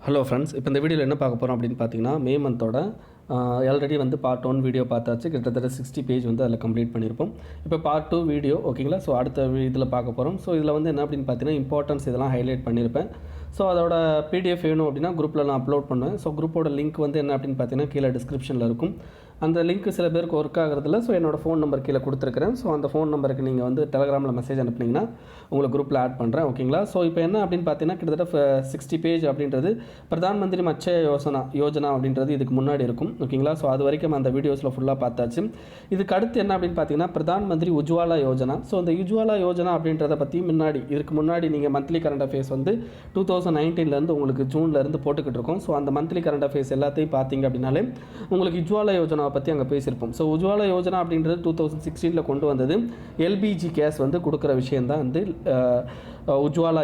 Hello friends, இப்போ இந்த வீடியோவில் என்ன பார்க்க போகிறோம் அப்படின்னு பார்த்தீங்கன்னா, மே மந்தோட ஆல்ரெடி வந்து பார்ட் 1 வீடியோ பார்த்தாச்சு. கிட்டத்தட்ட 60 பேஜ் வந்து அதில் கம்ப்ளீட் பண்ணியிருப்போம். இப்போ பார்ட் 2 வீடியோ ஓகேங்களா. ஸோ அடுத்த இதில் பார்க்க போகிறோம். ஸோ இதில் வந்து என்ன அப்படின்னு பார்த்தீங்கன்னா, இம்பார்ட்டன்ஸ் இதெல்லாம் ஹைலைட் பண்ணியிருப்பேன். ஸோ அதோட பிடிஎஃப் வேணும் அப்படின்னா குரூப்பில் நான் அப்லோட் பண்ணுவேன். ஸோ குரூப்போட லிங்க் வந்து என்ன அப்படின்னு பார்த்தீங்கன்னா கீழே டிஸ்கிரிப்ஷனில் இருக்கும். அந்த லிங்க் சில பேருக்கு ஒர்க் ஆகிறதுல ஸோ என்னோடய ஃபோன் நம்பர் கீழே கொடுத்துருக்கிறேன். ஸோ அந்த ஃபோன் நம்பருக்கு நீங்கள் வந்து டெலகிராமில் மெசேஜ் அனுப்புனீங்கன்னா உங்களை குரூப்பில் ஆட் பண்ணுறேன் ஓகேங்களா. ஸோ இப்போ என்ன அப்படின்னு பார்த்தீங்கன்னா கிட்டத்தட்ட 60 பேஜ் அப்படின்றது பிரதான் மந்திரி மத்ஸ்ய யோஜனா அப்படின்றது இதுக்கு முன்னாடி இருக்கும் ஓகேங்களா. ஸோ அது வரைக்கும் அந்த வீடியோஸில் ஃபுல்லாக பார்த்தாச்சு. இதுக்கு அடுத்து என்ன அப்படின்னு பார்த்தீங்கன்னா பிரதான் மந்திரி உஜ்வாலா யோஜனா. ஸோ இந்த உஜ்வாலா யோஜனா அப்படின்றத பற்றி இதுக்கு முன்னாடி நீங்கள் மந்த்லி கரண்ட் அஃபேர்ஸ் வந்து 2019 உங்களுக்கு ஜூன்லேருந்து போட்டுக்கிட்டு இருக்கோம். ஸோ அந்த மந்த்லி கரண்ட் அஃபேர்ஸ் எல்லாத்தையும் பார்த்தீங்க அப்படின்னாலே உங்களுக்கு உஜ்வாலா யோஜனாவை பற்றி அங்கே பேசியிருப்போம். ஸோ உஜ்வாலா யோஜனா அப்படின்றது 2016 கொண்டு வந்தது. எல்பிஜி கேஸ் வந்து கொடுக்குற விஷயந்தான் வந்து உஜ்வாலா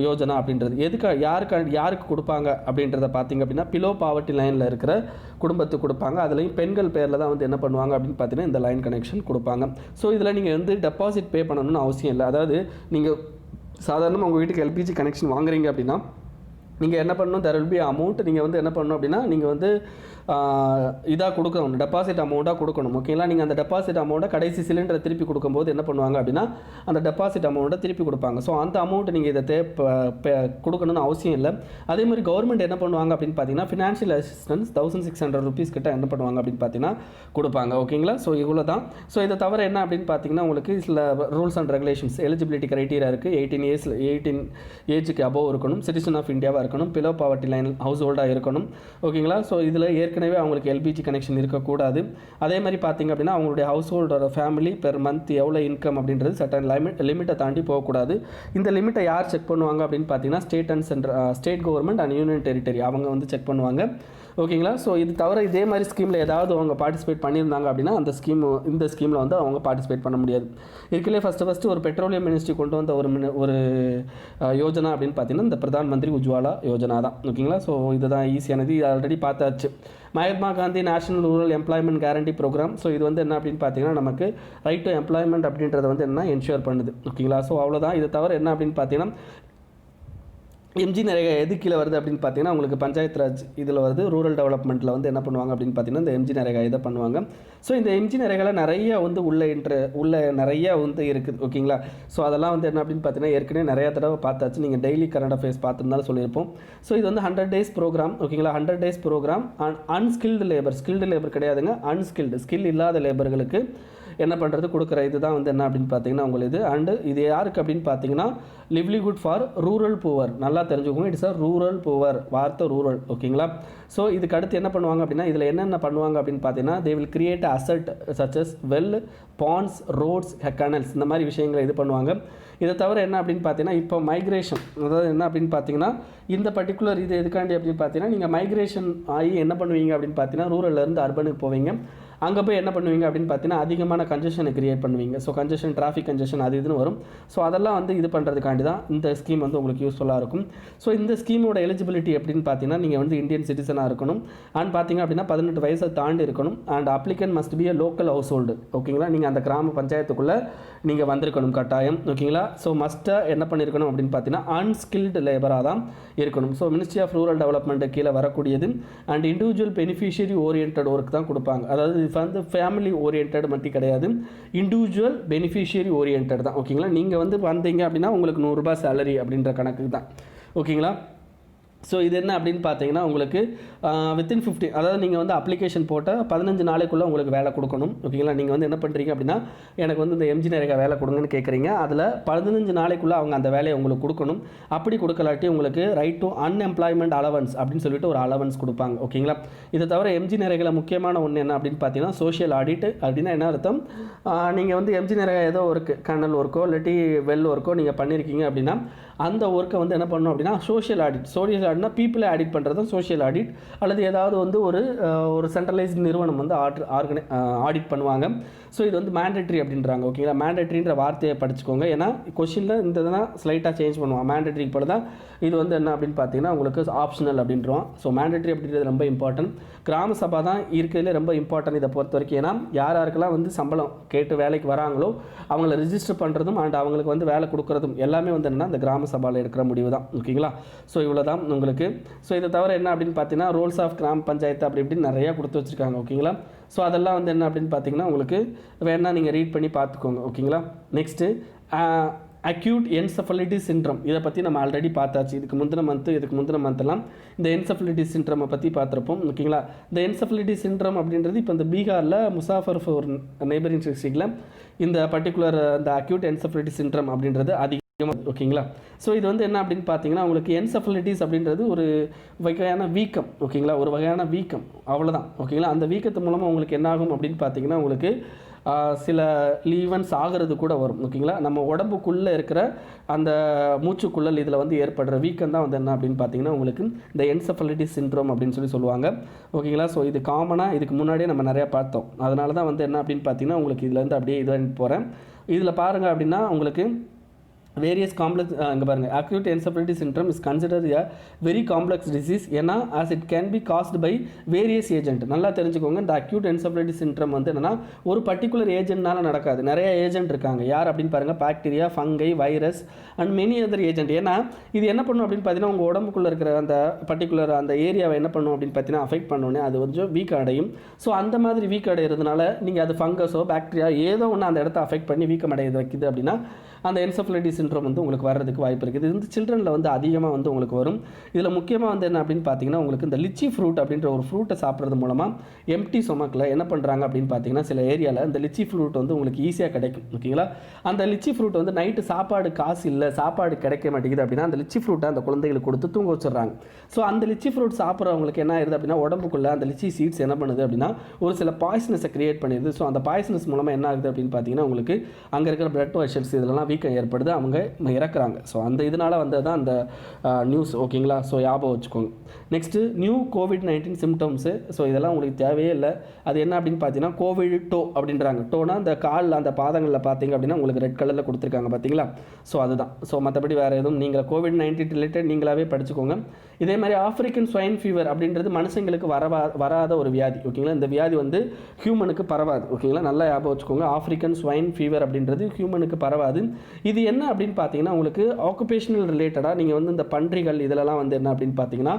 யோஜனா அப்படின்றது. யாருக்கு கொடுப்பாங்க அப்படின்றத பார்த்தீங்க அப்படின்னா பிலோ பாவர்ட்டி லைனில் இருக்கிற குடும்பத்துக்கு கொடுப்பாங்க. அதுலேயும் பெண்கள் பேரில் தான் வந்து என்ன பண்ணுவாங்க அப்படின்னு பார்த்தீங்கன்னா இந்த லைன் கனெக்ஷன் கொடுப்பாங்க. ஸோ இதில் நீங்கள் வந்து டெபாசிட் பே பண்ணணும்னு அவசியம் இல்லை. அதாவது நீங்கள் சாதாரணமாக உங்கள் வீட்டுக்கு எல்பிஜி கனெக்ஷன் வாங்குறீங்க அப்படின்னா நீங்கள் என்ன பண்ணணும், தெர் வில் பி அமௌண்ட். நீங்கள் வந்து என்ன பண்ணணும் அப்படின்னா நீங்கள் வந்து இதாக கொடுக்கணும், டெபாசிட் அமௌண்ட்டாக கொடுக்கணும் ஓகேங்களா. நீங்கள் அந்த டெபாசிட் அமௌண்ட்டை கடைசி சிலிண்டரை திருப்பி கொடுக்கும்போது என்ன பண்ணுவாங்க அப்படின்னா அந்த டெபாசிட் அமௌண்ட்டை திருப்பி கொடுப்பாங்க. ஸோ அந்த அமௌண்ட்டு நீங்கள் இதை கொடுக்கணும்னு அவசியம் இல்லை. அதே மாதிரி கவர்மெண்ட் என்ன பண்ணுவாங்க அப்படின்னு பார்த்தீங்கன்னா ஃபினான்ஷியல் அசிஸ்டன்ஸ் 1600 ருபீஸ் கிட்ட என்ன பண்ணுவாங்க அப்படின்னு பார்த்தீங்கன்னா கொடுப்பாங்க ஓகேங்களா. ஸோ இவ்வளோ தான். ஸோ இதை தவிர என்ன அப்படின்னு பார்த்தீங்கன்னா உங்களுக்கு சில rules and regulations eligibility criteria இருக்குது. 18 ஏஜுக்கு அபோவ் இருக்கணும், சிட்டிசன் ஆஃப் இந்தியாவாக இருக்கணும், பிலோ பாவர்ட்டி லைன் ஹவுஸ் ஹோல்டாக இருக்கணும் ஓகேங்களா. ஸோ இதில் ஏற்கனவே அவங்களுக்கு எல்பிஜி கனெக்ஷன் இருக்கக்கூடாது. அதே மாதிரி பார்த்திங்க அப்படின்னா அவங்களுடைய ஹவுஸ் ஹோல்டோட ஃபேமிலி பெர் மந்த் எவ்வளோ இன்கம் அப்படின்றது சட்டன் லிமிட்டை தாண்டி போகக்கூடாது. இந்த லிமிட்டை யார் செக் பண்ணுவாங்க அப்படின்னு பார்த்தீங்கன்னா state government and union territory அவங்க வந்து செக் பண்ணுவாங்க ஓகேங்களா. ஸோ இது தவிர இதே மாதிரி ஸ்கீமில் ஏதாவது அவங்க பார்ட்டிசிபேட் பண்ணியிருந்தாங்க அப்படின்னா இந்த ஸ்கீமில் வந்து அவங்க பார்ட்டிசிபேட் பண்ண முடியாது. இதுக்குள்ளே ஃபஸ்ட்டு ஒரு பெட்ரோலியம் மினிஸ்ட்ரி கொண்டு வந்த ஒரு யோஜனா அப்படின்னு பார்த்தீங்கன்னா இந்த பிரதான் மந்திரி உஜ்வாலா யோஜனா தான் ஓகேங்களா. ஸோ இதுதான் ஈஸியானது, இது ஆல்ரெடி பார்த்தாச்சு. Mahatma Gandhi national rural employment guarantee program. So இது வந்து என்ன அப்படின்னு பார்த்தீங்கன்னா நமக்கு ரைட் டு எம்ப்ளாய்மெண்ட் அப்படின்றத வந்து என்ன என்ஷூர் பண்ணுது ஓகேங்களா. ஸோ அவ்வளோதான். இது தவிர என்ன அப்படின்னு பார்த்தீங்கன்னா எம்ஜி நரேகா எது கீழே வருது அப்படின்னு பார்த்தீங்கன்னா உங்களுக்கு பஞ்சாயத்து ராஜ் இதில் வருது. ரூரல் டெவலப்மெண்ட்டில் வந்து என்ன பண்ணுவாங்க அப்படின்னு பார்த்தீங்கன்னா இந்த எம்ஜி நரேகா இதை பண்ணுவாங்க. ஸோ இந்த எம்ஜி நரேகாவில் நிறைய வந்து உள்ள நிறைய வந்து இருக்குது ஓகேங்களா. ஸோ அதெல்லாம் வந்து என்ன அப்படின்னு பார்த்தீங்கன்னா ஏற்கனவே நிறையா தடவை பார்த்தாச்சு. நீங்கள் டெய்லி கரண்ட் அஃபேர்ஸ் பார்த்துருந்தாலும் சொல்லியிருப்போம். ஸோ இது வந்து 100 days ப்ரோக்ராம் ஓகேங்களா. 100 days program unskilled labour, skilled labour கிடையாதுங்க, ஸ்கில் இல்லாத லேபர்களுக்கு என்ன பண்ணுறது கொடுக்குற இதுதான் வந்து என்ன அப்படின்னு பார்த்தீங்கன்னா உங்களுக்கு இது யாருக்கு அப்படின்னு பார்த்தீங்கன்னா லிவ்லிஹுட் ஃபார் ரூரல் புவர். நல்லா தெரிஞ்சுக்கோங்க, இட்ஸ் ரூரல் புவர், வார்த்தை ரூரல் ஓகேங்களா. ஸோ இதுக்கு அடுத்து என்ன பண்ணுவாங்க அப்படின்னா இதில் என்னென்ன பண்ணுவாங்க அப்படின்னு பார்த்தீங்கன்னா they will create asset such as well, ponds, roads, canals இந்த மாதிரி விஷயங்களை இது பண்ணுவாங்க. இதை தவிர என்ன அப்படின்னு பார்த்தீங்கன்னா இப்போ மைக்ரேஷன், அதாவது என்ன அப்படின்னு பார்த்தீங்கன்னா இந்த பர்டிகுலர் இது எதுக்காண்டி அப்படின்னு பார்த்தீங்கன்னா நீங்கள் மைக்ரேஷன் ஆகி என்ன பண்ணுவீங்க அப்படின்னு பார்த்தீங்கன்னா ரூரல்லேருந்து அர்பனுக்கு போவீங்க. அங்கே போய் என்ன பண்ணுவீங்க அப்படின்னு பார்த்தீங்கன்னா அதிகமான கன்ஜெஷனை கிரியேட் பண்ணுவீங்க. ஸோ கன்ஜெஷன், டிராஃபிக் கன்ஜெஷன் அது இதுன்னு வரும். ஸோ அதெல்லாம் வந்து இது பண்ணுறதுக்காண்டி தான் இந்த ஸ்கீம் வந்து உங்களுக்கு யூஸ்ஃபுல்லாக இருக்கும். ஸோ இந்த ஸ்கீமோட எலிஜிபிலிட்டி எப்படின்னு பார்த்தீங்கன்னா நீங்கள் வந்து இந்தியன் சிட்டிசனாக இருக்கணும் அண்ட் பார்த்தீங்க அப்படின்னா 18 வயசை தாண்டி இருக்கணும் and applicant must be a local house hold ஓகேங்களா. நீங்கள் அந்த கிராம பஞ்சாயத்துக்குள்ளே நீங்கள் வந்திருக்கணும் கட்டாயம் ஓகேங்களா. ஸோ மஸ்ட்டாக என்ன பண்ணியிருக்கணும் அப்படின்னு பார்த்தீங்கன்னா அன்ஸ்கில்டு லேபராக தான் இருக்கணும். So ministry of rural development கீழே வரக்கூடியது and individual beneficiary orient work தான் கொடுப்பாங்க. அதாவது வந்து ஃபேமிலி ஓரியன்ட் மட்டும் கிடையாது, இண்டிவிஜுவல் பெனிஃபிஷியரி ஓரியன்ட் தான் ஓகேங்களா. நீங்கள் வந்து வந்தீங்க அப்படின்னா உங்களுக்கு 100 ரூபாய் சேலரி அப்படின்ற கணக்கு தான் ஓகேங்களா. ஸோ இது என்ன அப்படின்னு பார்த்தீங்கன்னா உங்களுக்கு வித்தின் 15 அதாவது நீங்கள் வந்து அப்ளிகேஷன் போட்டால் 15 நாளைக்குள்ளே உங்களுக்கு வேலை கொடுக்கணும் ஓகேங்களா. நீங்கள் வந்து என்ன பண்ணுறீங்க அப்படின்னா எனக்கு வந்து இந்த எம்ஜி நரேகா வேலை கொடுங்கன்னு கேட்குறீங்க. அதில் 15 நாளைக்குள்ளே அவங்க அந்த வேலையை உங்களுக்கு கொடுக்கணும். அப்படி கொடுக்கலாட்டி உங்களுக்கு ரைட் டு அன்எம்ப்ளாய்மெண்ட் அலவன்ஸ் அப்படின்னு சொல்லிட்டு ஒரு அலவன்ஸ் கொடுப்பாங்க ஓகேங்களா. இதை தவிர எம்ஜி நரேகாவில் முக்கியமான ஒன்று என்ன அப்படின்னு பார்த்தீங்கன்னா சோஷியல் ஆடிட். அப்படின்னா என்ன அர்த்தம், நீங்கள் வந்து எம்ஜி நரேகா ஏதோ ஒர்க்கு கனல் ஒர்க்கோ இல்லாட்டி வெல் ஒர்க்கோ நீங்கள் பண்ணியிருக்கீங்க அப்படின்னா அந்த ஒர்க்கை வந்து என்ன பண்ணணும் அப்படின்னா சோஷியல் ஆடிட்னா பீப்புளை ஆடிட் பண்ணுறது தான் சோஷியல் ஆடிட். அல்லது ஏதாவது வந்து ஒரு சென்ட்ரலைஸ்ட் நிறுவனம் வந்து ஆடிட் பண்ணுவாங்க. ஸோ இது வந்து மேண்டேட்ரி அப்படின்றாங்க ஓகேங்களா. மேண்டேட்ரின்ற வார்த்தையை படிச்சுக்கோங்க, ஏன்னா கொஷினில் இந்த இதெல்லாம் ஸ்லைட்டாக சேஞ்ச் பண்ணுவாங்க. மேண்டேட்ரிக்கு போல தான் இது வந்து என்ன அப்படின்னு பார்த்தீங்கன்னா உங்களுக்கு ஆப்ஷனல் அப்படின்றோம். ஸோ மேண்டேட்ரி அப்படின்றது ரொம்ப இம்பார்ட்டன்ட். கிராம சபா தான் இருக்கிறதுலே ரொம்ப இம்பார்ட்டன்ட் இதை பொறுத்த வரைக்கும். ஏன்னா யாருக்கெல்லாம் வந்து சம்பளம் கேட்டு வேலைக்கு வராங்களோ அவங்கள ரிஜிஸ்டர் பண்ணுறதும் அண்ட் அவங்களுக்கு வந்து வேலை கொடுக்குறதும் எல்லாமே வந்து என்னன்னா இந்த கிராம சபாவில் எடுக்கிற முடிவு தான் ஓகேங்களா. ஸோ இவ்வளோ தான். உங்கள் உங்களுக்கு. ஸோ இதை தவிர என்ன அப்படின்னு பார்த்தீங்கன்னா ரோல்ஸ் ஆஃப் கிராம் பஞ்சாயத்து அப்படி இப்படின்னு நிறையா கொடுத்து வச்சுருக்காங்க. ஓகேங்களா. ஸோ அதெல்லாம் வந்து என்ன அப்படின்னு பார்த்தீங்கன்னா உங்களுக்கு வேணால் நீங்கள் ரீட் பண்ணி பார்த்துக்கோங்க. ஓகேங்களா. நெக்ஸ்ட்டு அக்யூட் என்செஃபலைட்டிஸ் சிண்ட்ரம், இதை பற்றி நம்ம ஆல்ரெடி பார்த்தாச்சு. இதுக்கு முந்தின மந்த்லாம் இந்த என்செஃபலைட்டிஸ் சிண்ட்ரமை பற்றி பார்த்துருப்போம். ஓகேங்களா. இந்த என்செஃபலைட்டிஸ் சிண்ட்ரம் அப்படின்றது இப்போ இந்த பீகாரில் முசாஃபர்பூர் நெய்பரிங் டிஸ்ட்ரிக்டில் இந்த பர்டிகுலர் இந்த அக்யூட் என்செஃபலைட்டிஸ் சிண்ட்ரம் அப்படின்றது அதிகமாக. ஓகேங்களா. ஸோ இது வந்து என்ன அப்படின்னு பார்த்தீங்கன்னா உங்களுக்கு என்செஃபலைட்டிஸ் அப்படின்றது ஒரு வகையான வீக்கம். ஓகேங்களா. ஒரு வகையான வீக்கம், அவ்வளோதான். ஓகேங்களா. அந்த வீக்கத்து மூலமாக உங்களுக்கு என்ன ஆகும் அப்படின்னு பார்த்தீங்கன்னா உங்களுக்கு சில லீவன்ஸ் ஆகிறது கூட வரும். ஓகேங்களா. நம்ம உடம்புக்குள்ளே இருக்கிற அந்த மூச்சுக்குள்ளல் இதில் வந்து ஏற்படுற வீக்கம் தான் வந்து என்ன அப்படின்னு பார்த்தீங்கன்னா உங்களுக்கு இந்த என்செஃபலைட்டிஸ் சிண்ட்ரோம் அப்படின்னு சொல்லுவாங்க. ஓகேங்களா. ஸோ இது காமனாக இதுக்கு முன்னாடியே நம்ம நிறையா பார்த்தோம். அதனால தான் வந்து என்ன அப்படின்னு பார்த்தீங்கன்னா உங்களுக்கு இதுலேருந்து அப்படியே இதாக போகிறேன். இதில் பாருங்கள் அப்படின்னா உங்களுக்கு வேரியஸ் காம்ப்ளெக்ஸ் இங்கே பாருங்கள், acute encephalitis syndrome is consider a very complex disease. ஏன்னா as it can be caused by various agent. நல்லா தெரிஞ்சுக்கோங்க, இந்த அக்யூட் என்செஃபலைட்டிஸ் சிண்ட்ரம் வந்து என்னென்னா ஒரு பர்டிகுலர் ஏஜென்ட்னால நடக்காது. நிறைய ஏஜென்ட் இருக்காங்க. யார் அப்படின்னு பாருங்கள், bacteria, fungi, virus and many other agent. ஏன்னா இது என்ன பண்ணும் அப்படின்னு பார்த்தீங்கன்னா உங்கள் உடம்புக்குள்ளே இருக்கிற அந்த பர்டிகுலர் அந்த ஏரியாவை என்ன பண்ணும் அப்படின்னு பார்த்தீங்கன்னா அஃபெக்ட் பண்ணோன்னே அது கொஞ்சம் வீக் அடையும். ஸோ அந்த மாதிரி வீக் அடைகிறதுனால நீங்கள் அது ஃபங்கஸோ பாக்டீரியா ஏதோ ஒன்று அந்த இடத்த அஃபெக்ட் பண்ணி வீக்கம் அடைய வைக்குது அப்படின்னா அந்த என்செஃபலைட்டிஸ் சிண்ட்ரோம் வந்து உங்களுக்கு வர்றதுக்கு வாய்ப்பு இருக்குது. இது வந்து சில்ட்ரனில் வந்து அதிகமாக வந்து உங்களுக்கு வரும். இதில் முக்கியமாக வந்து என்ன அப்படின்னு பார்த்தீங்கன்னா உங்களுக்கு இந்த லிச்சி ஃப்ரூட் அப்படின்ற ஒரு ஃப்ரூட்டை சாப்பிட்றது மூலமாக எம்டி ஸ்டொமக்கில் என்ன பண்ணுறாங்க அப்படின்னு பார்த்தீங்கன்னா சில ஏரியாவில் இந்த லிச்சி ஃப்ரூட் வந்து உங்களுக்கு ஈஸியாக கிடைக்கும். ஓகேங்களா. அந்த லிச்சி ஃப்ரூட் வந்து நைட்டு சாப்பாடு காசு இல்லை, சாப்பாடு கிடைக்க மாட்டேங்குது அப்படின்னா அந்த லிச்சி ஃப்ரூட்டை அந்த குழந்தைகளுக்கு கொடுத்து தூங்க வச்சுடுறாங்க. ஸோ அந்த லிச்சி ஃப்ரூட் சாப்பிட்றவங்களுக்கு என்ன ஆயிருது அப்படின்னா உடம்புக்குள்ளே அந்த லிச்சி சீட்ஸ் என்ன பண்ணுது அப்படின்னா ஒரு சில பாய்சனஸை கிரியேட் பண்ணிடுது. ஸோ அந்த பாய்சனஸ் மூலமாக என்ன ஆகுது அப்படின்னு பார்த்தீங்கன்னா உங்களுக்கு அங்கே இருக்கிற பிளட் வெசல்ஸ் இதெல்லாம் வீக்கம் ஏற்படுது, அவங்க இறக்குறாங்க. ஸோ அந்த இதனால் வந்து தான் அந்த நியூஸ். ஓகேங்களா. ஸோ ஞாபகம் வச்சுக்கோங்க. Next new COVID-19 symptoms. So இதெல்லாம் உங்களுக்கு தேவையே இல்லை. அது என்ன அப்படின்னு பார்த்தீங்கன்னா கோவிட் டோ அப்படின்றாங்க. டோனா அந்த காலில் அந்த பாதங்களில் பார்த்தீங்க அப்படின்னா உங்களுக்கு ரெட் கலரில் கொடுத்துருக்காங்க பார்த்தீங்களா. ஸோ அதுதான். ஸோ மற்றபடி வேறு எதுவும் நீங்கள் கோவிட்-19 ரிலேட்டட் நீங்களாகவே படிச்சுக்கோங்க. இதே மாதிரி ஆஃப்ரிக்கன் ஸ்வைன் ஃபீவர் அப்படின்றது மனுஷங்களுக்கு வராத ஒரு வியாதி. ஓகேங்களா. இந்த வியாதி வந்து ஹியூமனுக்கு பரவாது. ஓகேங்களா. நல்லா ஞாபகம் வச்சுக்கோங்க. ஆஃப்ரிக்கன் ஸ்வைன் ஃபீவர் அப்படின்றது ஹியூமனுக்கு பரவாது. இது என்ன அப்படின்னு பார்த்தீங்கன்னா உங்களுக்கு ஆக்குபேஷனல் ரிலேட்டடாக நீங்கள் வந்து இந்த பன்றிகள் இதிலலாம் வந்து என்ன அப்படின்னு பார்த்தீங்கன்னா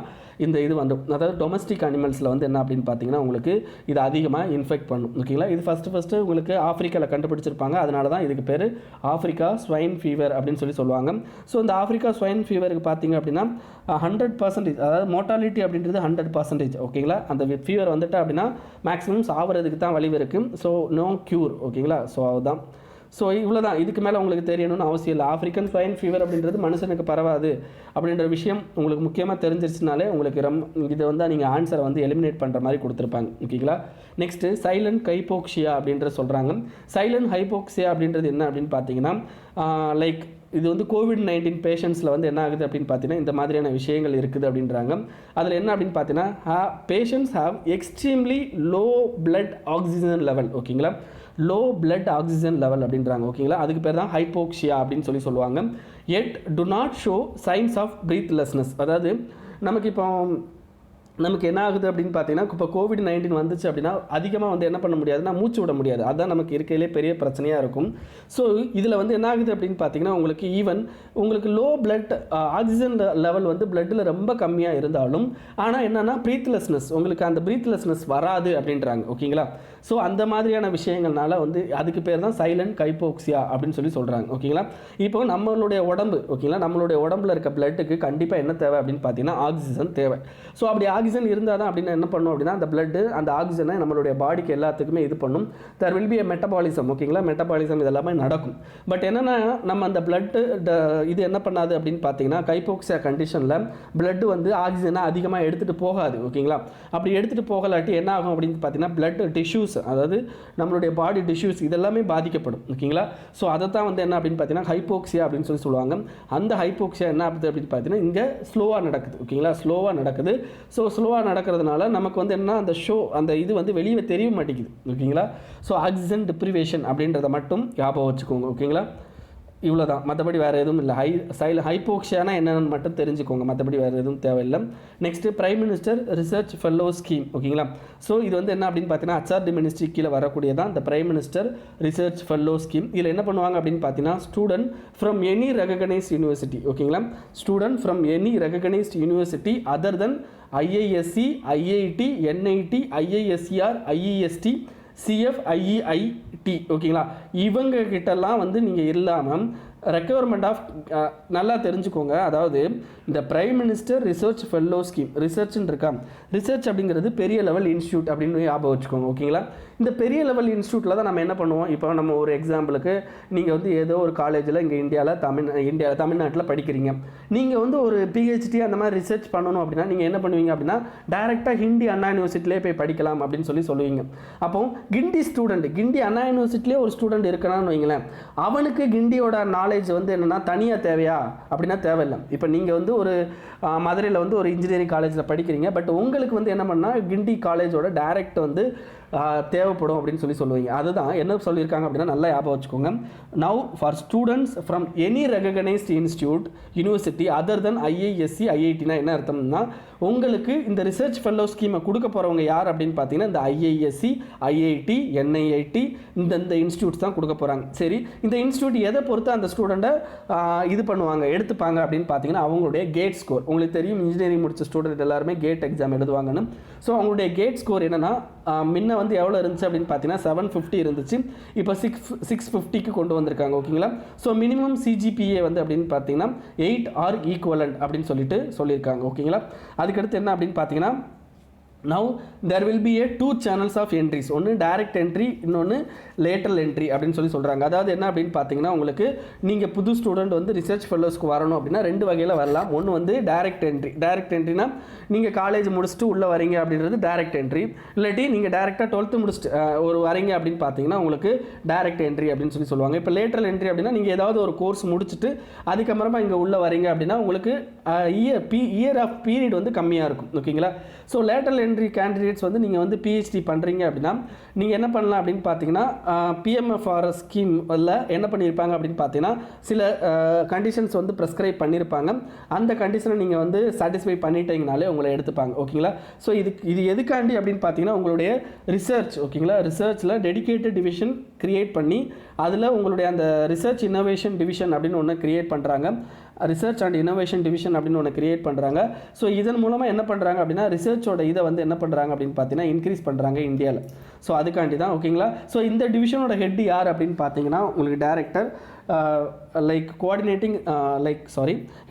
இந்த இது வந்து அதாவது டொமஸ்டிக் அனிமல்ஸில் வந்து என்ன அப்படின்னு பார்த்தீங்கன்னா உங்களுக்கு இது அதிகமாக இன்ஃபெக்ட் பண்ணும். ஓகேங்களா. இது ஃபஸ்ட்டு உங்களுக்கு ஆஃப்ரிக்காவில் கண்டுபிடிச்சிருப்பாங்க. அதனால தான் இதுக்கு பேர் ஆஃப்ரிக்கா ஸ்வைன் ஃபீவர் அப்படின்னு சொல்லுவாங்க. ஸோ இந்த ஆஃப்ரிக்கா ஸ்வைன் ஃபீவருக்கு பார்த்தீங்க அப்படின்னா 100%, அதாவது மோர்டாலிட்டி அப்படின்றது 100%. ஓகேங்களா. அந்த ஃபீவர் வந்துட்டு அப்படின்னா மேக்ஸிமம் சாவறதுக்கு தான் வழி இருக்குது. So no cure. ஓகேங்களா. ஸோ அதுதான். ஸோ இவ்வளோ தான். இதுக்கு மேலே உங்களுக்கு தெரியணும்னு அவசியம் இல்லை. ஆஃப்ரிக்கன் ஸ்வைன் ஃபீவர் அப்படின்றது மனுஷனுக்கு பரவாது அப்படின்ற விஷயம் உங்களுக்கு முக்கியமாக தெரிஞ்சிருச்சுனாலே உங்களுக்கு இதை வந்து நீங்கள் ஆன்சரை வந்து எலிமினேட் பண்ணுற மாதிரி கொடுத்துருப்பாங்க. ஓகேங்களா. நெக்ஸ்ட்டு சைலண்ட் ஹைப்போக்சியா அப்படின்ற சொல்கிறாங்க. சைலண்ட் ஹைப்போக்சியா அப்படின்றது என்ன அப்படின்னு பார்த்தீங்கன்னா லைக் இது வந்து கோவிட்-19 பேஷண்ட்ஸில் வந்து என்ன ஆகுது அப்படின்னு பார்த்தீங்கன்னா இந்த மாதிரியான விஷயங்கள் இருக்குது அப்படின்றாங்க. அதில் என்ன அப்படின்னு பார்த்தீங்கன்னா patients have extremely low blood oxygen level. ஓகேங்களா. லோ பிளட் ஆக்சிஜன் லெவல் அப்படின்றாங்க. ஓகேங்களா. அதுக்கு பேர் தான் ஹைப்போக்சியா அப்படின்னு சொல்லுவாங்க. Yet to not show signs of breathlessness. அதாவது நமக்கு என்ன ஆகுது அப்படின்னு பார்த்தீங்கன்னா இப்போ கோவிட்-19 வந்துச்சு அப்படின்னா அதிகமாக வந்து என்ன பண்ண முடியாதுன்னா மூச்சு விட முடியாது. அதுதான் நமக்கு இருக்கையிலே பெரிய பிரச்சனையாக இருக்கும். ஸோ இதில் வந்து என்ன ஆகுது அப்படின்னு பார்த்தீங்கன்னா உங்களுக்கு உங்களுக்கு லோ பிளட் ஆக்சிஜன் லெவல் வந்து பிளட்டில் ரொம்ப கம்மியாக இருந்தாலும் ஆனால் என்னென்னா ப்ரீத்லெஸ்னஸ் உங்களுக்கு அந்த ப்ரீத்லெஸ்னஸ் வராது அப்படின்றாங்க. ஓகேங்களா. ஸோ அந்த மாதிரியான விஷயங்கள்னால வந்து அதுக்கு பேர் தான் சைலண்ட் ஹைப்போக்சியா அப்படின்னு சொல்கிறாங்க. ஓகேங்களா. இப்போ நம்மளுடைய உடம்பு ஓகேங்களா நம்மளுடைய உடம்புல இருக்க பிளட்டுக்கு கண்டிப்பாக என்ன தேவை அப்படின்னு பார்த்தீங்கன்னா ஆக்சிஜன் தேவை. ஸோ அப்படி ஆக்சிஜன் இருந்தால் தான் அப்படின்னு என்ன பண்ணும் அப்படின்னா அந்த பிளட்டு அந்த ஆக்சிஜனை நம்மளுடைய பாடிக்கு எல்லாத்துக்குமே இது பண்ணும். There will be a metabolism. ஓகேங்களா. மெட்டபாலிசம் இதெல்லாமே நடக்கும். பட் என்னென்னா நம்ம அந்த பிளட்டு இது என்ன பண்ணாது அப்படின்னு பார்த்தீங்கன்னா ஹைப்போக்சியா கண்டிஷனில் பிளட்டு வந்து ஆக்சிஜனை அதிகமாக எடுத்துகிட்டு போகாது. ஓகேங்களா. அப்படி எடுத்துகிட்டு போகலாட்டி என்ன ஆகும் அப்படின்னு பார்த்தீங்கன்னா பிளட் டிஷ்யூஸ் அதாவது நம்மளுடைய பாடி டிஷ்யூஸ் இதெல்லாமே பாதிக்கப்படும். ஓகேங்களா. ஸோ அதை தான் வந்து என்ன அப்படின்னு பார்த்தீங்கன்னா ஹைப்போக்சியா அப்படின்னு சொல்லுவாங்க. அந்த ஹைப்போக்சியா என்ன ஆகுது அப்படின்னு பார்த்தீங்கன்னா இங்கே ஸ்லோவாக நடக்குது. ஓகேங்களா. ஸ்லோவாக நடக்குது. ஸோ ஸ்லோவாக நடக்கிறதுனால நமக்கு வந்து என்ன அந்த இது வந்து வெளியே தெரிய மாட்டேங்குது. ஓகேங்களா. ஸோ ஆக்சிஜன் டிப்ரிவேஷன் அப்படின்றத மட்டும் ஞாபகம் வச்சுக்கோங்க. ஓகேங்களா. இவ்வளோ தான், மற்றபடி வேறு எதுவும் இல்லை. ஹைப்போக்சியானா என்னென்னு மட்டும் தெரிஞ்சுக்கோங்க, மற்றபடி வேறு எதுவும் தேவையில்லை. Next prime minister research fellow scheme. ஓகேங்களா, ஸோ இது வந்து என்ன அப்படின்னு பார்த்தீங்கன்னா HRD மினிஸ்ட்ரி கீழே வரக்கூடியதான் இந்த prime minister research fellow scheme. இதில் என்ன பண்ணுவாங்க அப்படின்னு பார்த்தீங்கன்னா student from any recognised university. ஓகேங்களா, student from any recognised university other than IISc, IIT, NIT, IISER, IEST, CF, IEIT. ஓகேங்களா, இவங்க கிட்டலாம் வந்து நீங்கள் இல்லாமல் ரெக்குவயர்மெண்ட் ஆஃப் நல்லா தெரிஞ்சுக்கோங்க. அதாவது இந்த prime minister research fellow scheme, ரிசர்ச்னு இருக்கா, ரிசர்ச் அப்படிங்கிறது பெரிய லெவல் இன்ஸ்டியூட் அப்படின்னு ஞாபகம் வச்சுக்கோங்க. ஓகேங்களா, இந்த பெரிய லெவல் இன்ஸ்டியூட்டில் தான் நம்ம என்ன பண்ணுவோம், இப்போ நம்ம ஒரு எக்ஸாம்பிளுக்கு நீங்கள் வந்து ஏதோ ஒரு காலேஜில் இங்கே இந்தியாவில் தமிழ்நாட்டில் படிக்கிறீங்க, நீங்கள் வந்து ஒரு PhD அந்த மாதிரி ரிசர்ச் பண்ணணும் அப்படின்னா நீங்கள் என்ன பண்ணுவீங்க அப்படின்னா டைரெக்டாக ஹிண்டி அண்ணா யூனிவர்சிட்டிலே போய் படிக்கலாம் அப்படின்னு சொல்லுவீங்க. அப்போ கிண்டி அண்ணா யூனிவர்சிட்டிலே ஒரு ஸ்டூடெண்ட் இருக்கிறான்னு வைங்களேன், அவனுக்கு கிண்டியோட நாலேஜ் வந்து என்னென்னா தனியாக தேவையா அப்படின்னா தேவையில்லை. இப்போ நீங்கள் வந்து ஒரு மதுரையில் வந்து ஒரு இன்ஜினியரிங் காலேஜில் படிக்கிறீங்க, பட் உங்களுக்கு வந்து என்ன பண்ணால் கிண்டி காலேஜோட டைரக்ட் வந்து தேவைப்படும் அப்படின்னு சொல்லுவீங்க. அதுதான் என்ன சொல்லியிருக்காங்க அப்படின்னா நல்லா ஞாபகம் வச்சுக்கோங்க. Now for students from any recognised institute university other than IISc, IITனா என்ன அர்த்தம்னா உங்களுக்கு இந்த ரிசர்ச் ஃபெல்லோ ஸ்கீமை கொடுக்க போகிறவங்க யார் அப்படின்னு பார்த்தீங்கன்னா இந்த IISc, IIT, NIIT இந்த இன்ஸ்டியூட்ஸ் தான் கொடுக்க போகிறாங்க. சரி, இந்த இன்ஸ்டியூட் எதை பொறுத்து அந்த ஸ்டூடெண்ட்டை இது பண்ணுவாங்க எடுத்துப்பாங்க அப்படின்னு பார்த்தீங்கன்னா அவங்களுடைய கேட் ஸ்கோர். உங்களுக்கு தெரியும் இன்ஜினியரிங் முடிச்ச ஸ்டூடெண்ட் எல்லாருமே கேட் எக்ஸாம் எழுதுவாங்கன்னு. ஸோ அவங்களுடைய கேட் ஸ்கோர் என்னென்னா முன்ன வந்து எவ்வளோ இருந்துச்சு அப்படின்னு பார்த்தீங்கன்னா 750 இருந்துச்சு, இப்போ 650க்கு கொண்டு வந்திருக்காங்க. ஓகேங்களா, ஸோ மினிமம் CGPA வந்து அப்படின்னு பார்த்தீங்கன்னா 8 or equivalent அப்படின்னு சொல்லியிருக்காங்க. ஓகேங்களா, அதுக்கடுத்து என்ன அப்படின்னு பார்த்தீங்கன்னா now there will be a 2 channels of entries, ஒன்று டைரக்ட் என்ட்ரி, இன்னொன்று லேட்டரல் என்ட்ரி அப்படின்னு சொல்கிறாங்க. அதாவது என்ன அப்படின்னு பார்த்தீங்கன்னா உங்களுக்கு நீங்கள் புது ஸ்டூடெண்ட் வந்து ரிசர்ச் ஃபெல்லோஸ்க்கு வரணும் அப்படின்னா 2 வகையில் வரலாம். ஒன்று வந்து டைரக்ட் என்ட்ரினா நீங்கள் காலேஜ் முடிச்சுட்டு உள்ளே வரீங்க அப்படின்றது டைரக்ட் என்ட்ரி, இல்லாட்டி நீங்கள் டேரெக்டாக 12th முடிச்சுட்டு ஒரு வரீங்க அப்படின்னு பார்த்தீங்கன்னா உங்களுக்கு டைரக்ட் என்ட்ரி அப்படின்னு சொல்லுவாங்க. இப்போ லேட்டரல் என்ட்ரி அப்படின்னா நீங்கள் ஏதாவது ஒரு கோர்ஸ் முடிச்சுட்டு அதுக்கப்புறமா இங்கே உள்ளே வரீங்க அப்படின்னா உங்களுக்கு இயர் ஆஃப் பீரியட் வந்து கம்மியாக இருக்கும். ஓகேங்களா, ஸோ லேட்டரல் என்ட்ரி கேண்டிடேட்ஸ் வந்து நீங்கள் வந்து PhD பண்ணுறீங்க அப்படின்னா நீங்கள் என்ன பண்ணலாம் அப்படின்னு பார்த்தீங்கன்னா PMFRS ஸ்கீமில் என்ன பண்ணியிருப்பாங்க அப்படின்னு பார்த்தீங்கன்னா சில கண்டிஷன்ஸ் வந்து ப்ரெஸ்கிரைப் பண்ணியிருப்பாங்க. அந்த கண்டிஷனை நீங்கள் வந்து சாட்டிஸ்ஃபை பண்ணிட்டீங்கனாலே உங்களை எடுத்துப்பாங்க. ஓகேங்களா, ஸோ இது எதுக்காண்டி அப்படின்னு பார்த்தீங்கன்னா உங்களுடைய ரிசர்ச். ஓகேங்களா, ரிசர்ச்சில் டெடிகேட்டட் டிவிஷன் கிரியேட் பண்ணி அதில் உங்களுடைய அந்த ரிசர்ச் இன்னோவேஷன் டிவிஷன் அப்படின்னு ஒன்று கிரியேட் பண்ணுறாங்க. ரிசர்ச் அண்ட் இன்னோவேஷன் டிவிஷன் அப்படின்னு ஒன்று கிரியேட் பண்ணுறாங்க. ஸோ இதன் மூலமாக என்ன பண்ணுறாங்க அப்படின்னா ரிசர்ச்சோட இதை வந்து என்ன பண்ணுறாங்க அப்படின்னு பார்த்தீங்கன்னா இன்க்ரீஸ் பண்ணுறாங்க இந்தியாவில். ஸோ அதுக்காண்டி தான். ஓகேங்களா, ஸோ இந்த டிவிஷனோட ஹெட் யார் அப்படின்னு பார்த்தீங்கன்னா உங்களுக்கு director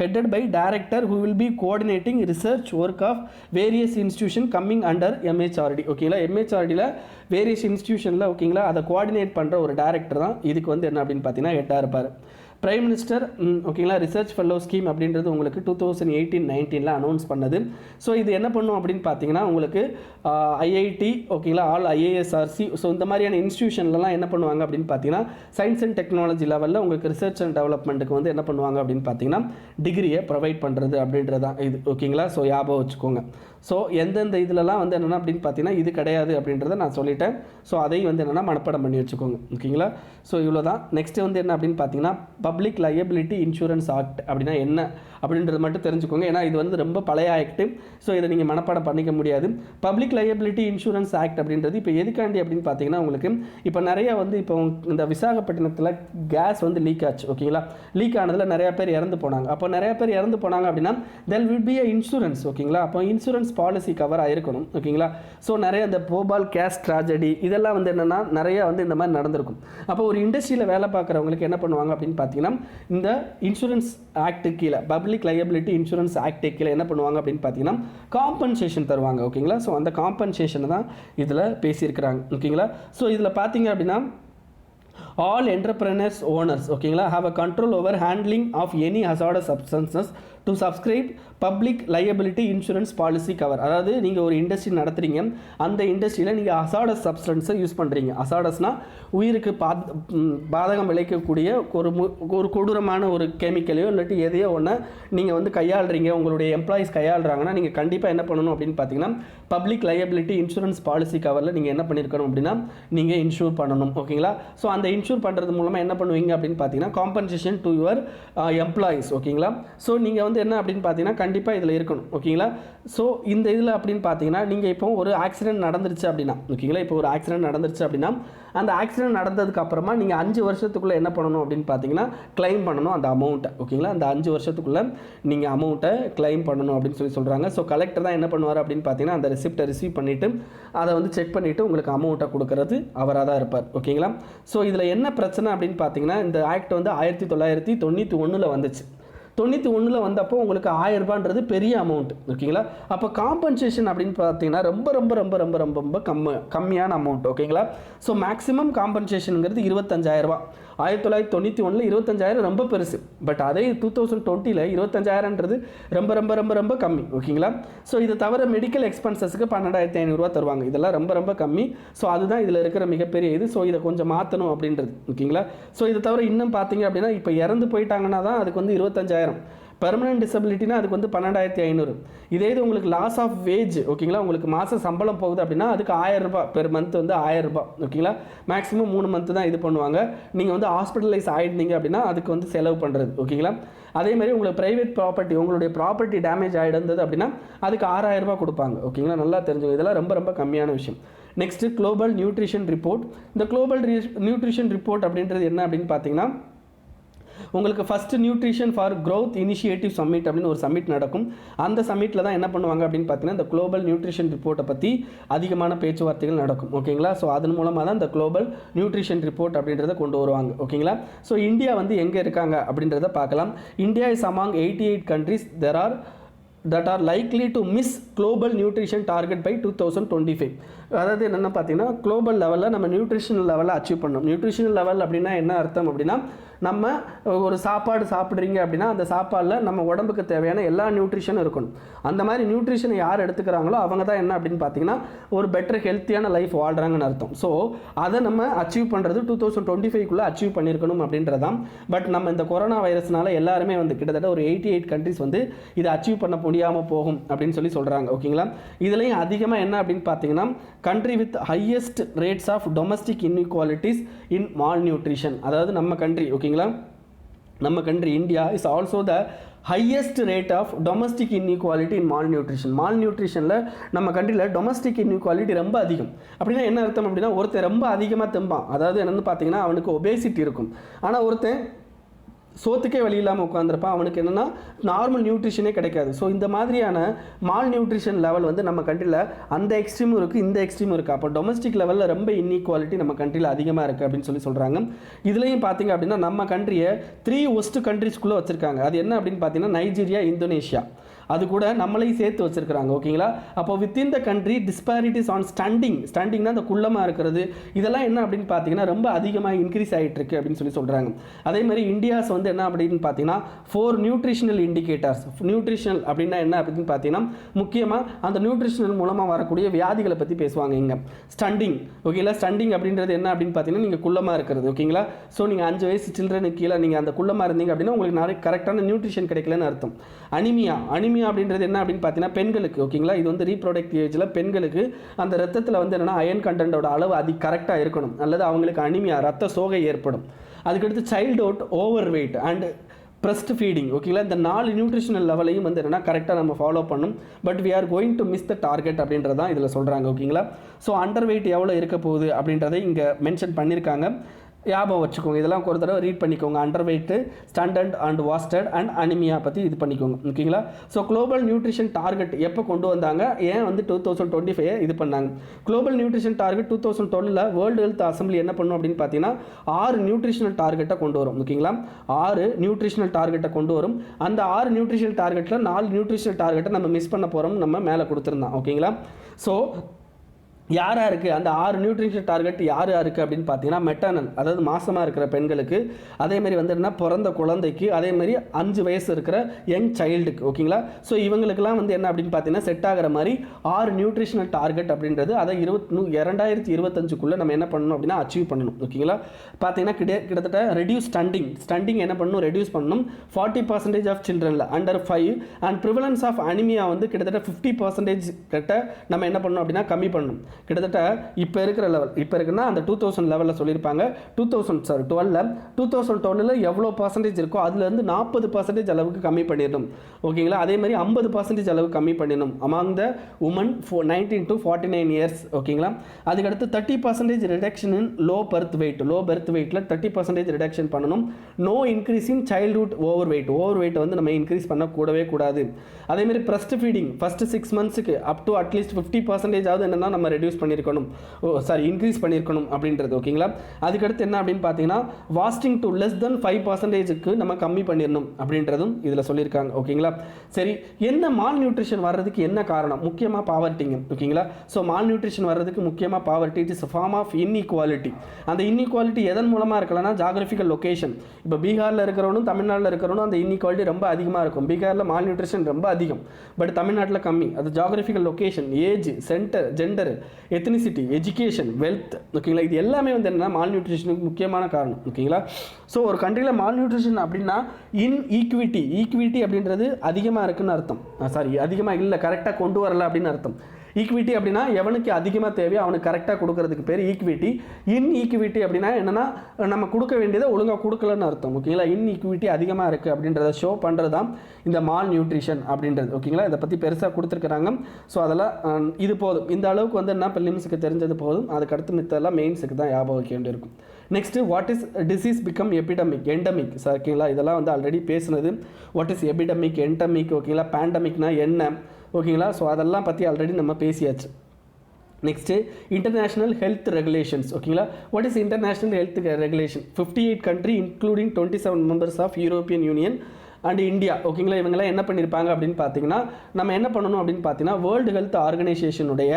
headed by director who will be coordinating research work of various institution coming under MHRD. ஓகேங்களா, MHRDல வேரியஸ் இன்ஸ்டியூஷனில் ஓகேங்களா அதை கோஆர்டினேட் பண்ணுற ஒரு டைரக்டர் தான் இதுக்கு வந்து என்ன அப்படின்னு பார்த்தீங்கன்னா ஹெட்டாக இருப்பார். பிரைம் மினிஸ்டர் ஓகேங்களா ரிசர்ச் ஃபெல்லோ ஸ்கீம் அப்படின்றது உங்களுக்கு 2018-19 அனௌன்ஸ் பண்ணது. ஸோ இது என்ன பண்ணும் அப்படின்னு பார்த்தீங்கன்னா உங்களுக்கு IIT ஓகேங்களா ஆல் IISRC ஸோ இந்த மாதிரியான இன்ஸ்டியூஷன்லாம் என்ன பண்ணுவாங்க அப்படின்னு பார்த்தீங்கன்னா சயின்ஸ் அண்ட் டெக்னாலஜி லெவலில் உங்களுக்கு ரிசர்ச் அண்ட் டெவலப்மெண்ட்டுக்கு வந்து என்ன பண்ணுவாங்க அப்படின்னு பார்த்தீங்கன்னா டிகிரியை ப்ரொவைட் பண்ணுறது அப்படின்றதான் இது. ஓகேங்களா, ஸோ ஞாபகம் வச்சுக்கோங்க. ஸோ எந்தெந்த இதிலலாம் வந்து என்னென்னா அப்படின்னு பார்த்தீங்கன்னா இது கிடையாது அப்படின்றத நான் சொல்லிட்டேன். ஸோ அதையும் வந்து என்னென்னா மனப்பாடம் பண்ணி வச்சுக்கோங்க. ஓகேங்களா, ஸோ இவ்வளோ தான். நெக்ஸ்ட்டு வந்து என்ன அப்படின்னு பார்த்தீங்கன்னா பப்ளிக் லயபிலிட்டி இன்சூரன்ஸ் ஆக்ட் அப்படின்னா என்ன அப்படின்றது மட்டும் தெரிஞ்சுக்கோங்க. ஏன்னா இது வந்து ரொம்ப பழைய ஆக்ட்டு. ஸோ இதை நீங்கள் மனப்பாடம் பண்ணிக்க முடியாது. பப்ளிக் லயபிலிட்டி இன்சூரன்ஸ் ஆக்ட் அப்படின்றது இப்போ எதுக்காண்டி அப்படின்னு பார்த்தீங்கன்னா உங்களுக்கு இப்போ நிறைய வந்து இப்போ இந்த விசாகப்பட்டினத்தில் கேஸ் வந்து லீக் ஆச்சு. ஓகேங்களா, லீக் ஆனதில் நிறையா பேர் இறந்து போனாங்க. அப்போ நிறையா பேர் இறந்து போனாங்க அப்படின்னா தெல் வில் பி இன்சூரன்ஸ். ஓகேங்களா, அப்போ இன்சூரன்ஸ் பாலிசி கவர் ஆகிருக்கணும். ஓகேங்களா, ஸோ நிறைய இந்த போபால் கேஸ் ட்ராஜடி இதெல்லாம் வந்து என்னென்னா நிறைய வந்து இந்த மாதிரி நடந்திருக்கும். அப்போ ஒரு இண்டஸ்ட்ரியில் வேலை பார்க்குறவங்களுக்கு என்ன பண்ணுவாங்க அப்படின்னு பார்த்தீங்கன்னா இந்த இன்சூரன்ஸ் ஆக்ட் கீழே பப்ளிக் லயபிலிட்டி இன்சூரன்ஸ் ஆக்ட் கீழே என்ன பண்ணுவாங்க அப்படின்னு பார்த்தீங்கன்னா காம்பன்சேஷன் தருவாங்க. ஓகேங்களா, ஸோ அந்த காம்பன்சேஷனை தான் இதில் பேசியிருக்கிறாங்க. ஓகேங்களா, ஸோ இதில் பார்த்தீங்க அப்படின்னா all entrepreneurs owners ஓகேங்களா have a control over handling of any hazardous substances to subscribe public liability insurance policy cover. அதாவது நீங்கள் ஒரு இண்டஸ்ட்ரி நடத்துகிறீங்க, அந்த இண்டஸ்ட்ரியில் நீங்கள் அசாடஸ் சப்ஸ்டன்ஸை யூஸ் பண்ணுறீங்க. அசாடஸ்னால் உயிருக்கு பாதகம் விளைக்கக்கூடிய ஒரு கொடூரமான ஒரு கெமிக்கலையோ இல்லாட்டி எதையோ ஒன்று நீங்கள் வந்து கையாளுறீங்க, உங்களுடைய எம்ப்ளாயிஸ் கையாளுறாங்கன்னா நீங்கள் கண்டிப்பாக என்ன பண்ணணும் அப்படின்னு பார்த்தீங்கன்னா பப்ளிக் லையபிலிட்டி இன்சூரன்ஸ் பாலிசி கவரில் நீங்கள் என்ன பண்ணியிருக்கணும் அப்படின்னா நீங்கள் இன்சூர் பண்ணணும். ஓகேங்களா? ஸோ அந்த இன்சூர் பண்ணுறது மூலமாக என்ன பண்ணுவீங்க அப்படின்னு பார்த்தீங்கன்னா காம்பன்சேஷன் டு யுவர் எம்ப்ளாயிஸ். ஓகேங்களா? ஸோ நீங்கள் வந்து என்ன அப்படின்னு பார்த்தீங்கன்னா கண்டிப்பாக இதில் இருக்கணும். ஓகேங்களா? ஸோ இந்த இதில் அப்படின்னு பார்த்தீங்கன்னா நீங்கள் இப்போ ஒரு ஆக்சிடென்ட் நடந்துருச்சு அப்படின்னா, ஓகேங்களா, இப்போ ஒரு ஆக்சிடென்ட் நடந்துருச்சு அப்படின்னா அந்த ஆக்சிடென்ட் நடந்ததுக்கு அப்புறமா நீங்கள் 5 வருஷத்துக்குள்ளே என்ன பண்ணணும் அப்படின்னு பார்த்தீங்கன்னா கிளைம் பண்ணணும் அந்த அமௌண்ட்டை. ஓகேங்களா? அந்த 5 வருஷத்துக்குள்ளே நீங்கள் அமௌண்ட்டை கிளைம் பண்ணணும் அப்படின்னு சொல்கிறாங்க. ஸோ கலெக்டர் தான் என்ன பண்ணுவார் அப்படின்னு பார்த்தீங்கன்னா அந்த ரெசிப்டை ரிசீவ் பண்ணிவிட்டு அதை வந்து செக் பண்ணிவிட்டு உங்களுக்கு அமௌண்ட்டை கொடுக்கறது அவராக தான் இருப்பார். ஓகேங்களா? ஸோ இதில் என்ன பிரச்சனை அப்படின்னு பார்த்தீங்கன்னா இந்த ஆக்ட் வந்து 1991 வந்துச்சு. 91 வந்தப்போ உங்களுக்கு 1000 ரூபான்றது பெரிய அமௌண்ட். ஓகேங்களா? அப்போ காம்பன்சேஷன் அப்படின்னு பார்த்தீங்கன்னா ரொம்ப ரொம்ப ரொம்ப ரொம்ப ரொம்ப ரொம்ப கம்மியான அமௌண்ட். ஓகேங்களா? ஸோ மேக்ஸிமம் காம்பன்சேஷனுங்கிறது 25,000 ரூபா. 1991 25,000 ரொம்ப பெருசு. பட் அதே 2020 25,000ன்றது ரொம்ப ரொம்ப ரொம்ப ரொம்ப கம்மி. ஓகேங்களா? ஸோ இதை தவிர மெடிக்கல் எக்ஸ்பென்சஸ்க்கு 12,500 ரூபா தருவாங்க. இதெல்லாம் ரொம்ப ரொம்ப கம்மி. ஸோ அதுதான் இதில் இருக்கிற மிகப்பெரிய இது. ஸோ இதை கொஞ்சம் மாற்றணும் அப்படின்றது. ஓகேங்களா? ஸோ இதை தவிர இன்னும் பார்த்தீங்க அப்படின்னா இப்போ இறந்து போயிட்டாங்கன்னா தான் அதுக்கு வந்து 25,000. பெர்மனன்ட் டிசபிலிட்டினா அதுக்கு வந்து 12,500. இதே இது உங்களுக்கு லாஸ் ஆஃப் வேஜ், ஓகேங்களா, உங்களுக்கு மாதம் சம்பளம் போகுது அப்படின்னா அதுக்கு 1000 ரூபாய் பெர் மந்த் வந்து 1000 ரூபாய். ஓகேங்களா? மேக்ஸிமம் 3 மந்த்து தான் இது பண்ணுவாங்க. நீங்கள் வந்து ஹாஸ்பிட்டலைஸ் ஆகிடுந்தீங்க அப்படின்னா அதுக்கு வந்து செலவு பண்ணுறது. ஓகேங்களா? அதே மாதிரி உங்களுக்கு ப்ரைவேட் ப்ராப்பர்ட்டி, உங்களுடைய ப்ராப்பர்ட்டி டேமேஜ் ஆகிடுந்தது அப்படின்னா அதுக்கு 6,000 ரூபாய் கொடுப்பாங்க. ஓகேங்களா? நல்லா தெரிஞ்சுங்க. இதெல்லாம் ரொம்ப ரொம்ப கம்மியான விஷயம். Next global nutrition report. இந்த குளோபல் நியூட்ரிஷன் ரிப்போர்ட் அப்படின்றது என்ன அப்படின்னு பார்த்தீங்கன்னா உங்களுக்கு first nutrition for growth initiative summit அப்படின்னு ஒரு சம்மிட் நடக்கும். அந்த சம்மிட்டில் தான் என்ன பண்ணுவாங்க அப்படின்னு பார்த்தீங்கன்னா இந்த குளோபல் நியூட்ரிஷன் ரிப்போர்ட்டை பற்றி அதிகமான பேச்சுவார்த்தைகள் நடக்கும். ஓகேங்களா? ஸோ அதன் மூலமாக தான் இந்த குளோபல் நியூட்ரிஷன் ரிப்போர்ட் அப்படின்றத கொண்டு வருவாங்க. ஓகேங்களா? ஸோ இந்தியா வந்து எங்கே இருக்காங்க அப்படின்றத பார்க்கலாம். India is among 88 countries that are likely to miss global nutrition target by 2025. அதாவது என்னென்ன பார்த்தீங்கன்னா குளோபல் லெவலில் நம்ம நியூட்ரிஷனல் லெவலில் அச்சீவ் பண்ணணும். நியூட்ரிஷனல் லெவல் அப்படின்னா என்ன அர்த்தம் அப்படின்னா நம்ம ஒரு சாப்பாடு சாப்பிட்றீங்க அப்படின்னா அந்த சாப்பாடில் நம்ம உடம்புக்கு தேவையான எல்லா நியூட்ரிஷனும் இருக்கணும். அந்த மாதிரி நியூட்ரிஷனை யார் எடுத்துக்கிறாங்களோ அவங்க தான் என்ன அப்படின்னு பார்த்தீங்கன்னா ஒரு பெட்டர் ஹெல்த்தியான லைஃப் வாழ்கிறாங்கன்னு அர்த்தம். ஸோ அதை நம்ம அச்சீவ் பண்ணுறது 2025 அச்சீவ் பண்ணியிருக்கணும் அப்படின்றதான். பட் நம்ம இந்த கொரோனா வைரஸ்னால எல்லாருமே வந்து கிட்டத்தட்ட ஒரு 88 countries வந்து இதை அச்சீவ் பண்ண முடியாமல் போகும் அப்படின்னு சொல்கிறாங்க. ஓகேங்களா? இதுலேயும் அதிகமாக என்ன அப்படின்னு பார்த்தீங்கன்னா country with highest rates of domestic inequalities in malnutrition. அதாவது நம்ம கண்ட்ரி, ஓகேங்களா, நம்ம country India is also the highest rate of domestic inequality in malnutrition. மால் நியூட்ரிஷனில் நம்ம கண்ட்ரியில் டொமஸ்டிக் இன்இக்வாலிட்டி ரொம்ப அதிகம். அப்படின்னா என்ன அர்த்தம் அப்படின்னா ஒருத்தர் ரொம்ப அதிகமாக திம்பான், அதாவது என்னென்னு பார்த்தீங்கன்னா அவனுக்கு ஒபேசிட்டி இருக்கும். ஆனால் ஒருத்தன் சோத்துக்கே வழி இல்லாமல் உட்காந்துருப்பான், அவனுக்கு என்னென்னா நார்மல் நியூட்ரிஷனே கிடைக்காது. ஸோ இந்த மாதிரியான மால் நியூட்ரிஷன் லெவல் வந்து நம்ம கண்ட்ரியில் அந்த எக்ஸ்ட்ரீமும் இருக்குது, இந்த எக்ஸ்ட்ரீமும் இருக்குது. அப்போ டொமஸ்டிக் லெவலில் ரொம்ப இன்இக்வாலிட்டி நம்ம கண்ட்ரியில் அதிகமாக இருக்குது அப்படின்னு சொல்கிறாங்க. இதுலேயும் பார்த்தீங்க அப்படின்னா நம்ம கண்ட்ரியை 3 ஒஸ்ட் கண்ட்ரிஸ்குள்ளே வச்சுருக்காங்க. அது என்ன அப்படின்னு பார்த்தீங்கன்னா நைஜீரியா, இந்தோனேஷியா, அது கூட நம்மளையும் சேர்த்து வச்சுருக்கிறாங்க. ஓகேங்களா? அப்போ within the country disparities on ஸ்டாண்டிங்னா அந்த குள்ளமாக இருக்கிறது, இதெல்லாம் என்ன அப்படின்னு பார்த்தீங்கன்னா ரொம்ப அதிகமாக இன்க்ரீஸ் ஆகிட்டு இருக்கு அப்படின்னு சொல்கிறாங்க. அதே மாதிரி இந்தியாஸ் வந்து என்ன அப்படின்னு பார்த்தீங்கன்னா 4 நியூட்ரிஷனல் இண்டிகேட்டர்ஸ். நியூட்ரிஷனல் அப்படின்னா என்ன அப்படின்னு பார்த்தீங்கன்னா முக்கியமாக அந்த நியூட்ரிஷனல் மூலமாக வரக்கூடிய வியாதிகளை பற்றி பேசுவாங்க இங்கே. ஸ்டண்டிங், ஓகேங்களா? ஸ்டண்டிங் அப்படின்றது என்ன அப்படின்னு பார்த்தீங்கன்னா நீங்கள் குள்ளமாக இருக்கிறது. ஓகேங்களா? ஸோ நீங்கள் 5 வயசு சில்ட்ரனுக்கு கீழே நீங்கள் அந்த குள்ளமாக இருந்தீங்க அப்படின்னா உங்களுக்கு நிறைய கரெக்டான நியூட்ரிஷன் கிடைக்கலன்னு அர்த்தம். அனிமியா அப்படின்றது என்ன அப்படின்னு பார்த்தீங்கன்னா பெண்களுக்கு, ஓகேங்களா, இது வந்து ரீப்ரொடக்டிவ் ஏஜில் பெண்களுக்கு அந்த ரத்தத்தில் வந்து என்னென்னா அயன் கண்டென்ட்டோட அளவு கரெக்டாக இருக்கணும், அல்லது அவங்களுக்கு அனிமியா ரத்த சோகை ஏற்படும். அதுக்கடுத்து childhood over weight and breast feeding. ஓகேங்களா? இந்த 4 நியூட்ரிஷனல் லெவலையும் வந்து என்னென்னா கரெக்டாக நம்ம ஃபாலோ பண்ணும். But we are going to miss the target அப்படின்றது தான் இதில் சொல்கிறாங்க. ஓகேங்களா? ஸோ அண்டர் வெயிட் எவ்வளோ இருக்க போகுது அப்படின்றதை இங்கே மென்ஷன் பண்ணியிருக்காங்க. ஞாபகம் வச்சுக்கோங்க, இதெல்லாம் ஒரு தடவை ரீட் பண்ணிக்கோங்க. Underweight, stunted and wasted and anaemia பற்றி இது பண்ணிக்கோங்க. ஓகேங்களா? ஸோ குளோபல் நியூட்ரிஷன் டார்கெட் எப்போ கொண்டு வந்தாங்க, ஏன் வந்து 2025 இது பண்ணாங்க? Global nutrition target 2012 world health assembly என்ன பண்ணும் அப்படின்னு பார்த்தீங்கன்னா 6 நியூட்ரிஷனல் டார்கெட்டை கொண்டு வரும். ஓகேங்களா? 6 நியூட்ரிஷனல் டார்கெட்டை கொண்டு வரும். அந்த 6 நியூட்ரிஷனல் டார்கெட்டில் 4 நியூட்ரிஷனல் டார்கெட்டை நம்ம மிஸ் பண்ண போகிறோம், நம்ம மேலே கொடுத்துருந்தோம். ஓகேங்களா? ஸோ யார் யாருக்கு அந்த 6 நியூட்ரிஷன் டார்கெட் யார் யாருக்கு அப்படின்னு பார்த்தீங்கன்னா மெட்டர்னல், அதாவது மாசமாக இருக்கிற பெண்களுக்கு, அதேமாதிரி வந்து என்ன பிறந்த குழந்தைக்கு, அதேமாதிரி 5 வயசு இருக்கிற யங் சைல்டுக்கு. ஓகேங்களா? ஸோ இவங்களுக்குலாம் வந்து என்ன அப்படின்னு பார்த்தீங்கன்னா செட் ஆகிற மாதிரி 6 நியூட்ரிஷனல் டார்கெட் அப்படின்றது அதை 2025க்குள்ளே நம்ம என்ன பண்ணணும் அப்படின்னா அச்சீவ் பண்ணணும். ஓகேங்களா? பார்த்தீங்கன்னா கிட்டத்தட்ட ரெடியூஸ் ஸ்டண்டிங் என்ன பண்ணணும், ரெடியூஸ் பண்ணணும். 40% ஆஃப் சில்ட்ரனில் under 5 and prevalence of anaemia வந்து கிட்டத்தட்ட 50% கிட்ட நம்ம என்ன பண்ணணும் அப்படின்னா கம்மி பண்ணணும். கிட்டத்தட்ட இப்போ இருக்கிற லெவல், இப்போ இருக்குன்னா அந்த 2000 லெவலில் சொல்லியிருப்பாங்க. 2012 எவ்வளோ பர்சன்டேஜ் இருக்கோ அதுலேருந்து 40% அளவுக்கு கம்மி பண்ணிடணும். ஓகேங்களா? அதே மாதிரி 50% அளவு கம்மி பண்ணிடணும் among the women 19 to 49 years. ஓகேங்களா? அதுக்கடுத்து 30% ரிடக்ஷன் இன் லோ பர்த் வெயிட்டில் 30% ரிடக்ஷன் பண்ணணும். No increase in childhood overweight வந்து நம்ம இன்க்ரீஸ் பண்ணக்கூடவே கூடாது. அதேமாதிரி பிரஸ்ட் ஃபீடிங் ஃபஸ்ட்டு 6 மந்த்ஸுக்கு அப் டு அட்லீஸ்ட் 50% ஆகுது என்னென்னா நம்ம ரெடியூஸ் பண்ணியிருக்கணும், இன்க்ரீஸ் பண்ணியிருக்கணும் அப்படின்றது. ஓகேங்களா? அதுக்கடுத்து என்ன அப்படின்னு பார்த்தீங்கன்னா வாஸ்டிங் டு லெஸ் தென் 5%க்கு நம்ம கம்மி பண்ணிடணும் அப்படின்றதும் இதில் சொல்லியிருக்காங்க. ஓகேங்களா? சரி, என்ன மால் நியூட்ரிஷன் வர்றதுக்கு என்ன காரணம்? முக்கியமாக பாவர்ட்டிங்க. ஓகேங்களா? ஸோ மால் நியூட்ரிஷன் வர்றதுக்கு முக்கியமாக poverty, it is form of inequality. அந்த இன்இக்வாலிட்டி எதன் மூலமாக இருக்கலாம்னா ஜாகிரபிக்கல் லொக்கேஷன். இப்போ பீகாரில் இருக்கிறவனும் தமிழ்நாட்டில் இருக்கிறவனும் அந்த இன்இக்வாலிட்டி ரொம்ப அதிகமாக இருக்கும். பீகாரில் மால் நியூட்ரிஷன் ரொம்ப அதிகம், பட் தமிழ்நாட்டில் கம்மி. அது geographical location, age, centre, gender, ethnicity, education, wealth. ஓகேங்களா? இது எல்லாமே வந்து என்னன்னா மால் நியூட்ரிஷனுக்கு முக்கியமான காரணம். ஓகேங்களா? ஸோ ஒரு கண்ட்ரியில் மால் நியூட்ரிஷன் அப்படின்னா ஈக்விட்டி அப்படின்றது அதிகமாக இருக்குன்னு அர்த்தம். அதிகமாக இல்லை, கரெக்டாக கொண்டு வரல அப்படின்னு அர்த்தம். ஈக்விட்டி அப்படின்னா எவனுக்கு அதிகமாக தேவையோ அவனுக்கு கரெக்டாக கொடுக்கறதுக்கு பேர் ஈக்விட்டி. இன்ஈக்விட்டி அப்படின்னா என்னென்னா நம்ம கொடுக்க வேண்டியதை ஒழுங்காக கொடுக்கலன்னு அர்த்தம். ஓகேங்களா? இன்ஈக்விட்டி அதிகமாக இருக்குது அப்படின்றத ஷோ பண்ணுறது தான் இந்த மால் நியூட்ரிஷன் அப்படின்றது. ஓகேங்களா? இதை பற்றி பெருசாக கொடுத்துருக்குறாங்க. ஸோ அதெல்லாம் இது போதும். இந்த அளவுக்கு வந்து என்ன பிலிம்ஸுக்கு தெரிஞ்சது போதும். அதுக்கடுத்து மித்தெல்லாம் மெயின்ஸுக்கு தான் ஞாபகம் வைக்க வேண்டியிருக்கும். Next what is disease become endemic. Sir ஓகேங்களா? இதெல்லாம் வந்து ஆல்ரெடி பேசுனது. வாட் இஸ் எபிடமிக், எண்டமிக், ஓகேங்களா? பேண்டமிக்னா என்ன? ஓகேங்களா? ஸோ அதெல்லாம் பற்றி ஆல்ரெடி நம்ம பேசியாச்சு. Next international health regulations. ஓகேங்களா? What is international health regulation? 58 country including 27 members of European Union and India. ஓகேங்களா? இவங்கெல்லாம் என்ன பண்ணியிருப்பாங்க அப்படின்னு பார்த்தீங்கன்னா நம்ம என்ன பண்ணணும் அப்படின்னு பார்த்தீங்கன்னா வேர்ல்டு ஹெல்த் ஆர்கனைசேஷனுடைய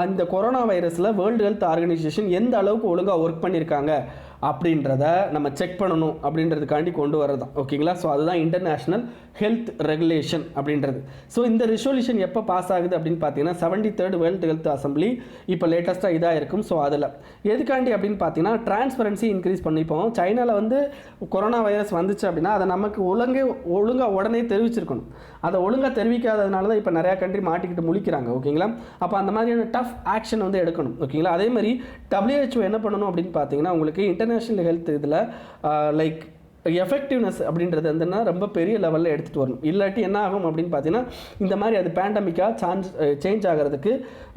இந்த கொரோனா வைரஸில் வேர்ல்டு ஹெல்த் ஆர்கனைசேஷன் எந்த அளவுக்கு ஒழுங்காக ஒர்க் பண்ணியிருக்காங்க அப்படின்றத நம்ம செக் பண்ணணும் அப்படின்றதுக்காண்டி கொண்டு வரது தான். ஓகேங்களா? ஸோ அதுதான் இன்டர்நேஷ்னல் ஹெல்த் ரெகுலேஷன் அப்படின்றது. ஸோ இந்த ரெசல்யூஷன் எப்போ பாஸ் ஆகுது அப்படின்னு பார்த்தீங்கன்னா 73rd வேர்ல்டு ஹெல்த் அசம்பிளி இப்போ லேட்டஸ்ட்டாக இதாக இருக்கும். ஸோ அதில் எதுக்காண்டி அப்படின்னு பார்த்தீங்கன்னா டிரான்ஸ்பரன்சி இன்க்ரீஸ் பண்ணிப்போம். சைனாவில் வந்து கொரோனா வைரஸ் வந்துச்சு அப்படின்னா அதை நமக்கு ஒழுங்காக உடனே தெரிவிச்சிருக்கணும். அதை ஒழுங்காக தெரிவிக்காததுனால தான் இப்போ நிறையா கண்ட்ரி மாட்டிக்கிட்டு முழிக்கிறாங்க. ஓகேங்களா? அப்போ அந்த மாதிரியான டஃப் ஆக்ஷன் வந்து எடுக்கணும். ஓகேங்களா? அதே மாதிரி WHO என்ன பண்ணணும் அப்படின்னு பார்த்தீங்கன்னா உங்களுக்கு இன்டர்நேஷ்னல் ஹெல்த் இதில் லைக் எஃபெக்டிவ்னஸ் அப்படின்றது வந்துன்னா ரொம்ப பெரிய லெவலில் எடுத்துகிட்டு வரணும். இல்லாட்டி என்ன ஆகும் அப்படின்னு பார்த்தீங்கன்னா இந்த மாதிரி அது பேண்டமிக்காக சேஞ்ச் ஆகிறதுக்கு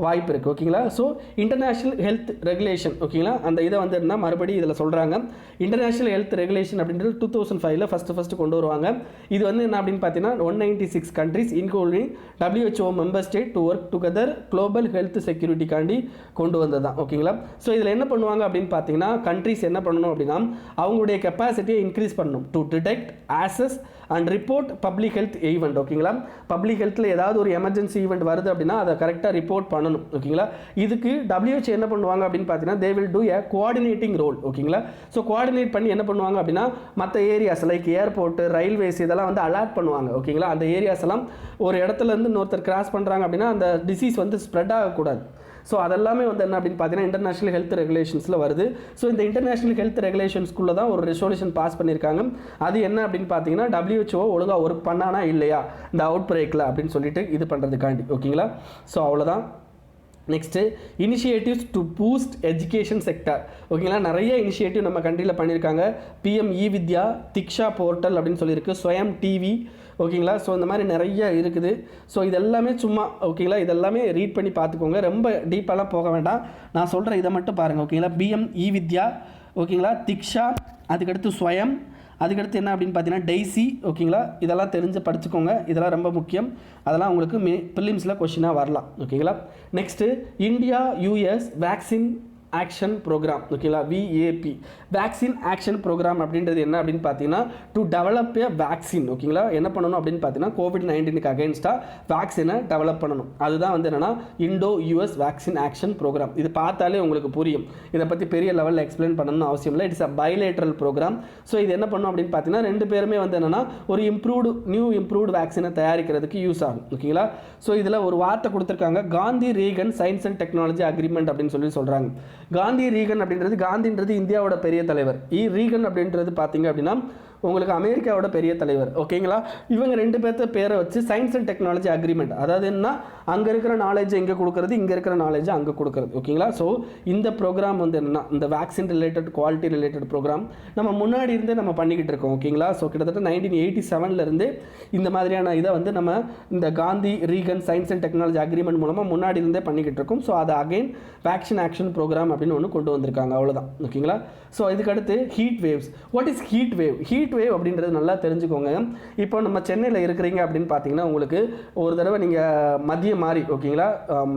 வாய்ப்பு இருக்குது. ஓகேங்களா? So international health regulation. ஓகேங்களா? அந்த இதை வந்து என்ன மறுபடியும் இதில் சொல்கிறாங்க. இன்டர்நேஷ்னல் ஹெல்த் ரெகுலேஷன் அப்படின்றது 2005 ஃபஸ்ட்டு கொண்டு வருவாங்க. இது வந்து என்ன அப்படின்னு பார்த்தீங்கன்னா 196 countries including WHO member state to work together global health செக்யூரிட்டிக்காண்டி கொண்டு வந்தது தான். ஓகேங்களா? ஸோ இதில் என்ன பண்ணுவாங்க அப்படின்னு பார்த்தீங்கன்னா கண்ட்ரிஸ் என்ன பண்ணணும் அப்படின்னா அவங்களுடைய கெப்பாசிட்டியை இன்க்ரீஸ் பண்ணணும் to detect, access and report public health event. ஓகேங்களா? பப்ளிக் ஹெல்த்தில் ஏதாவது ஒரு எமர்ஜென்சி ஈவெண்ட் வருது அப்படின்னா அதை கரெக்டாக ரிப்போர்ட் பண்ணணும். ஓகேங்களா? இதுக்கு WHO என்ன பண்ணுவாங்க அப்படின்னு பார்த்தீங்கன்னா they will do a coordinating role. ஓகேங்களா? ஸோ கோஆர்டினேட் பண்ணி என்ன பண்ணுவாங்க அப்படின்னா மற்ற ஏரியாஸ் லைக் ஏர்போர்ட்டு, ரயில்வேஸ் இதெல்லாம் வந்து அலர்ட் பண்ணுவாங்க. ஓகேங்களா? அந்த ஏரியாஸ் எல்லாம் ஒரு இடத்துலேருந்து இன்னொருத்தர் கிராஸ் பண்ணுறாங்க அப்படின்னா அந்த டிசீஸ் வந்து ஸ்ப்ரெட் ஆகக்கூடாது. ஸோ அதெல்லாமே வந்து என்ன அப்படின்னு பார்த்தீங்கன்னா இன்டர்நேஷ்னல் ஹெல்த் ரெகுலேஷன்ஸில் வருது. ஸோ இந்த இன்டர்நேஷ்னல் ஹெல்த் ரெகுலேஷன்ஸ்குள்ளே தான் ஒரு ரெசல்யூஷன் பாஸ் பண்ணியிருக்காங்க. அது என்ன அப்படின்னு பார்த்தீங்கன்னா WHO ஒழுங்காக ஒர்க் பண்ணானா இல்லையா இந்த அவுட் பிரேக்கில் அப்படின்னு சொல்லிட்டு இது பண்ணுறதுக்காண்டி. ஓகேங்களா? ஸோ அவ்வளோதான். Next initiatives to boost education sector. ஓகேங்களா? நிறைய இனிஷியேட்டிவ் நம்ம கண்ட்ரியில் பண்ணியிருக்காங்க. PM eVidya, திக்ஷா போர்ட்டல் அப்படின்னு சொல்லியிருக்கு, ஸ்வயம் டிவி. ஓகேங்களா? ஸோ இந்த மாதிரி நிறைய இருக்குது. ஸோ இதெல்லாமே சும்மா ஓகேங்களா இதெல்லாமே ரீட் பண்ணி பார்த்துக்கோங்க. ரொம்ப டீப்பாலாம் போக வேண்டாம். நான் சொல்கிற இதை மட்டும் பாருங்கள். ஓகேங்களா? PM eVidya, ஓகேங்களா? திக்ஷா, அதுக்கடுத்து ஸ்வயம், அதுக்கடுத்து என்ன அப்படின்னு பார்த்தீங்கன்னா டெய்ஸி. ஓகேங்களா? இதெல்லாம் தெரிஞ்சு படிச்சுக்கோங்க. இதெல்லாம் ரொம்ப முக்கியம். அதெல்லாம் உங்களுக்கு ப்ரிலிம்ஸில் கொஷினாக வரலாம். ஓகேங்களா? Next India US vaccine action program, ஓகேங்களா, VAP, வேக்சின் ஆக்ஷன் ப்ரோக்ராம் அப்படின்றது என்ன அப்படின்னு பார்த்தீங்கன்னா டு டெவலப் ஏ வேக்சின், ஓகேங்களா. என்ன பண்ணணும் அப்படின்னு பார்த்தீங்கன்னா COVID-19க்கு அகைன்ஸ்டாக வேக்சினை டெவலப் பண்ணணும். அதுதான் வந்து என்னன்னா Indo-US வேக்சின் ஆக்ஷன் ப்ரோக்ராம். இது பார்த்தாலே உங்களுக்கு புரியும், இதை பற்றி பெரிய லெவலில் எக்ஸ்பிளைன் பண்ணணும்னு அவசியம் இல்லை. It's a bilateral program. So இது என்ன பண்ணும் அப்படின்னு பார்த்தீங்கன்னா ரெண்டு பேருமே வந்து என்னன்னா ஒரு நியூ இம்ப்ரூவ்டு வேக்சினை தயாரிக்கிறதுக்கு யூஸ் ஆகும், ஓகேங்களா. ஸோ இதில் ஒரு வார்த்தை கொடுத்துருக்காங்க, Gandhi Reagan science and technology agreement அப்படின்னு சொல்கிறாங்க. காந்தி ரீகன் அப்படின்றது, காந்தின்றது இந்தியாவோட பெரிய தலைவர், ரீகன் அப்படின்றது பார்த்தீங்க அப்படின்னா உங்களுக்கு அமெரிக்காவோட பெரிய தலைவர், ஓகேங்களா. இவங்க ரெண்டு பேர்த்த பேரை வச்சு சயின்ஸ் அண்ட் டெக்னாலஜி அக்ரிமெண்ட், அதாவது என்ன, அங்கே இருக்கிற நாலேஜ் இங்கே கொடுக்குறது, இங்கே இருக்கிற நாலேஜ் அங்கே கொடுக்குறது, ஓகேங்களா. ஸோ இந்த ப்ரோக்ராம் வந்து என்னன்னா இந்த vaccine related quality related program நம்ம முன்னாடி இருந்தே நம்ம பண்ணிக்கிட்டு இருக்கோம், ஓகேங்களா. ஸோ கிட்டத்தட்ட 1987 இந்த மாதிரியான இதை வந்து நம்ம இந்த Gandhi Reagan science and technology agreement மூலமாக முன்னாடி இருந்தே பண்ணிக்கிட்டு இருக்கோம். ஸோ அதை அகைன் வேக்சின் ஆக்ஷன் ப்ரோக்ராம் அப்படின்னு ஒன்று கொண்டு வந்திருக்காங்க, அவ்வளோதான், ஓகேங்களா. ஸோ இதுக்கடுத்து heat waves. What is heat wave? Heat wave அப்படின்றது நல்லா தெரிஞ்சுக்கோங்க. இப்போ நம்ம சென்னையில் இருக்கிறீங்க அப்படின்னு பார்த்தீங்கன்னா உங்களுக்கு ஒரு தடவை நீங்கள் மதியம் மாதிரி, ஓகேங்களா,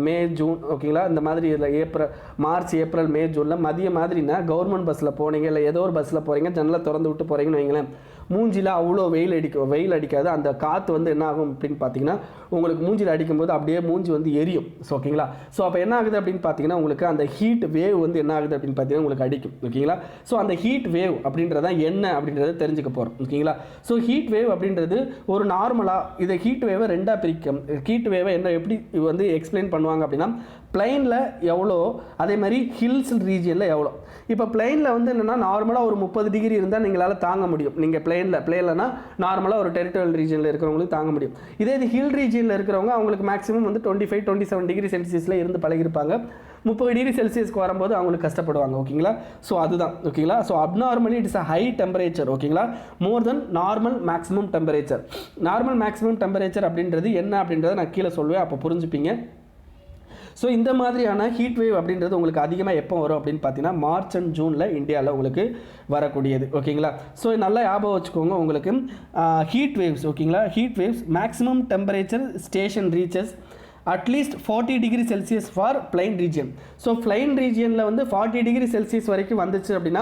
மே ஜூன், ஓகேங்களா, இந்த மாதிரி இதில் மார்ச் ஏப்ரல் மே ஜூனில் மதியம் மாதிரினா கவர்மெண்ட் பஸ்ஸில் போனீங்க, இல்லை ஏதோ ஒரு பஸ்ஸில் போகிறீங்க, ஜன்னலை திறந்து விட்டு போகிறீங்கன்னு வைங்களேன், மூஞ்சியில் அவ்வளோ வெயில் அடிக்காது. அந்த காற்று வந்து என்ன ஆகும் அப்படின்னு பார்த்தீங்கன்னா உங்களுக்கு மூஞ்சியில் அடிக்கும்போது அப்படியே மூஞ்சி வந்து எரியும், ஓகேங்களா. ஸோ அப்போ என்ன ஆகுது அப்படின்னு பார்த்தீங்கன்னா உங்களுக்கு அந்த ஹீட் வேவ் வந்து என்ன ஆகுது அப்படின்னு பார்த்தீங்கன்னா உங்களுக்கு அடிக்கும், ஓகேங்களா. ஸோ அந்த ஹீட் வேவ் அப்படின்றத என்ன அப்படின்றத தெரிஞ்சுக்க போகிறோம், ஓகேங்களா. ஸோ ஹீட் வேவ் அப்படின்றது ஒரு நார்மலாக இதை ஹீட் வேவை ரெண்டாக பிரிக்கும். ஹீட் வேவை என்ன எப்படி வந்து எக்ஸ்பிளைன் பண்ணுவாங்க அப்படின்னா பிளைனில் எவ்வளோ, அதே மாதிரி ஹில்ஸ் ரீஜியனில் எவ்வளோ. இப்போ பிளைனில் வந்து என்னென்னா நார்மலாக ஒரு 30 டிகிரி இருந்தால் நீங்களால் தாங்க முடியும். நீங்கள் பிளேன்லனா நார்மலாக ஒரு டெரிட்டோரியல் ரீஜனில் இருக்கிறவங்களுக்கு தாங்க முடியும். இதே இது ஹில் ரீஜனில் இருக்கிறவங்க அவங்களுக்கு மேக்ஸிமம் வந்து 25-27 டிகிரி செல்சியஸில் இருந்து பழகிருப்பாங்க. 30 டிகிரி செல்சியஸ்க்கு வரும்போது அவங்களுக்கு கஷ்டப்படுவாங்க, ஓகேங்களா. ஸோ அதுதான், ஓகேங்களா. So abnormally it's a high temperature, ஓகேங்களா, more than normal maximum temperature. Normal maximum temperature அப்படின்றது என்ன அப்படின்றத நான் கீழே சொல்லுவேன், அப்போ புரிஞ்சுப்பீங்க. ஸோ இந்த மாதிரியான ஹீட் வேவ் அப்படின்றது உங்களுக்கு அதிகமாக எப்போ வரும் அப்படின்னு பார்த்தீங்கன்னா மார்ச் அண்ட் ஜூனில் இந்தியாவில் உங்களுக்கு வரக்கூடியது, ஓகேங்களா. ஸோ நல்லா ஞாபகம் வச்சுக்கோங்க உங்களுக்கு ஹீட் வேவ்ஸ், ஓகேங்களா. Heat waves maximum temperature station reaches at least 40 degree Celsius for plain region. So plain ரீஜியனில் வந்து 40 டிகிரி செல்சியஸ் வரைக்கும் வந்துச்சு அப்படின்னா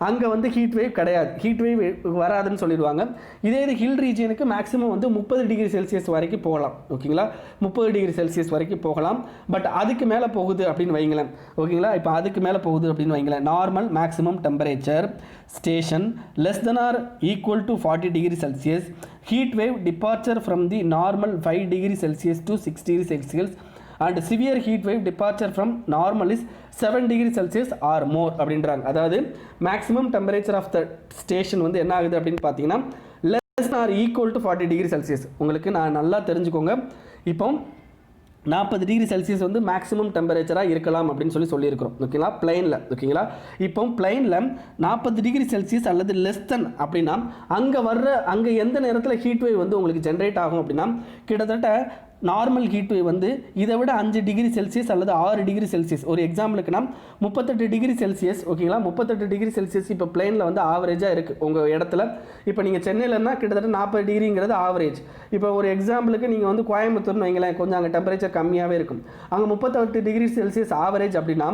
அங்கே வந்து ஹீட் வேவ் கிடையாது, ஹீட் வேவ் வராதுன்னு சொல்லிடுவாங்க. இதே இது ஹில் ரீஜியனுக்கு மேக்ஸிமம் வந்து 30 டிகிரி செல்சியஸ் வரைக்கும் போகலாம், ஓகேங்களா. 30 டிகிரி செல்சியஸ் வரைக்கும் போகலாம். பட் அதுக்கு மேலே போகுது அப்படின்னு வைங்களேன், ஓகேங்களா. இப்போ அதுக்கு மேலே போகுது அப்படின்னு வைங்களேன், normal maximum temperature station less than or equal to 40 degree Celsius, heat wave departure from the normal 5 degree Celsius to 6 degree Celsius and severe heat wave departure from normal is 7 degree Celsius or more அப்படின்றாங்க. அதாவது maximum temperature of the station வந்து என்ன ஆகுது அப்படின்னு பார்த்தீங்கன்னா less or equal to 40 degree Celsius. உங்களுக்கு நான் நல்லா தெரிஞ்சுக்கோங்க, இப்போ 40 டிகிரி செல்சியஸ் வந்து மேக்ஸிமம் டெம்பரேச்சராக இருக்கலாம் அப்படின்னு சொல்லியிருக்கிறோம், ஓகேங்களா, பிளைனில், ஓகேங்களா. இப்போ பிளைனில் 40 டிகிரி செல்சியஸ் அல்லது லெஸ் தென் அப்படின்னா அங்கே எந்த நேரத்தில் ஹீட் வேவ் வந்து உங்களுக்கு ஜென்ரேட் ஆகும் அப்படின்னா கிட்டத்தட்ட நார்மல் ஹீட் வேவ் வந்து இதை விட 5 டிகிரி செல்சியஸ் அல்லது 6 டிகிரி செல்சியஸ். ஒரு எக்ஸாம்பிளுக்குனா 38 டிகிரி செல்சியஸ், ஓகேங்களா. 38 டிகிரி செல்சியஸ் இப்போ பிளைனில் வந்து ஆவரேஜாக இருக்குது உங்கள் இடத்துல. இப்போ நீங்கள் சென்னையிலன்னா கிட்டத்தட்ட 40 டிகிரிங்கிறது ஆவரேஜ். இப்போ ஒரு எக்ஸாம்பிளுக்கு நீங்கள் வந்து கோயம்புத்தூர்னு வைங்களேன், கொஞ்சம் அங்கே டெம்பரேச்சர் கம்மியாகவே இருக்கும். அங்கே 38 டிகிரி செல்சியஸ் ஆவரேஜ் அப்படின்னா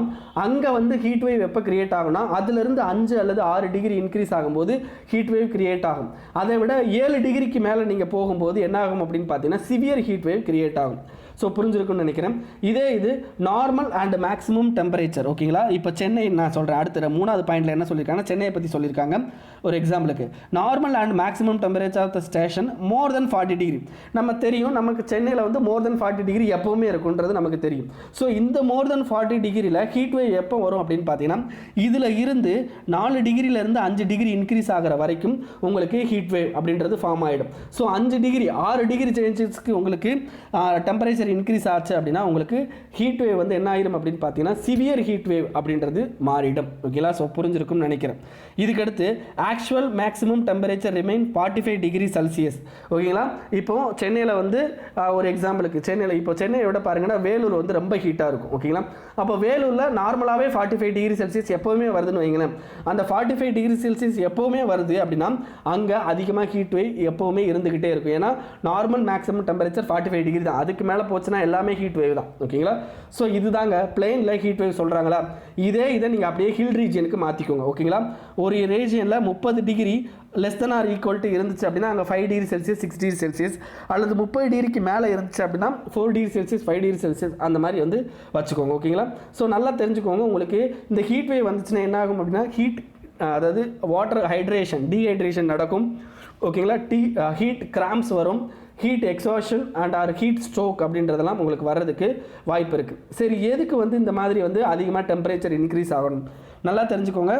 அங்கே வந்து ஹீட் வேவ் எப்போ கிரியேட் ஆகும்னா அதுலேருந்து 5 அல்லது 6 டிகிரி இன்க்ரீஸ் ஆகும்போது ஹீட் வேவ் கிரியேட் ஆகும். அதை விட 7 டிகிரிக்கு மேலே நீங்கள் போகும்போது என்ன ஆகும் அப்படின்னு பார்த்தீங்கன்னா சிவியர் ஹீட் வேவ் கிரியேட் ஆகும். ஸோ புரிஞ்சிருக்குன்னு நினைக்கிறேன். இதே இது நார்மல் அண்ட் மேக்ஸிமம் டெம்பரேச்சர், ஓகேங்களா. இப்போ சென்னை நான் சொல்கிறேன், அடுத்த 3வது பாயிண்டில் என்ன சொல்லியிருக்காங்கன்னா சென்னையை பற்றி சொல்லியிருக்காங்க. ஒரு எக்ஸாம்பிளுக்கு normal and maximum temperature of the station more than 40 degree. நம்ம தெரியும், நமக்கு சென்னையில் வந்து மோர் தென் 40 டிகிரி எப்போவுமே இருக்குன்றது நமக்கு தெரியும். ஸோ இந்த மோர் தென் 40 டிகிரியில் ஹீட் வேவ் எப்போ வரும் அப்படின்னு பார்த்தீங்கன்னா இதில் இருந்து 4 டிகிரியிலேருந்து 5 டிகிரி இன்க்ரீஸ் ஆகிற வரைக்கும் உங்களுக்கு ஹீட் வேவ் அப்படின்றது ஃபார்ம் ஆகிடும். ஸோ 5 டிகிரி 6 டிகிரி சேஞ்சஸ்க்கு உங்களுக்கு டெம்பரேச்சர் இன்க்ரீஸ் ஆச்சு அப்படின்னா உங்களுக்கு ஹீட் வேவ் வந்து என்ன ஆயிரும் அப்படின்னு பார்த்தீங்கன்னா சிவியர் ஹீட் வேவ் அப்படின்றது மாறிடும், ஓகேங்களா. ஸோ புரிஞ்சிருக்கும்னு நினைக்கிறேன். இதுக்கடுத்து actual maximum temperature remain 45 degree Celsius, ஓகேங்களா. இப்போ சென்னையில் வந்து ஒரு எக்ஸாம்பிளுக்கு சென்னையை விட பாருங்கன்னா வேலூர் வந்து ரொம்ப ஹீட்டாக இருக்கும், ஓகேங்களா. அப்போ வேலூரில் நார்மலாகவே 45 டிகிரி செல்சியஸ் எப்போவுமே வருதுன்னு வைங்களேன். அந்த 45 டிகிரி செல்சியஸ் எப்போவுமே வருது அப்படின்னா அங்கே அதிகமாக ஹீட் வேவ் எப்போவுமே இருந்துக்கிட்டே இருக்கும். ஏன்னா நார்மல் மேக்ஸிமம் டெம்பரேச்சர் 45 டிகிரி தான். அதுக்கு மேலே போச்சுன்னா எல்லாமே ஹீட் வேவ் தான். ஓகேங்களா? ஸோ இதுதாங்க பிளெயினில் ஹீட் வேவ் சொல்கிறாங்களா, இதை நீங்கள் அப்படியே ஹில் ரீஜியனுக்கு மாற்றிக்கோங்க. ஓகேங்களா? ஒரு ரீஜியனில் 30 degree less than or equal to இருந்துச்சு அப்படின்னா அங்கே 5 டிகிரி செல்சியஸ் 6 டிகிரி செல்சியஸ், அல்லது 30 டிகிரிக்கு மேலே இருந்துச்சு அப்படின்னா 4 டிகிரி செல்சியஸ் 5 டிகிரி செல்சியஸ் அந்த மாதிரி வந்து வச்சுக்கோங்க. ஓகேங்களா? ஸோ நல்லா தெரிஞ்சுக்கோங்க. உங்களுக்கு இந்த ஹீட் வேவ் வந்துச்சுன்னா என்ன ஆகும் அப்படின்னா அதாவது வாட்டர் ஹைட்ரேஷன் டீஹைட்ரேஷன் நடக்கும். ஓகேங்களா? ஹீட் கிராம்ப்ஸ் வரும், heat exhaustion and or heat stroke அப்படின்றதெல்லாம் உங்களுக்கு வர்றதுக்கு வாய்ப்பு இருக்குது. சரி, எதுக்கு வந்து இந்த மாதிரி வந்து அதிகமாக டெம்பரேச்சர் இன்க்ரீஸ் ஆகணும் நல்லா தெரிஞ்சுக்கோங்க.